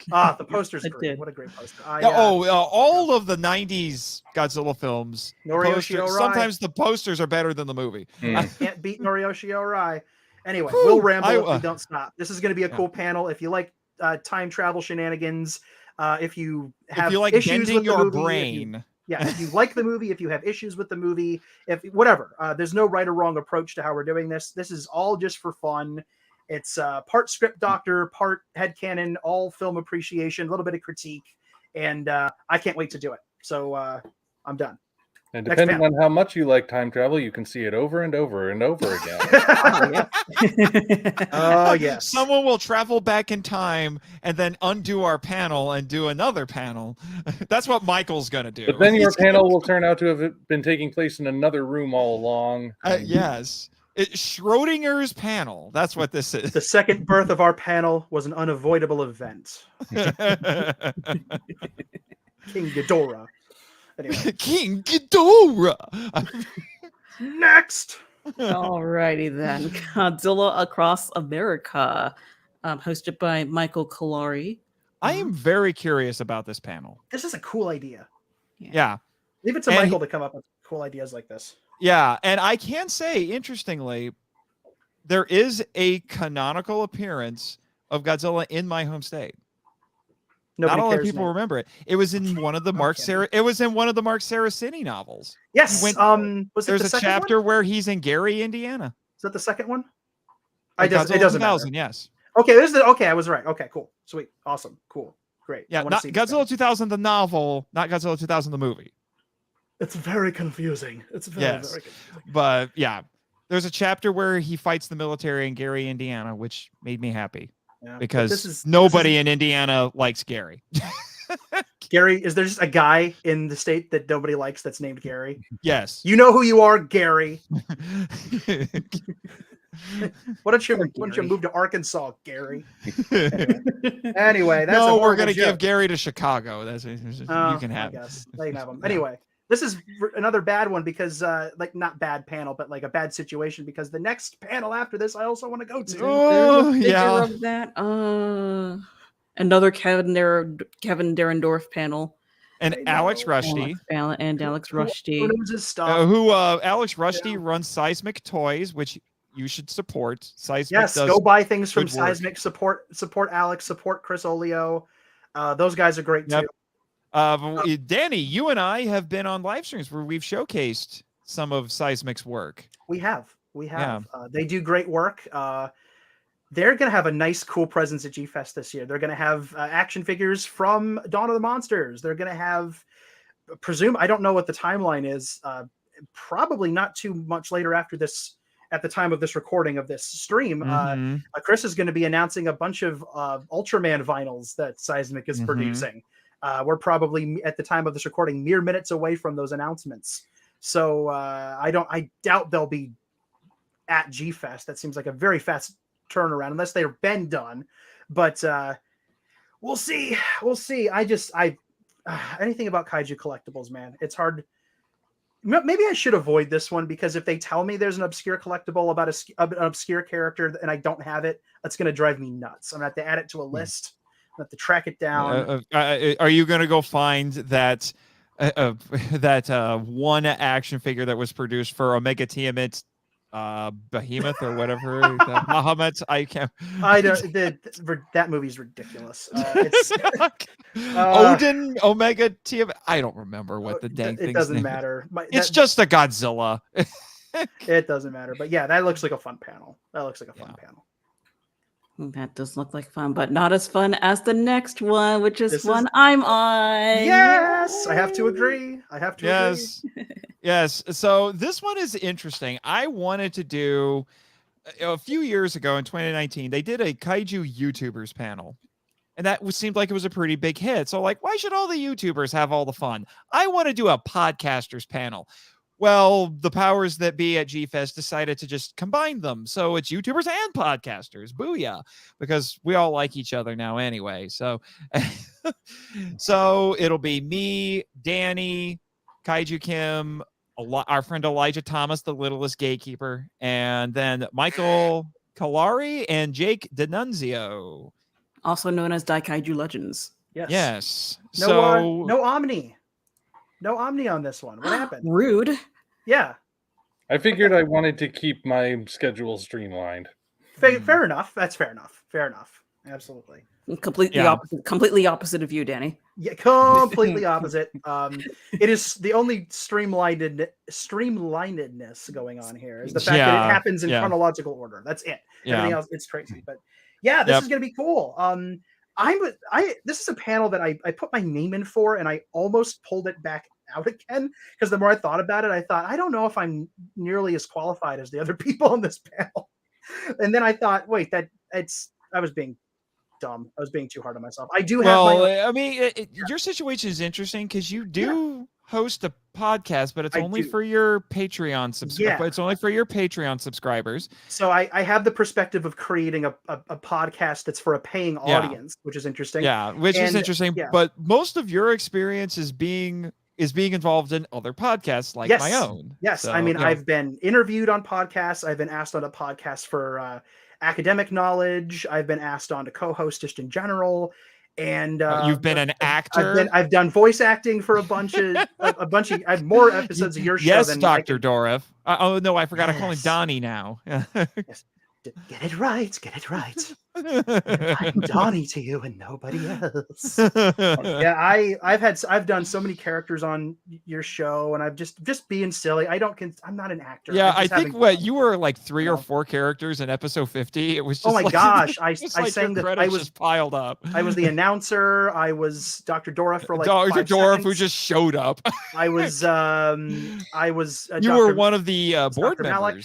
The poster's great. What a great poster. All of the 90s Godzilla films, sometimes the posters are better than the movie. Can't beat Noriyoshi Orai. Anyway, we'll ramble if we don't stop. This is going to be a cool panel. If you like time travel shenanigans, if you like issues with your brain, if you like the movie, if you have issues with the movie, if whatever, there's no right or wrong approach to how we're doing this. This is all just for fun. It's part script doctor, part headcanon, all film appreciation, a little bit of critique, and I can't wait to do it. So I'm done. And depending on how much you like time travel, you can see it over and over and over again. Oh, yes. Someone will travel back in time and then undo our panel and do another panel. That's what Michael's going to do. But then your panel will turn out to have been taking place in another room all along. Yes. Schrodinger's panel. That's what this is. The second birth of our panel was an unavoidable event. King Ghidorah. Anyway. King Ghidorah. Next. Alrighty then. Godzilla Across America, hosted by Michael Kalari. I am very curious about this panel. This is a cool idea. Yeah. Leave it to Michael to come up with cool ideas like this. Yeah, and I can say, interestingly, there is a canonical appearance of Godzilla in my home state. Not a lot of people remember it. It was in one of the Mark Saraceni novels. Yes. There's a chapter where he's in Gary, Indiana. Is that the second one? It doesn't matter. Yes. Okay, I was right. Okay, cool. Sweet. Awesome. Cool. Great. Yeah, not Godzilla 2000 the novel, not Godzilla 2000 the movie. It's very confusing. It's very confusing. But yeah, there's a chapter where he fights the military in Gary, Indiana, which made me happy because nobody in Indiana likes Gary. Gary, is there just a guy in the state that nobody likes that's named Gary? Yes. You know who you are, Gary. Why don't you move to Arkansas, Gary? Anyway, that's we're gonna give Gary to Chicago. You can have it. They can have him. Anyway. This is another bad one because, not bad panel, but like a bad situation because the next panel after this, I also want to go to. Oh, yeah. Of that. Another Kevin Derendorf panel. And Alex Rushdie. And Alex Rushdie. Alex Rushdie runs Seismic Toys, which you should support. Seismic go buy things from Seismic. Support Alex, support Chris Olio. Those guys are great too. Danny, you and I have been on live streams where we've showcased some of Seismic's work. We have. They do great work. They're going to have a nice, cool presence at G-Fest this year. They're going to have action figures from Dawn of the Monsters. They're going to have, I don't know what the timeline is. Probably not too much later after this, at the time of this recording of this stream. Chris is going to be announcing a bunch of Ultraman vinyls that Seismic is producing. We're probably at the time of this recording mere minutes away from those announcements. So I doubt they'll be at G-Fest. That seems like a very fast turnaround, unless they've been done. But we'll see. We'll see. Anything about Kaiju collectibles, man, it's hard. Maybe I should avoid this one, because if they tell me there's an obscure collectible about an obscure character and I don't have it, that's going to drive me nuts. I'm going to have to add it to a list. I'm going to have to track it down. Are you going to go find that one action figure that was produced for Omega Tiamat, Behemoth or whatever, Bahamut? I can't. I don't. That movie's ridiculous. It's Odin, Omega Tiamat. I don't remember what the dang thing. It doesn't matter. It's just a Godzilla. It doesn't matter. But yeah, that looks like a fun panel. Panel. That does look like fun, but not as fun as the next one, which is one I'm on. Yes, I have to agree. Yes. Yes. So this one is interesting. I wanted to do a few years ago in 2019, they did a Kaiju YouTubers panel. And that seemed like it was a pretty big hit. So like, why should all the YouTubers have all the fun? I want to do a podcasters panel. Well, the powers that be at G-Fest decided to just combine them. So it's YouTubers and podcasters. Booyah. Because we all like each other now anyway. So, so it'll be me, Danny, Kaiju Kim, our friend Elijah Thomas, the littlest gatekeeper, and then Michael Kalari and Jake D'Annunzio. Also known as Daikaiju Legends. Yes. No Omni. No Omni on this one. What happened? Rude. Yeah. I figured I wanted to keep my schedule streamlined. Fair enough. That's fair enough. Fair enough. Absolutely. Completely opposite of you, Danny. Yeah, completely opposite. It is the only streamlinedness going on here is the fact that it happens in chronological order. That's it. Everything else, it's crazy. But yeah, this is gonna be cool. This is a panel that I put my name in for, and I almost pulled it back out again, because the more I thought about it, I thought, I don't know if I'm nearly as qualified as the other people on this panel. And then I thought, wait, I was being dumb. I was being too hard on myself. I do have your situation is interesting because you do host a podcast, but it's only for your Patreon subscribers. It's only for your Patreon subscribers. So I have the perspective of creating a podcast that's for a paying audience, which is interesting. Yeah, is interesting. Yeah. But most of your experience is being involved in other podcasts like my own. Yes. So, I've been interviewed on podcasts. I've been asked on a podcast for academic knowledge. I've been asked on to co-host just in general. And you've been an actor. I've done voice acting for a bunch of I have more episodes of your show than Dr. Dorif. Oh no, I forgot. I call him Donnie now. Yes. Get it right. I'm Donnie to you and nobody else. Yeah, I've done so many characters on your show, and I've just being silly. I'm not an actor. Yeah, I think you were like 3 or 4 characters in episode 50. It was just, oh my gosh, I sang that I was just piled up. I was the announcer. I was Dr. Dora for like Dr. Dora who just showed up. I was you were one of the board members. Malik.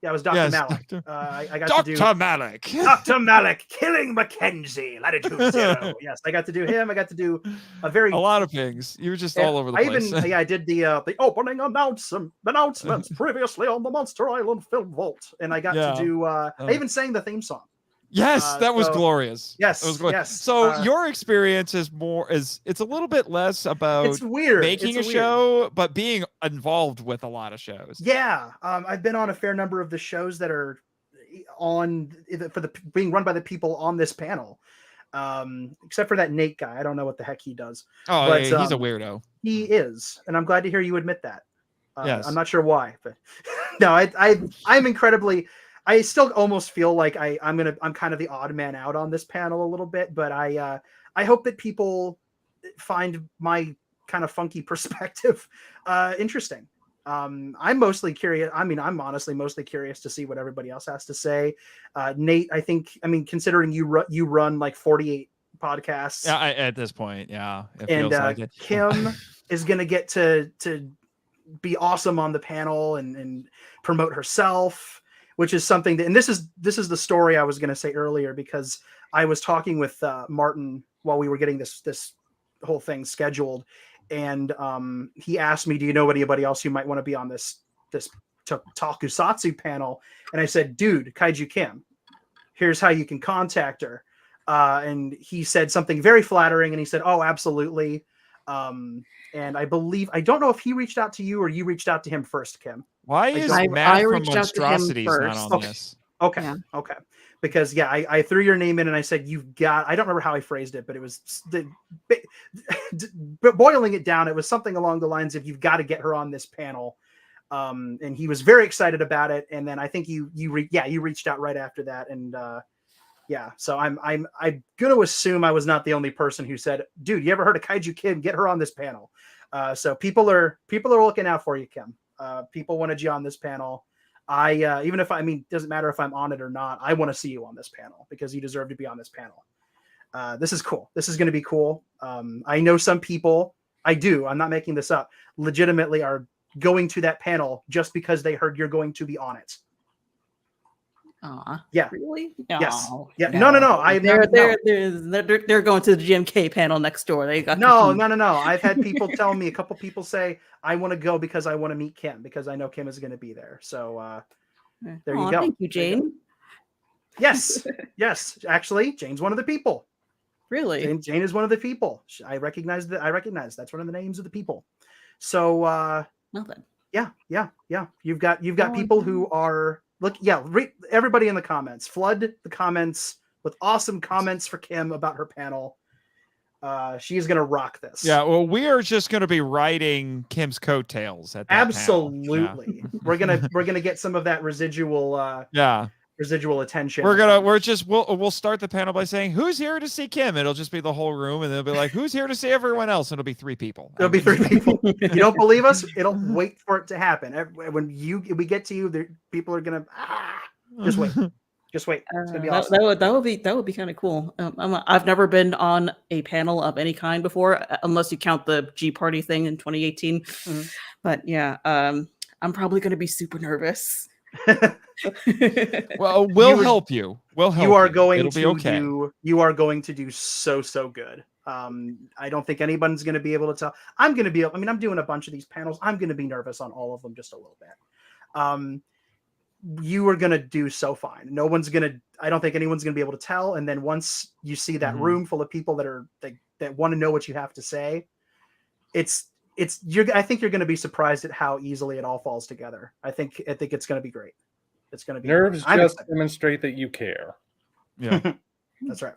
Yeah, it was Dr. Malik. I got to do Dr. Malik. Dr. Malik killing Mackenzie, latitude 0. Yes, I got to do him. I got to do a lot of things. You were just all over the place. I did the opening announcements previously on the Monster Island Film Vault, and I got to do. I even sang the theme song. Yes, that was glorious. Yes, that was glorious. Yes. So your experience is it's a little bit less about it's weird making a show, but being involved with a lot of shows. Yeah, I've been on a fair number of the shows that are being run by the people on this panel, except for that Nate guy. I don't know what the heck he does. Oh, but, he's a weirdo. He is, and I'm glad to hear you admit that. Yes. I'm not sure why, but no, I'm incredibly. I still almost feel like I'm kind of the odd man out on this panel a little bit, but I hope that people find my kind of funky perspective interesting. I'm mostly curious. I'm honestly mostly curious to see what everybody else has to say. Nate, considering you run like 48 podcasts. Yeah, at this point, yeah. It feels like it. Kim is going to get to be awesome on the panel and promote herself, which is something that, and this is the story I was going to say earlier, because I was talking with Martin while we were getting this whole thing scheduled, and he asked me, "Do you know anybody else who might want to be on this Tokusatsu panel?" And I said, "Dude, Kaiju Kim. Here's how you can contact her." And he said something very flattering, and he said, "Oh, absolutely." And I don't know if he reached out to you or you reached out to him first, Kim. Why is I Matt from reached out to him Monstrosities not first. on this? Okay. Yeah. Okay. Because I threw your name in and I said, you've got, I don't remember how I phrased it, but it was boiling it down. It was something along the lines of, you've got to get her on this panel. And he was very excited about it. And then I think you reached out right after that. And yeah, so I'm going to assume I was not the only person who said, dude, you ever heard of Kaiju Kim? Get her on this panel. So people are looking out for you, Kim. People wanted you on this panel. Even if doesn't matter if I'm on it or not, I want to see you on this panel because you deserve to be on this panel. This is cool. This is going to be cool. I know some people, I'm not making this up, legitimately are going to that panel just because they heard you're going to be on it. Yeah. Really? Yes. No. Yeah. No. They're going to the GMK panel next door. They got No. I've had people tell me, a couple people say, I want to go because I want to meet Kim because I know Kim is going to be there. So there you go. Thank you, Jane. Yes. Yes. Actually, Jane's one of the people. Really? Jane is one of the people. I recognize that's one of the names of the people. So Nothing. Yeah. You've got people who are everybody in the comments. Flood the comments with awesome comments for Kim about her panel. She is going to rock this. Yeah, well, we are just going to be riding Kim's coattails at that Absolutely. panel. Yeah. We're gonna get some of that residual residual attention. We'll start the panel by saying, who's here to see Kim? It'll just be the whole room, and they'll be like, who's here to see everyone else? And it'll be 3 people. It'll be 3 people. You don't believe us? It'll wait for it to happen. When we get to you, people are gonna just wait. Just wait. It's gonna be awesome. That would be kind of cool. I've never been on a panel of any kind before, unless you count the G Party thing in 2018. Mm-hmm. But yeah, I'm probably going to be super nervous. Well, we'll help you. You are going It'll to be okay. You are going to do so good. I don't think anyone's going to be able to tell. I'm going to be. I'm doing a bunch of these panels. I'm going to be nervous on all of them just a little bit. You are going to do so fine. No one's going to. I don't think anyone's going to be able to tell. And then once you see that room full of people that want to know what you have to say, I think you're going to be surprised at how easily it all falls together. I think it's going to be great. It's going to be nerves just demonstrate that you care. Yeah, that's right.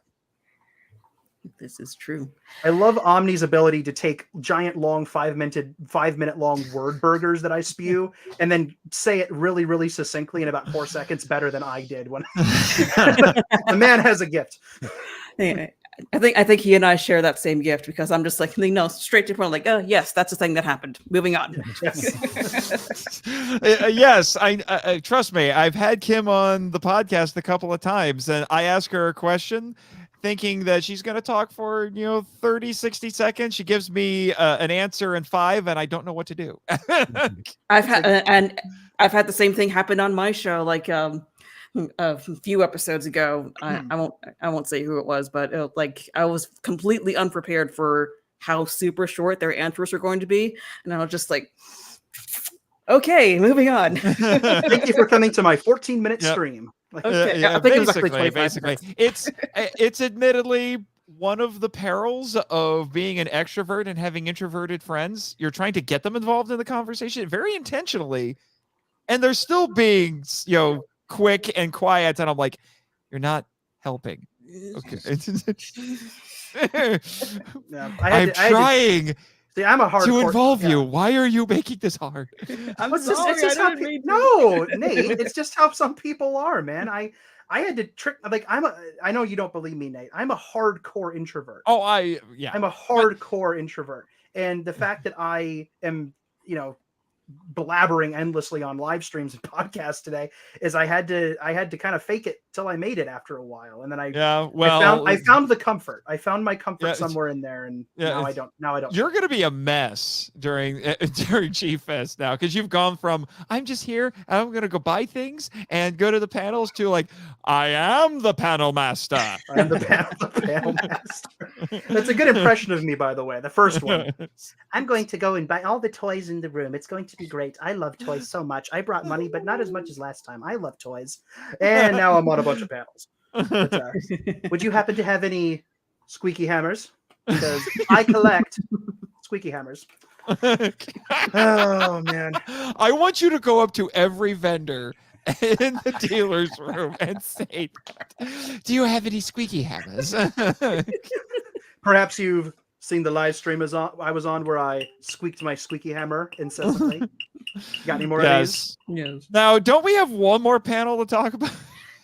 This is true. I love Omni's ability to take giant, long 5-minute long word burgers that I spew and then say it really, really succinctly in about 4 seconds better than I did. When the man has a gift. Yeah. I think he and I share that same gift because I'm just like, straight to the point, like, oh yes, that's the thing that happened. Moving on. Yes. Yes, I trust me. I've had Kim on the podcast a couple of times, and I ask her a question, thinking that she's going to talk for 30, 60 seconds. She gives me an answer in 5, and I don't know what to do. I've had the same thing happen on my show, like a few episodes ago. I won't say who it was, but I was completely unprepared for how super short their answers are going to be, and I was just like, okay, moving on. Thank you for coming to my 14-minute stream. Okay, I think it was actually basically. It's admittedly one of the perils of being an extrovert and having introverted friends. You're trying to get them involved in the conversation very intentionally, and they're still being quick and quiet, and I'm like, you're not helping. Okay. I'm trying I'm a hard to involve you. Why are you making this hard? No, Nate. It's just how some people are, man. I had to trick. I know you don't believe me, Nate. I'm a hardcore introvert. Oh, I'm a hardcore introvert, and the fact that I am, blabbering endlessly on live streams and podcasts today, is I had to kind of fake it till I made it after a while, and then I found the comfort. I found my comfort somewhere in there, and now I don't. You're gonna be a mess during G-Fest now, because you've gone from I'm just here and I'm gonna go buy things and go to the panels to like I am the panel master. I'm the panel master. That's a good impression of me, by the way. The first one. I'm going to go and buy all the toys in the room. It's going to be great. I love toys so much. I brought money, but not as much as last time. I love toys. And now I'm on a bunch of panels. But, would you happen to have any squeaky hammers? Because I collect squeaky hammers. Oh, man. I want you to go up to every vendor in the dealer's room and say, do you have any squeaky hammers? Perhaps you've seen the live stream I was on where I squeaked my squeaky hammer incessantly. Got any more of these? Yes. Now, don't we have one more panel to talk about?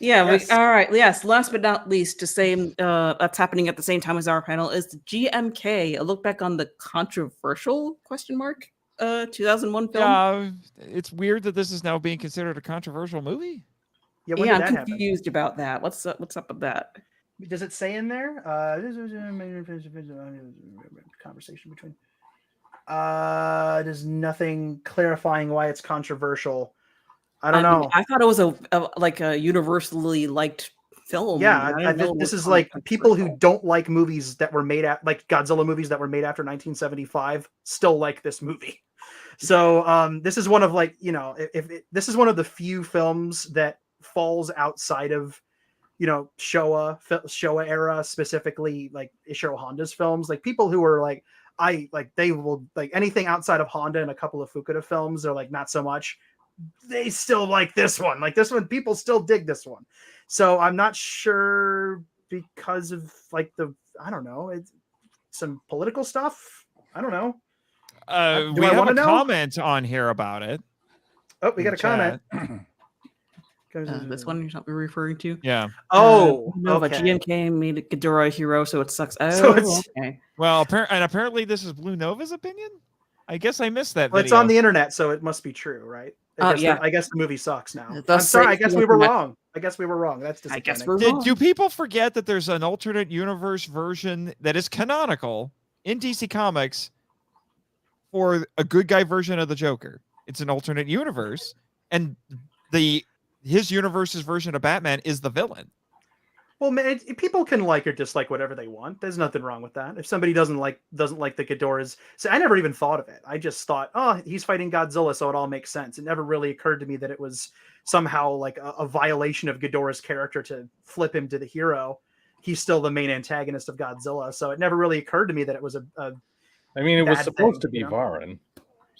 Yeah. Yes. All right. Yes. Last but not least, to say that's happening at the same time as our panel is the GMK, a look back on the controversial ? 2001 film. Yeah, it's weird that this is now being considered a controversial movie. Yeah, I'm confused about that. What's up with that? Does it say in there? Conversation between. There's nothing clarifying why it's controversial. I don't know. I thought it was a universally liked film. Yeah, this is like people who don't like movies that were made like Godzilla movies that were made after 1975 still like this movie. So this is one of this is one of the few films that falls outside of Showa era, specifically like Ishiro Honda's films. Like people who are like they will like anything outside of Honda and a couple of Fukuda films. They're like not so much. They still like this one. Like this one, people still dig this one. So I'm not sure because of I don't know, it's some political stuff. I don't know. We have a comment on here about it. Oh, we got a comment. This one you're referring to? Yeah. Oh, Nova okay. GMK made Ghidorah a hero, so it sucks. Oh, So it's- okay. Well, apparently this is Blue Nova's opinion. I guess I missed that. Well, it's on the internet, so it must be true, right? I guess the movie sucks now. I'm sorry. I guess we were wrong. That's disappointing. I guess we're wrong. Do people forget that there's an alternate universe version that is canonical in DC Comics for a good guy version of the Joker? It's an alternate universe, and his universe's version of Batman is the villain. Well, man, people can like or dislike whatever they want. There's nothing wrong with that. If somebody doesn't like the Ghidorah's, so I never even thought of it. I just thought, oh, he's fighting Godzilla, so it all makes sense. It never really occurred to me that it was somehow like a violation of Ghidorah's character to flip him to the hero. He's still the main antagonist of Godzilla, so it never really occurred to me that it was I mean, it was bad supposed thing, to be Varan.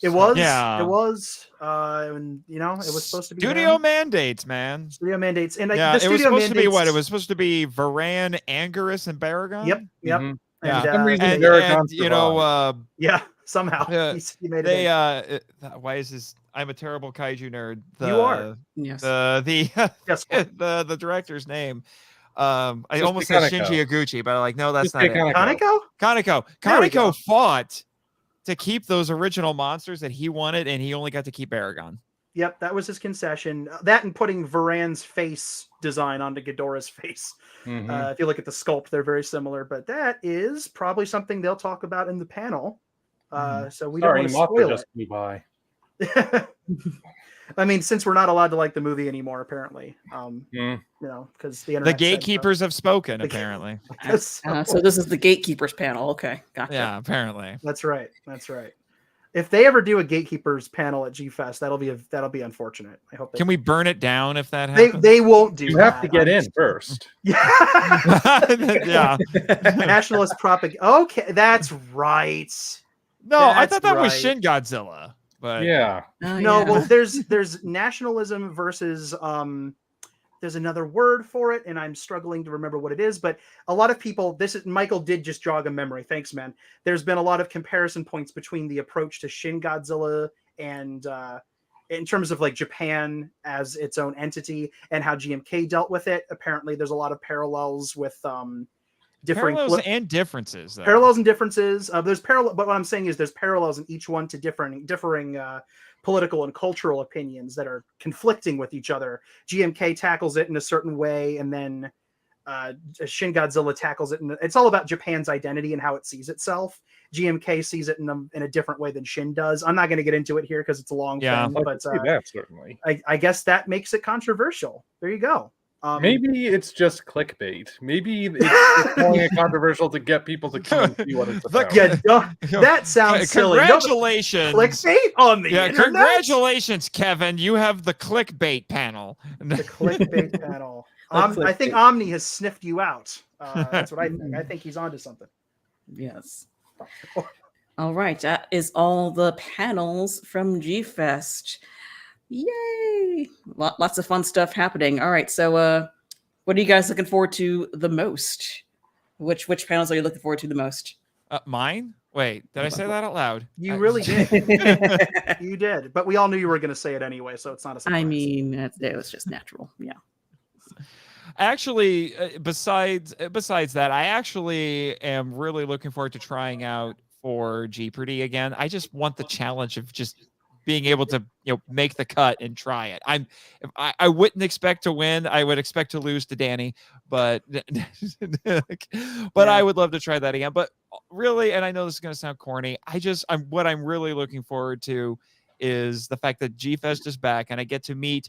It was. Yeah. It was. And it was supposed to be Studio Varan. mandates, man. Studio mandates, and Yeah, the it was studio supposed to be what? mandates- It was supposed to be Varan, Anguirus, and Baragon. Yep. Mhm. Yeah. And, For some reason, And Baragon survived. yeah, somehow he made it. Why is this? I'm a terrible kaiju nerd. You are. Yes. Yes. the director's name. I Just almost say said Kaneko. Shinji Iguchi, but like, no, that's Just not say it. Kaneko. Kaneko? Kaneko There we go. fought to keep those original monsters that he wanted, and he only got to keep Baragon. Yep, that was his concession. That and putting Varan's face design onto Ghidorah's face. Mhm. If you look at the sculpt, they're very similar. But that is probably something they'll talk about in the panel. So we Sorry, don't want to Mata spoil just flew by. it. I mean, since we're not allowed to like the movie anymore, apparently, because the The internet gatekeepers have spoken, apparently. So this is the gatekeepers panel. Okay, gotcha. Yeah, apparently. That's right. If they ever do a gatekeepers panel at G-Fest, that'll be unfortunate. I hope. Can we burn it down if that happens? They won't do. You have to that. get in first. Yeah. Yeah. Nationalist propaganda. Okay, that's right. No, I That's thought that was right. Shin Godzilla. But Yeah. Oh, No, yeah. well, there's nationalism versus there's another word for it, and I'm struggling to remember what it is. But a lot of people, Michael did just jog a memory. Thanks, man. There's been a lot of comparison points between the approach to Shin Godzilla and in terms of like Japan as its own entity and how GMK dealt with it. Apparently, there's a lot of parallels with differing parallels and differences. Though. parallels and differences. There's parallel, but what I'm saying is there's parallels in each one to differing political and cultural opinions that are conflicting with each other. GMK tackles it in a certain way, and then Shin Godzilla tackles it. It's all about Japan's identity and how it sees itself. GMK sees it in a different way than Shin does. I'm not going to get into it here because it's a long thing, but certainly. I guess that makes it controversial. There you go. Maybe it's just clickbait. Maybe it's calling it controversial to get people to come and see what it's about. That sounds silly. Congratulations. Clickbait on the internet? Congratulations, Kevin. You have the clickbait panel. The clickbait panel. I think Omni has sniffed you out. That's what I think. I think he's onto something. Yes. All right. That is all the panels from G-Fest. Yay! Lots of fun stuff happening. All right. So what are you guys looking forward to the most? Which panels are you looking forward to the most? Mine? Wait, did I say that out loud? You really did. You did. But we all knew you were going to say it anyway, so it's not a surprise. I mean, it was just natural. Yeah. Actually, besides that, I actually am really looking forward to trying out for Jeopardy again. I just want the challenge of just being able to make the cut and try it. I wouldn't expect to win. I would expect to lose to Danny, but I would love to try that again. But really, and I know this is going to sound corny, what I'm really looking forward to is the fact that G-Fest is back and I get to meet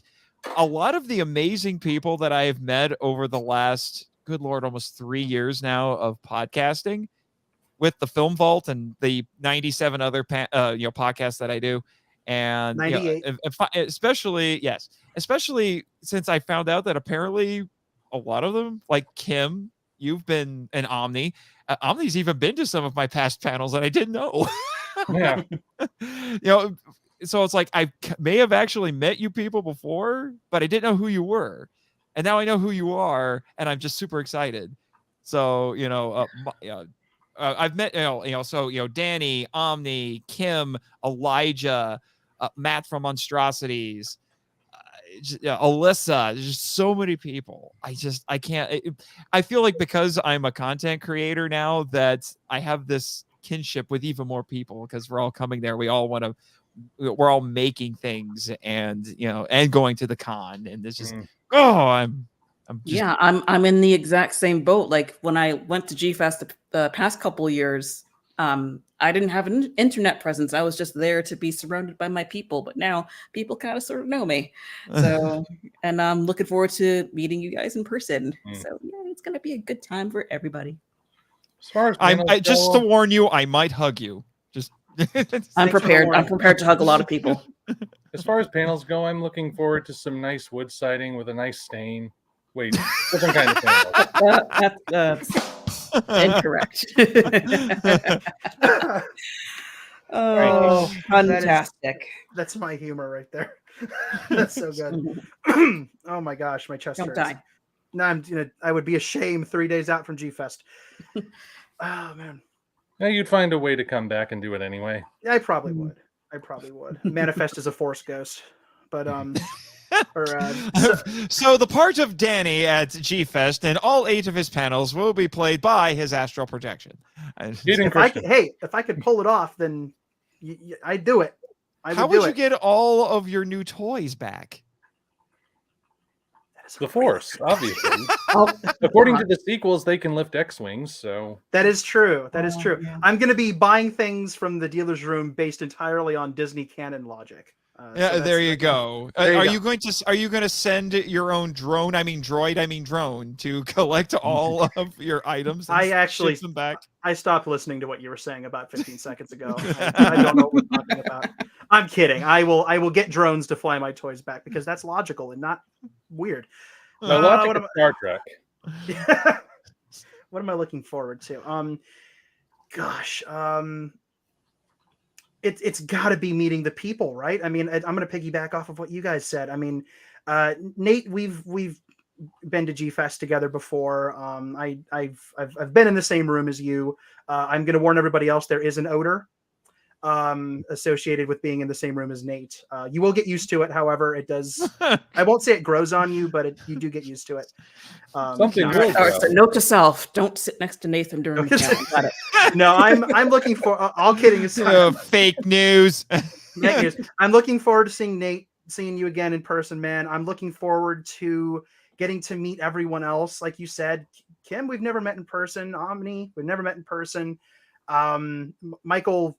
a lot of the amazing people that I have met over the last, good Lord, almost 3 years now of podcasting with the Film Vault and the 97 other podcasts that I do. And 98. Especially since I found out that apparently a lot of them, like Kim, you've been an Omni. Omni's even been to some of my past panels that I didn't know. Yeah. So it's like I may have actually met you people before, but I didn't know who you were. And now I know who you are, and I'm just super excited. So, I've met, Danny, Omni, Kim, Elijah, Matt from Monstrosities, Alyssa. There's just so many people. I can't. I feel like because I'm a content creator now that I have this kinship with even more people because we're all coming there. We're all making things and going to the con, and it's just I'm in the exact same boat. Like when I went to G-Fest the past couple of years, I didn't have an internet presence. I was just there to be surrounded by my people, but now people kind of sort of know me. So, and I'm looking forward to meeting you guys in person. So yeah, it's going to be a good time for everybody. As far as just to warn you, I might hug you. Just I'm prepared. I'm prepared to hug a lot of people. As far as panels go, I'm looking forward to some nice wood siding with a nice stain. Wait, different kind of panel. That's incorrect. Oh, fantastic. That's my humor right there. That's so good. Oh my gosh, my chest hurts. Die. No, I would be ashamed 3 days out from G-Fest. Oh man. Yeah, you'd find a way to come back and do it anyway. I probably would. Manifest as a force ghost, but so the part of Danny at G-Fest and all 8 of his panels will be played by his astral projection. If I could pull it off, then I'd do it. How would you get all of your new toys back? The Force, obviously. According to the sequels, they can lift X-Wings, so... That is true. Yeah. I'm going to be buying things from the dealer's room based entirely on Disney canon logic. There you go. Are you going to send your own drone to collect all of your items and ship them back? I stopped listening to what you were saying about 15 seconds ago. I don't know what we're talking about. I'm kidding. I will get drones to fly my toys back because that's logical and not weird. Logic of Star Trek. What am I looking forward to? It's got to be meeting the people, right? I mean, I'm going to piggyback off of what you guys said. I mean, Nate, we've been to G-Fest together before. I've been in the same room as you. I'm going to warn everybody else. There is an odor associated with being in the same room as Nate. You will get used to it. However, it does. I won't say it grows on you, but you do get used to it. Something. So note to self: don't sit next to Nathan during the panel. Got it. No, I'm looking for. All kidding aside, fake news. I'm looking forward to seeing Nate, seeing you again in person, man. I'm looking forward to getting to meet everyone else. Like you said, Kim, we've never met in person. Omni, we've never met in person. Michael,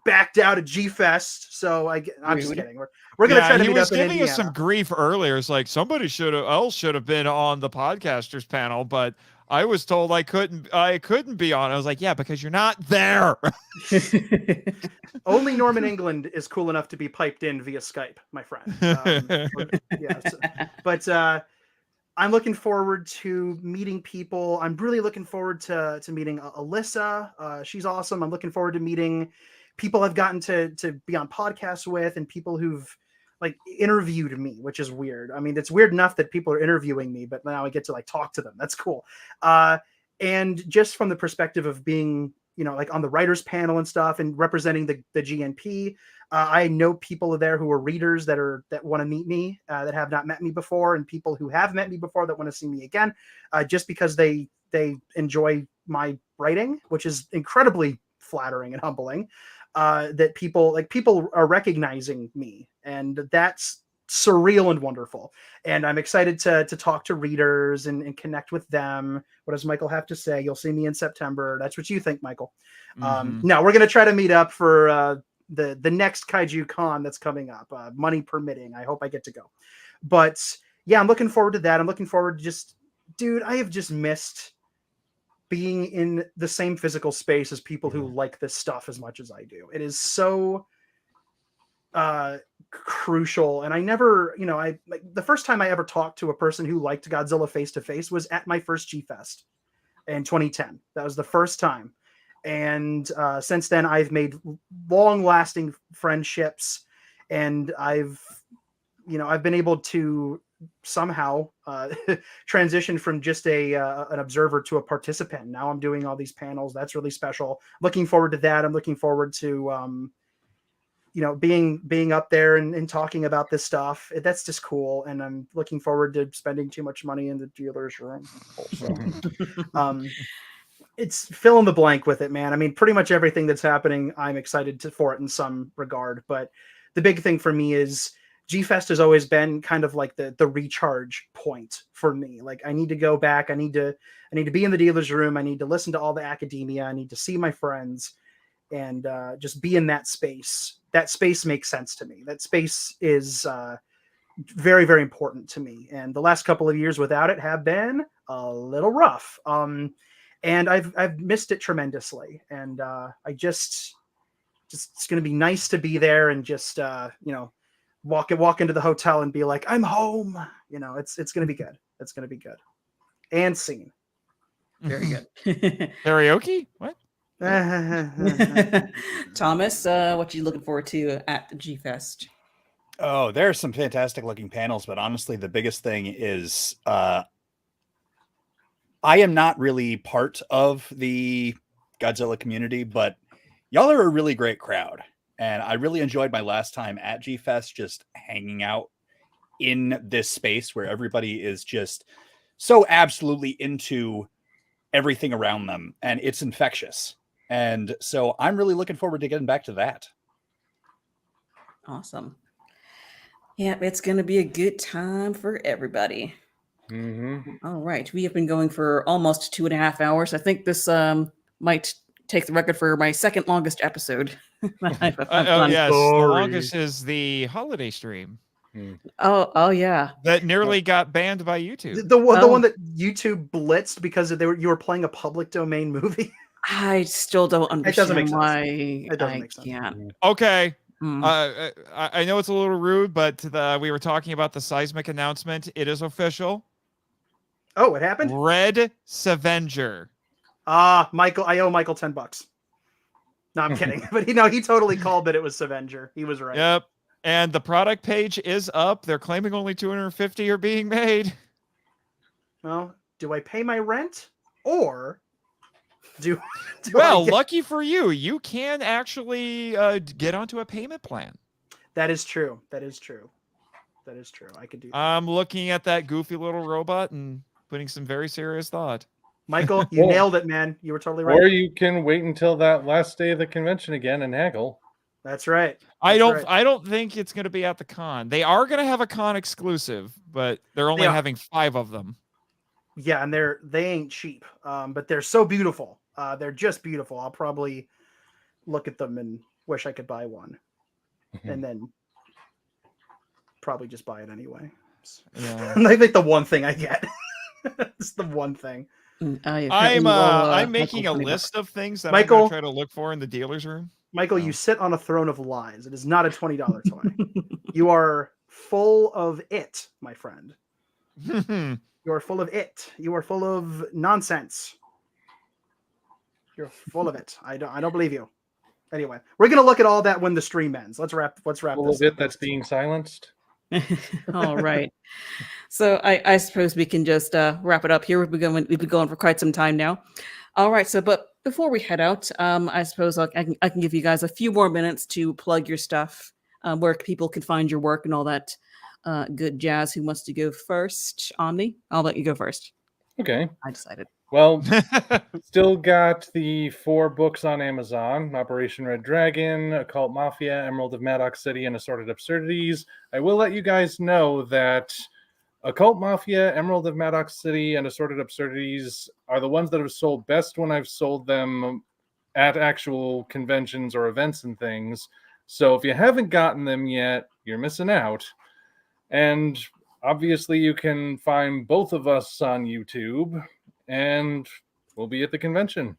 backed out at G-Fest. So I'm just kidding. We're going to try to meet up in Indiana. He was giving us some grief earlier. It's like somebody should have been on the podcasters panel, but I was told I couldn't be on. I was like, yeah, because you're not there. Only Norman England is cool enough to be piped in via Skype, my friend. But I'm looking forward to meeting people. I'm really looking forward to meeting Alyssa. She's awesome. I'm looking forward to meeting people I've gotten to be on podcasts with, and people who've like interviewed me, which is weird. I mean, it's weird enough that people are interviewing me, but now I get to like talk to them. That's cool. And just from the perspective of being, like on the writers panel and stuff and representing the GNP, I know people there who are readers that want to meet me, that have not met me before, and people who have met me before that want to see me again, just because they enjoy my writing, which is incredibly flattering and humbling. That people are recognizing me, and that's surreal and wonderful. And I'm excited to talk to readers and connect with them. What does Michael have to say? You'll see me in September. That's what you think, Michael. No, we're going to try to meet up for the next Kaiju Con that's coming up, money permitting. I hope I get to go. But yeah, I'm looking forward to that. I'm looking forward to dude, I have just missed being in the same physical space as people who like this stuff as much as I do. It is so crucial. And I never, the first time I ever talked to a person who liked Godzilla face to face was at my first G-Fest in 2010. That was the first time. And since then I've made long lasting friendships, and I've been able to somehow transition from just an observer to a participant. Now I'm doing all these panels. That's really special. Looking forward to that. I'm looking forward to being up there and talking about this stuff. That's just cool. And I'm looking forward to spending too much money in the dealer's room also. It's fill in the blank with it, man. I mean, pretty much everything that's happening, I'm excited for it in some regard. But the big thing for me is G-Fest has always been kind of like the recharge point for me. Like, I need to go back. I need to be in the dealer's room. I need to listen to all the academia. I need to see my friends and just be in that space. That space makes sense to me. That space is very, very important to me. And the last couple of years without it have been a little rough. And I've missed it tremendously. And it's going to be nice to be there and just, walk into the hotel and be like, I'm home. It's going to be good. It's going to be good. And scene. Very good. Karaoke? What? Thomas, what are you looking forward to at the G-Fest? Oh, there are some fantastic looking panels, but honestly, the biggest thing is I am not really part of the Godzilla community, but y'all are a really great crowd. And I really enjoyed my last time at G-Fest, just hanging out in this space where everybody is just so absolutely into everything around them. And it's infectious. And so I'm really looking forward to getting back to that. Awesome. Yeah, it's going to be a good time for everybody. Mm-hmm. All right. We have been going for almost 2.5 hours. I think this might take the record for my second longest episode. Yes, the longest is the holiday stream. Oh yeah, that nearly got banned by YouTube. The one that YouTube blitzed because you were playing a public domain movie. I still don't understand why it doesn't make sense. Can't. Okay. I know it's a little rude, but we were talking about the seismic announcement. It is official. Oh, it happened? Red Scavenger. Michael, I owe Michael $10. No, I'm kidding. But he totally called that it was Scavenger. He was right. Yep. And the product page is up. They're claiming only 250 are being made. Well, do I pay my rent or do lucky for you, you can actually get onto a payment plan. That is true. I could do that. I'm looking at that goofy little robot and putting some very serious thought. Michael, you nailed it, man. You were totally right. Or you can wait until that last day of the convention again and haggle. That's right. I That's don't. right. I don't think it's going to be at the con. They are going to have a con exclusive, but they're only having 5 of them. Yeah, and they ain't cheap, but they're so beautiful. They're just beautiful. I'll probably look at them and wish I could buy one, and then probably just buy it anyway. Yeah. I think the one thing I get. It's the one thing. I'm making a list of things that I'm going to try to look for in the dealer's room. Michael, you sit on a throne of lies. It is not a $20 toy. You are full of it, my friend. You are full of it. You are full of nonsense. You're full of it. I don't believe you. Anyway, we're gonna look at all that when the stream ends. Let's wrap full this of it that's being silenced. All right. So I suppose we can just wrap it up here. We've been going for quite some time now. All right. So, but before we head out, I suppose I can give you guys a few more minutes to plug your stuff, where people can find your work and all that good jazz. Who wants to go first? Omni, I'll let you go first. Okay. I decided. Well, still got the 4 books on Amazon: Operation Red Dragon, Occult Mafia, Emerald of Maddox City, and Assorted Absurdities. I will let you guys know that Occult Mafia, Emerald of Maddox City, and Assorted Absurdities are the ones that have sold best when I've sold them at actual conventions or events and things. So if you haven't gotten them yet, you're missing out. And obviously you can find both of us on YouTube, and we'll be at the convention.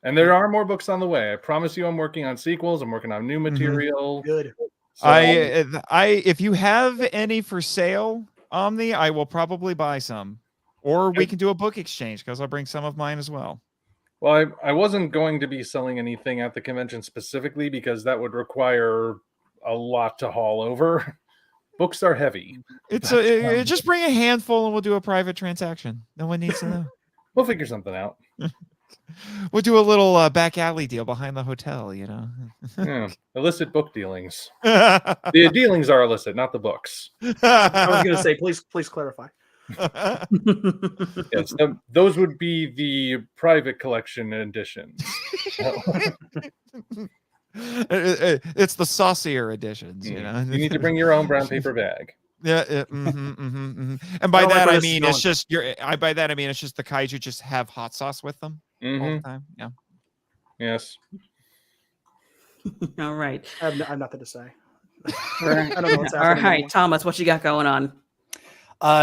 And there are more books on the way. I promise you I'm working on sequels. I'm working on new material. Good. So if you have any for sale, Omni, I will probably buy some. Or we can do a book exchange, because I'll bring some of mine as well. Well, I wasn't going to be selling anything at the convention specifically, because that would require a lot to haul over. Books are heavy. Just bring a handful and we'll do a private transaction. No one needs to know. We'll figure something out. We'll do a little back alley deal behind the hotel, you know. Yeah, illicit book dealings. The dealings are illicit, not the books. I was going to say, please clarify. Yes, those would be the private collection editions. It's the saucier editions, you know. You need to bring your own brown paper bag. Yeah, and by that I mean it's just the kaiju just have hot sauce with them all the time. Yeah. Yes. All right. I have nothing to say. I don't know what's happening. All right, Thomas, what you got going on?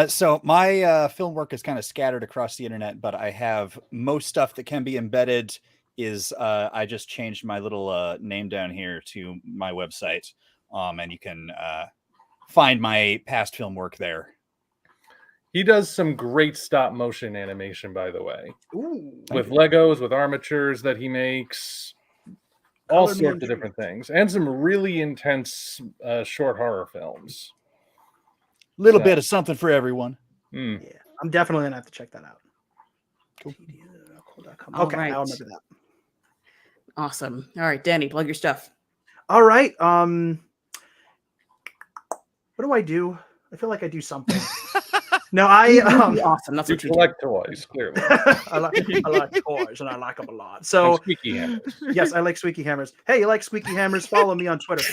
So my film work is kind of scattered across the internet, but I have most stuff that can be embedded. I just changed my little name down here to my website, and you can find my past film work there. He does some great stop motion animation, by the way. Ooh, with Legos, with armatures that he makes, all sorts of different things, and some really intense short horror films. Little bit of something for everyone. Yeah, I'm definitely gonna have to check that out. Cool. Okay, right. I'll remember that. Awesome. All right, Danny, plug your stuff. All right. What do I do? I feel like I do something. No, awesome. That's what you collect toys, clearly. I like toys, and I like them a lot. So, squeaky hammers. Yes, I like squeaky hammers. Hey, you like squeaky hammers? Follow me on Twitter.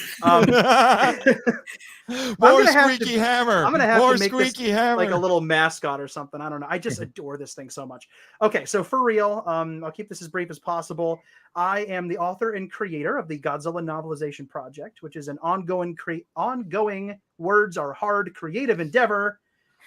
More squeaky hammer. I'm gonna have more to make squeaky this hammer. like a little mascot or something. I don't know. I just adore this thing so much. Okay, so for real, I'll keep this as brief as possible. I am the author and creator of the Godzilla Novelization Project, which is an ongoing words are hard creative endeavor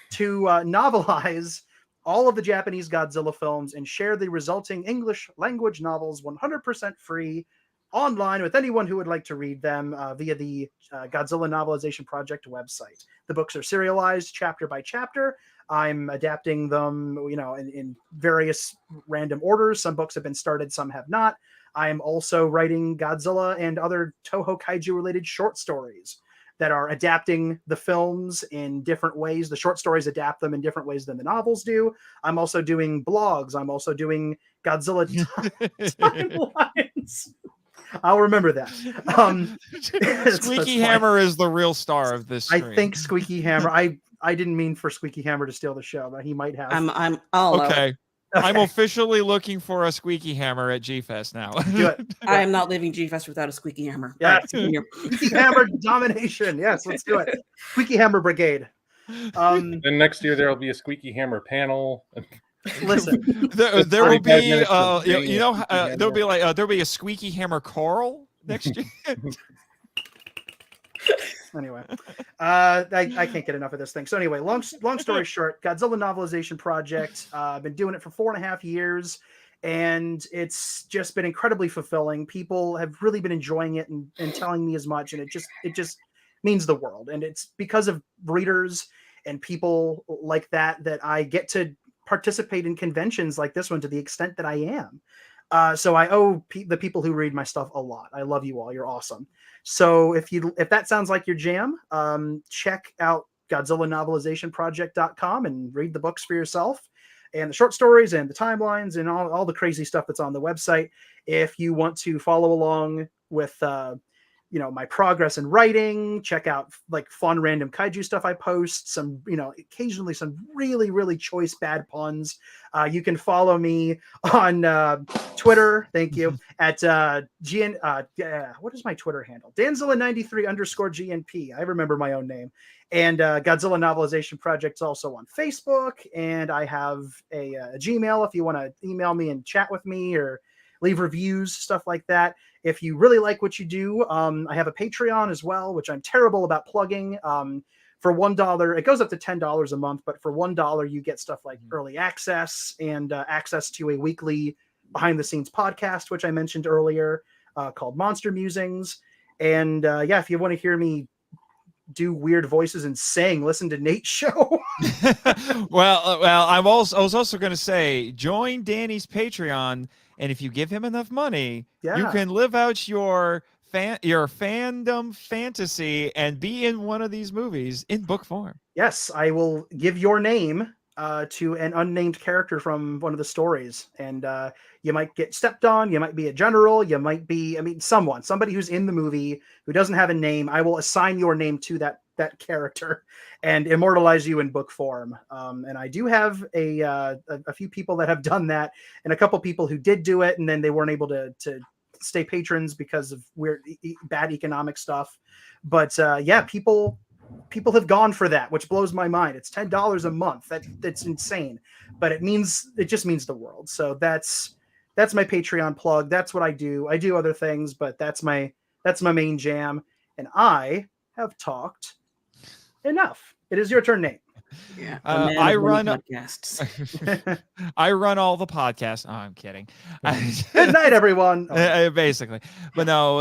to novelize all of the Japanese Godzilla films and share the resulting English language novels 100% free online with anyone who would like to read them via the Godzilla Novelization Project website. The books are serialized chapter by chapter. I'm adapting them, in various random orders. Some books have been started, some have not. I am also writing Godzilla and other Toho Kaiju related short stories that are adapting the films in different ways. The short stories adapt them in different ways than the novels do. I'm also doing blogs. I'm also doing Godzilla timelines. I'll remember that. Squeaky Hammer is the real star of this stream. I think Squeaky Hammer. I didn't mean for Squeaky Hammer to steal the show, but he might have. I'll okay. I'm officially looking for a squeaky hammer at G-Fest now. Do it. I am not leaving G-Fest without a squeaky hammer. Yeah. All right, continue. Squeaky hammer domination. Yes, let's do it. Squeaky hammer brigade. Then next year there'll be a squeaky hammer panel. Listen, there will 45 be minutes of there'll be there'll be a squeaky hammer choral next year. Anyway, I can't get enough of this thing. So anyway, long story short, Godzilla novelization project. I've been doing it for 4.5 years, and it's just been incredibly fulfilling. People have really been enjoying it and telling me as much, and it just means the world. And it's because of readers and people like that I get to participate in conventions like this one to the extent that I am. So I owe the people who read my stuff a lot. I love you all. You're awesome. So if that sounds like your jam, check out GodzillaNovelizationProject.com and read the books for yourself, and the short stories and the timelines and all the crazy stuff that's on the website. If you want to follow along with my progress in writing, check out like fun random kaiju stuff I post, some occasionally some really, really choice bad puns. You can follow me on Twitter, thank you, at what is my Twitter handle? Danzilla93_GNP. I remember my own name. And Godzilla Novelization Project's also on Facebook, and I have a Gmail if you want to email me and chat with me or leave reviews, stuff like that. If you really like what you do, I have a Patreon as well, which I'm terrible about plugging. For $1, it goes up to $10 a month, but for $1, you get stuff like early access and access to a weekly behind-the-scenes podcast, which I mentioned earlier, called Monster Musings. And if you want to hear me do weird voices and sing, listen to Nate's show. well, I was also going to say, join Danny's Patreon. And if you give him enough money, you can live out your fandom fantasy and be in one of these movies in book form. Yes, I will give your name to an unnamed character from one of the stories. And you might get stepped on. You might be a general. You might be, somebody who's in the movie who doesn't have a name. I will assign your name to that character and immortalize you in book form. And I do have a few people that have done that, and a couple people who did do it, and then they weren't able to stay patrons because of bad economic stuff. But people have gone for that, which blows my mind. It's $10 a month. That's insane, but it just means the world. So that's my Patreon plug. That's what I do. I do other things, but that's my main jam. And I have talked enough. It is your turn, Nate. Yeah, I run podcasts. I run all the podcasts. Oh, I'm kidding. Good night, everyone. Basically, but no,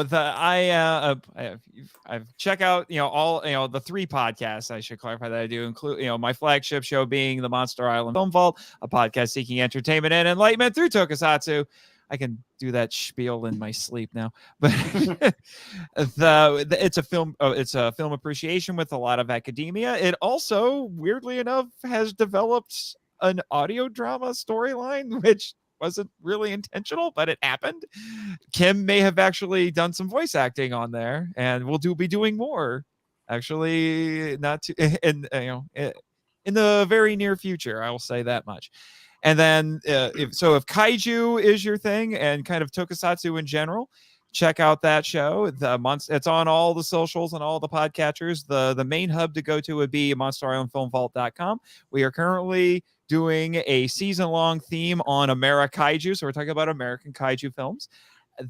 I've check out all the 3 podcasts. I should clarify that I do include my flagship show being the Monster Island Film Vault, a podcast seeking entertainment and enlightenment through tokusatsu. I can do that spiel in my sleep now, but it's a film appreciation with a lot of academia. It also, weirdly enough, has developed an audio drama storyline, which wasn't really intentional, but it happened. Kim may have actually done some voice acting on there, and we'll be doing more. Actually, not too in the very near future. I will say that much. And then if kaiju is your thing and kind of tokusatsu in general, check out that show. It's on all the socials and all the podcatchers. The main hub to go to would be monsterislandfilmvault.com. We are currently doing a season-long theme on Kaiju, so we're talking about American kaiju films.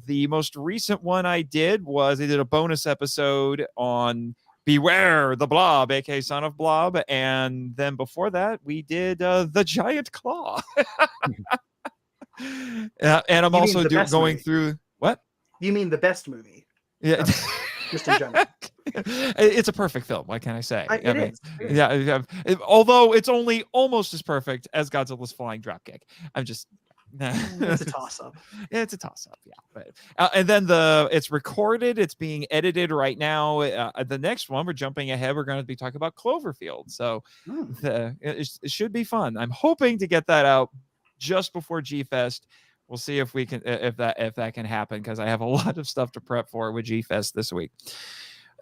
The most recent one I did a bonus episode on Beware the Blob, aka Son of Blob, and then before that we did the Giant Claw. And I'm also going through what? You mean the best movie? Yeah, just in general. It's a perfect film. What can I say? It is. Yeah. Although it's only almost as perfect as Godzilla's flying dropkick. I'm just. It's a toss-up. It's a toss-up, yeah. But and then it's recorded. It's being edited right now. The next one, we're jumping ahead. We're going to be talking about Cloverfield, so it should be fun. I'm hoping to get that out just before G-Fest. We'll see if we can, if that can happen, because I have a lot of stuff to prep for with G-Fest this week.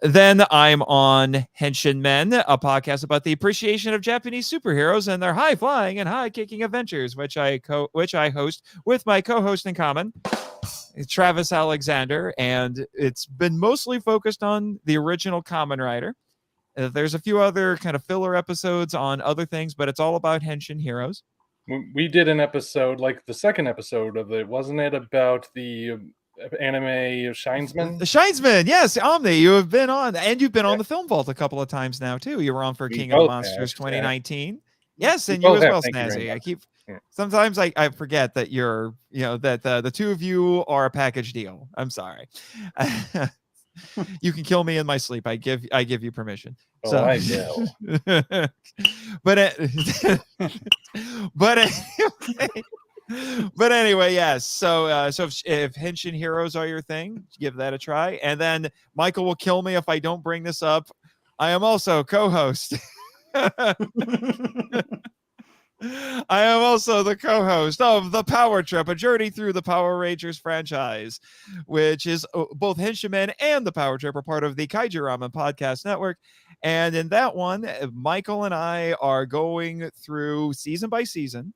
Then I'm on Henshin Men, a podcast about the appreciation of Japanese superheroes and their high-flying and high-kicking adventures, which I host with my co-host in common, Travis Alexander, and it's been mostly focused on the original Kamen Rider. There's a few other kind of filler episodes on other things, but it's all about Henshin heroes. We did an episode, like the second episode of it, wasn't it, about the anime Shinesman? The Shinesman, yes, Omni, you have been on, and you've been on the Film Vault a couple of times now too. You were on for King of the Monsters 2019. Yes, and you as well, Snazzy. Sometimes I forget that you're, that the two of you are a package deal. I'm sorry. You can kill me in my sleep. I give you permission. So I know. But anyway, yes. So if Henshin heroes are your thing, give that a try. And then Michael will kill me if I don't bring this up. I am also co-host. I am also the co-host of The Power Trip, a journey through the Power Rangers franchise, which is both Henshin Men and The Power Trip are part of the Kaiju Ramen Podcast Network. And in that one, Michael and I are going through season by season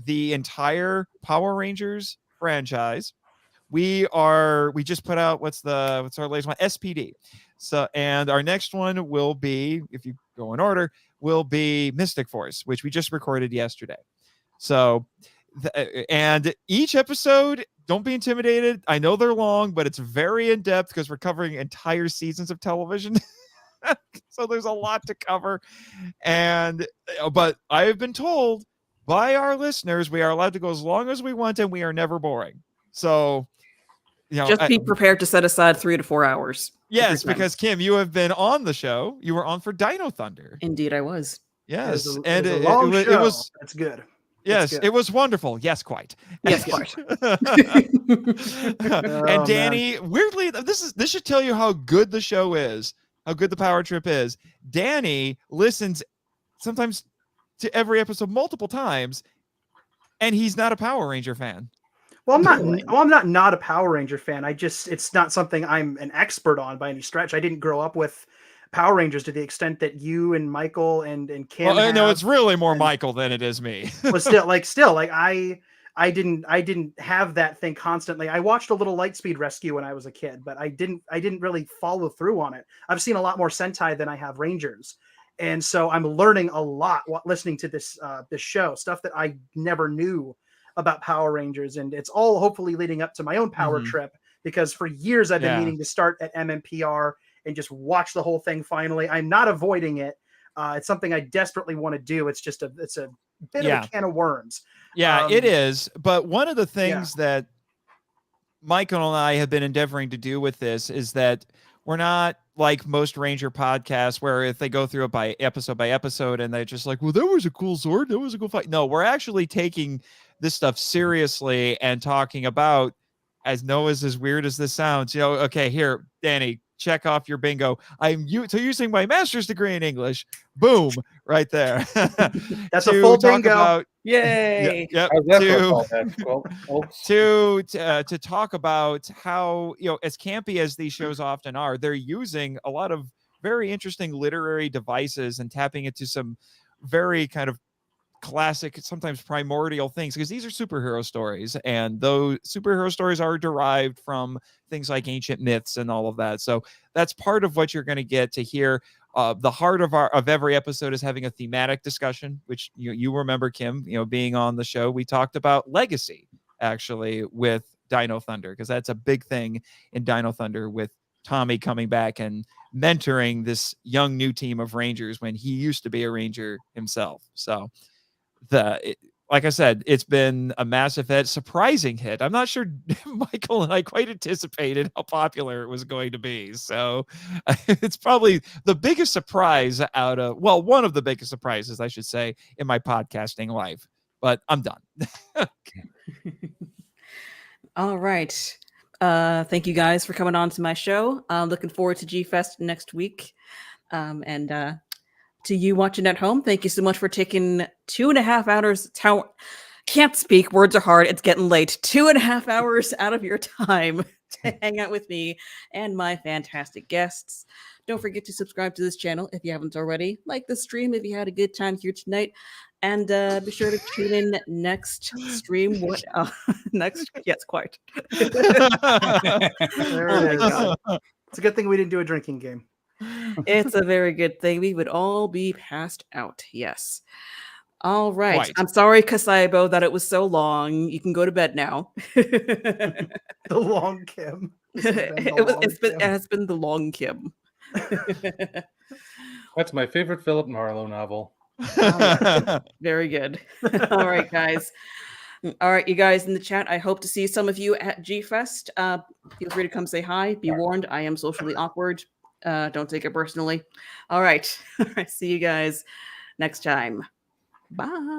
the entire Power Rangers franchise. We just put out what's our latest one? SPD. So, and our next one will be, if you go in order, will be Mystic Force, which we just recorded yesterday. So, and each episode, don't be intimidated. I know they're long, but it's very in depth because we're covering entire seasons of television. So there's a lot to cover. But I have been told by our listeners, we are allowed to go as long as we want, and we are never boring. So, just be prepared to set aside 3 to 4 hours. Yes, because Kim, you have been on the show. You were on for Dino Thunder. Indeed, I was. Yes, it was. That's good. Yes, it was wonderful. Yes, quite. Yes, quite. And Danny, weirdly, this should tell you how good the show is, how good the Power Trip is. Danny listens sometimes to every episode multiple times, and he's not a Power Ranger fan. Well, I'm not a Power Ranger fan. It's not something I'm an expert on by any stretch. I didn't grow up with Power Rangers to the extent that you and Michael and Kim. Well, no, it's really more Michael than it is me. But I didn't have that thing constantly. I watched a little Lightspeed Rescue when I was a kid, but I didn't really follow through on it. I've seen a lot more Sentai than I have Rangers. And so I'm learning a lot listening to this show, stuff that I never knew about Power Rangers. And it's all hopefully leading up to my own Power Trip, because for years I've been meaning to start at MMPR and just watch the whole thing finally. I'm not avoiding it. It's something I desperately want to do. It's just it's a bit of a can of worms. Yeah, it is. But one of the things that Michael and I have been endeavoring to do with this is that we're not like most Ranger podcasts where if they go through it by episode and they're just like, well, that was a cool sword. That was a cool fight. No, we're actually taking this stuff seriously and talking about, as Noah's as weird as this sounds, okay, here, Danny, check off your bingo. I'm using my master's degree in English. Boom, right there. That's a full bingo. Yay! To talk about how, as campy as these shows often are, they're using a lot of very interesting literary devices and tapping into some very kind of classic, sometimes primordial things, because these are superhero stories, and those superhero stories are derived from things like ancient myths and all of that. So that's part of what you're going to get to hear. The heart of every episode is having a thematic discussion, which you remember, Kim, being on the show. We talked about legacy actually with Dino Thunder, because that's a big thing in Dino Thunder, with Tommy coming back and mentoring this young new team of Rangers when he used to be a Ranger himself. So like I said, it's been a massive hit, surprising hit. I'm not sure Michael and I quite anticipated how popular it was going to be. So it's probably the biggest surprise one of the biggest surprises, I should say, in my podcasting life. But I'm done. All right. Thank you guys for coming on to my show. Looking forward to G-FEST next week. And to you watching at home, thank you so much for taking 2.5 hours. Can't speak. Words are hard. It's getting late. 2.5 hours out of your time to hang out with me and my fantastic guests. Don't forget to subscribe to this channel if you haven't already. Like the stream if you had a good time here tonight. And be sure to tune in next stream. What next? Yes, quite. There it is. God. It's a good thing we didn't do a drinking game. It's a very good thing. We would all be passed out. Yes. All right. Quite. I'm sorry, Kasaibo, that it was so long. You can go to bed now. The long Kim. It has been the long Kim. That's my favorite Philip Marlowe novel. Very good. All right, guys. All right, you guys in the chat. I hope to see some of you at G-Fest. Feel free to come say hi. Be warned, I am socially awkward. Don't take it personally. All right. See you guys next time. Bye.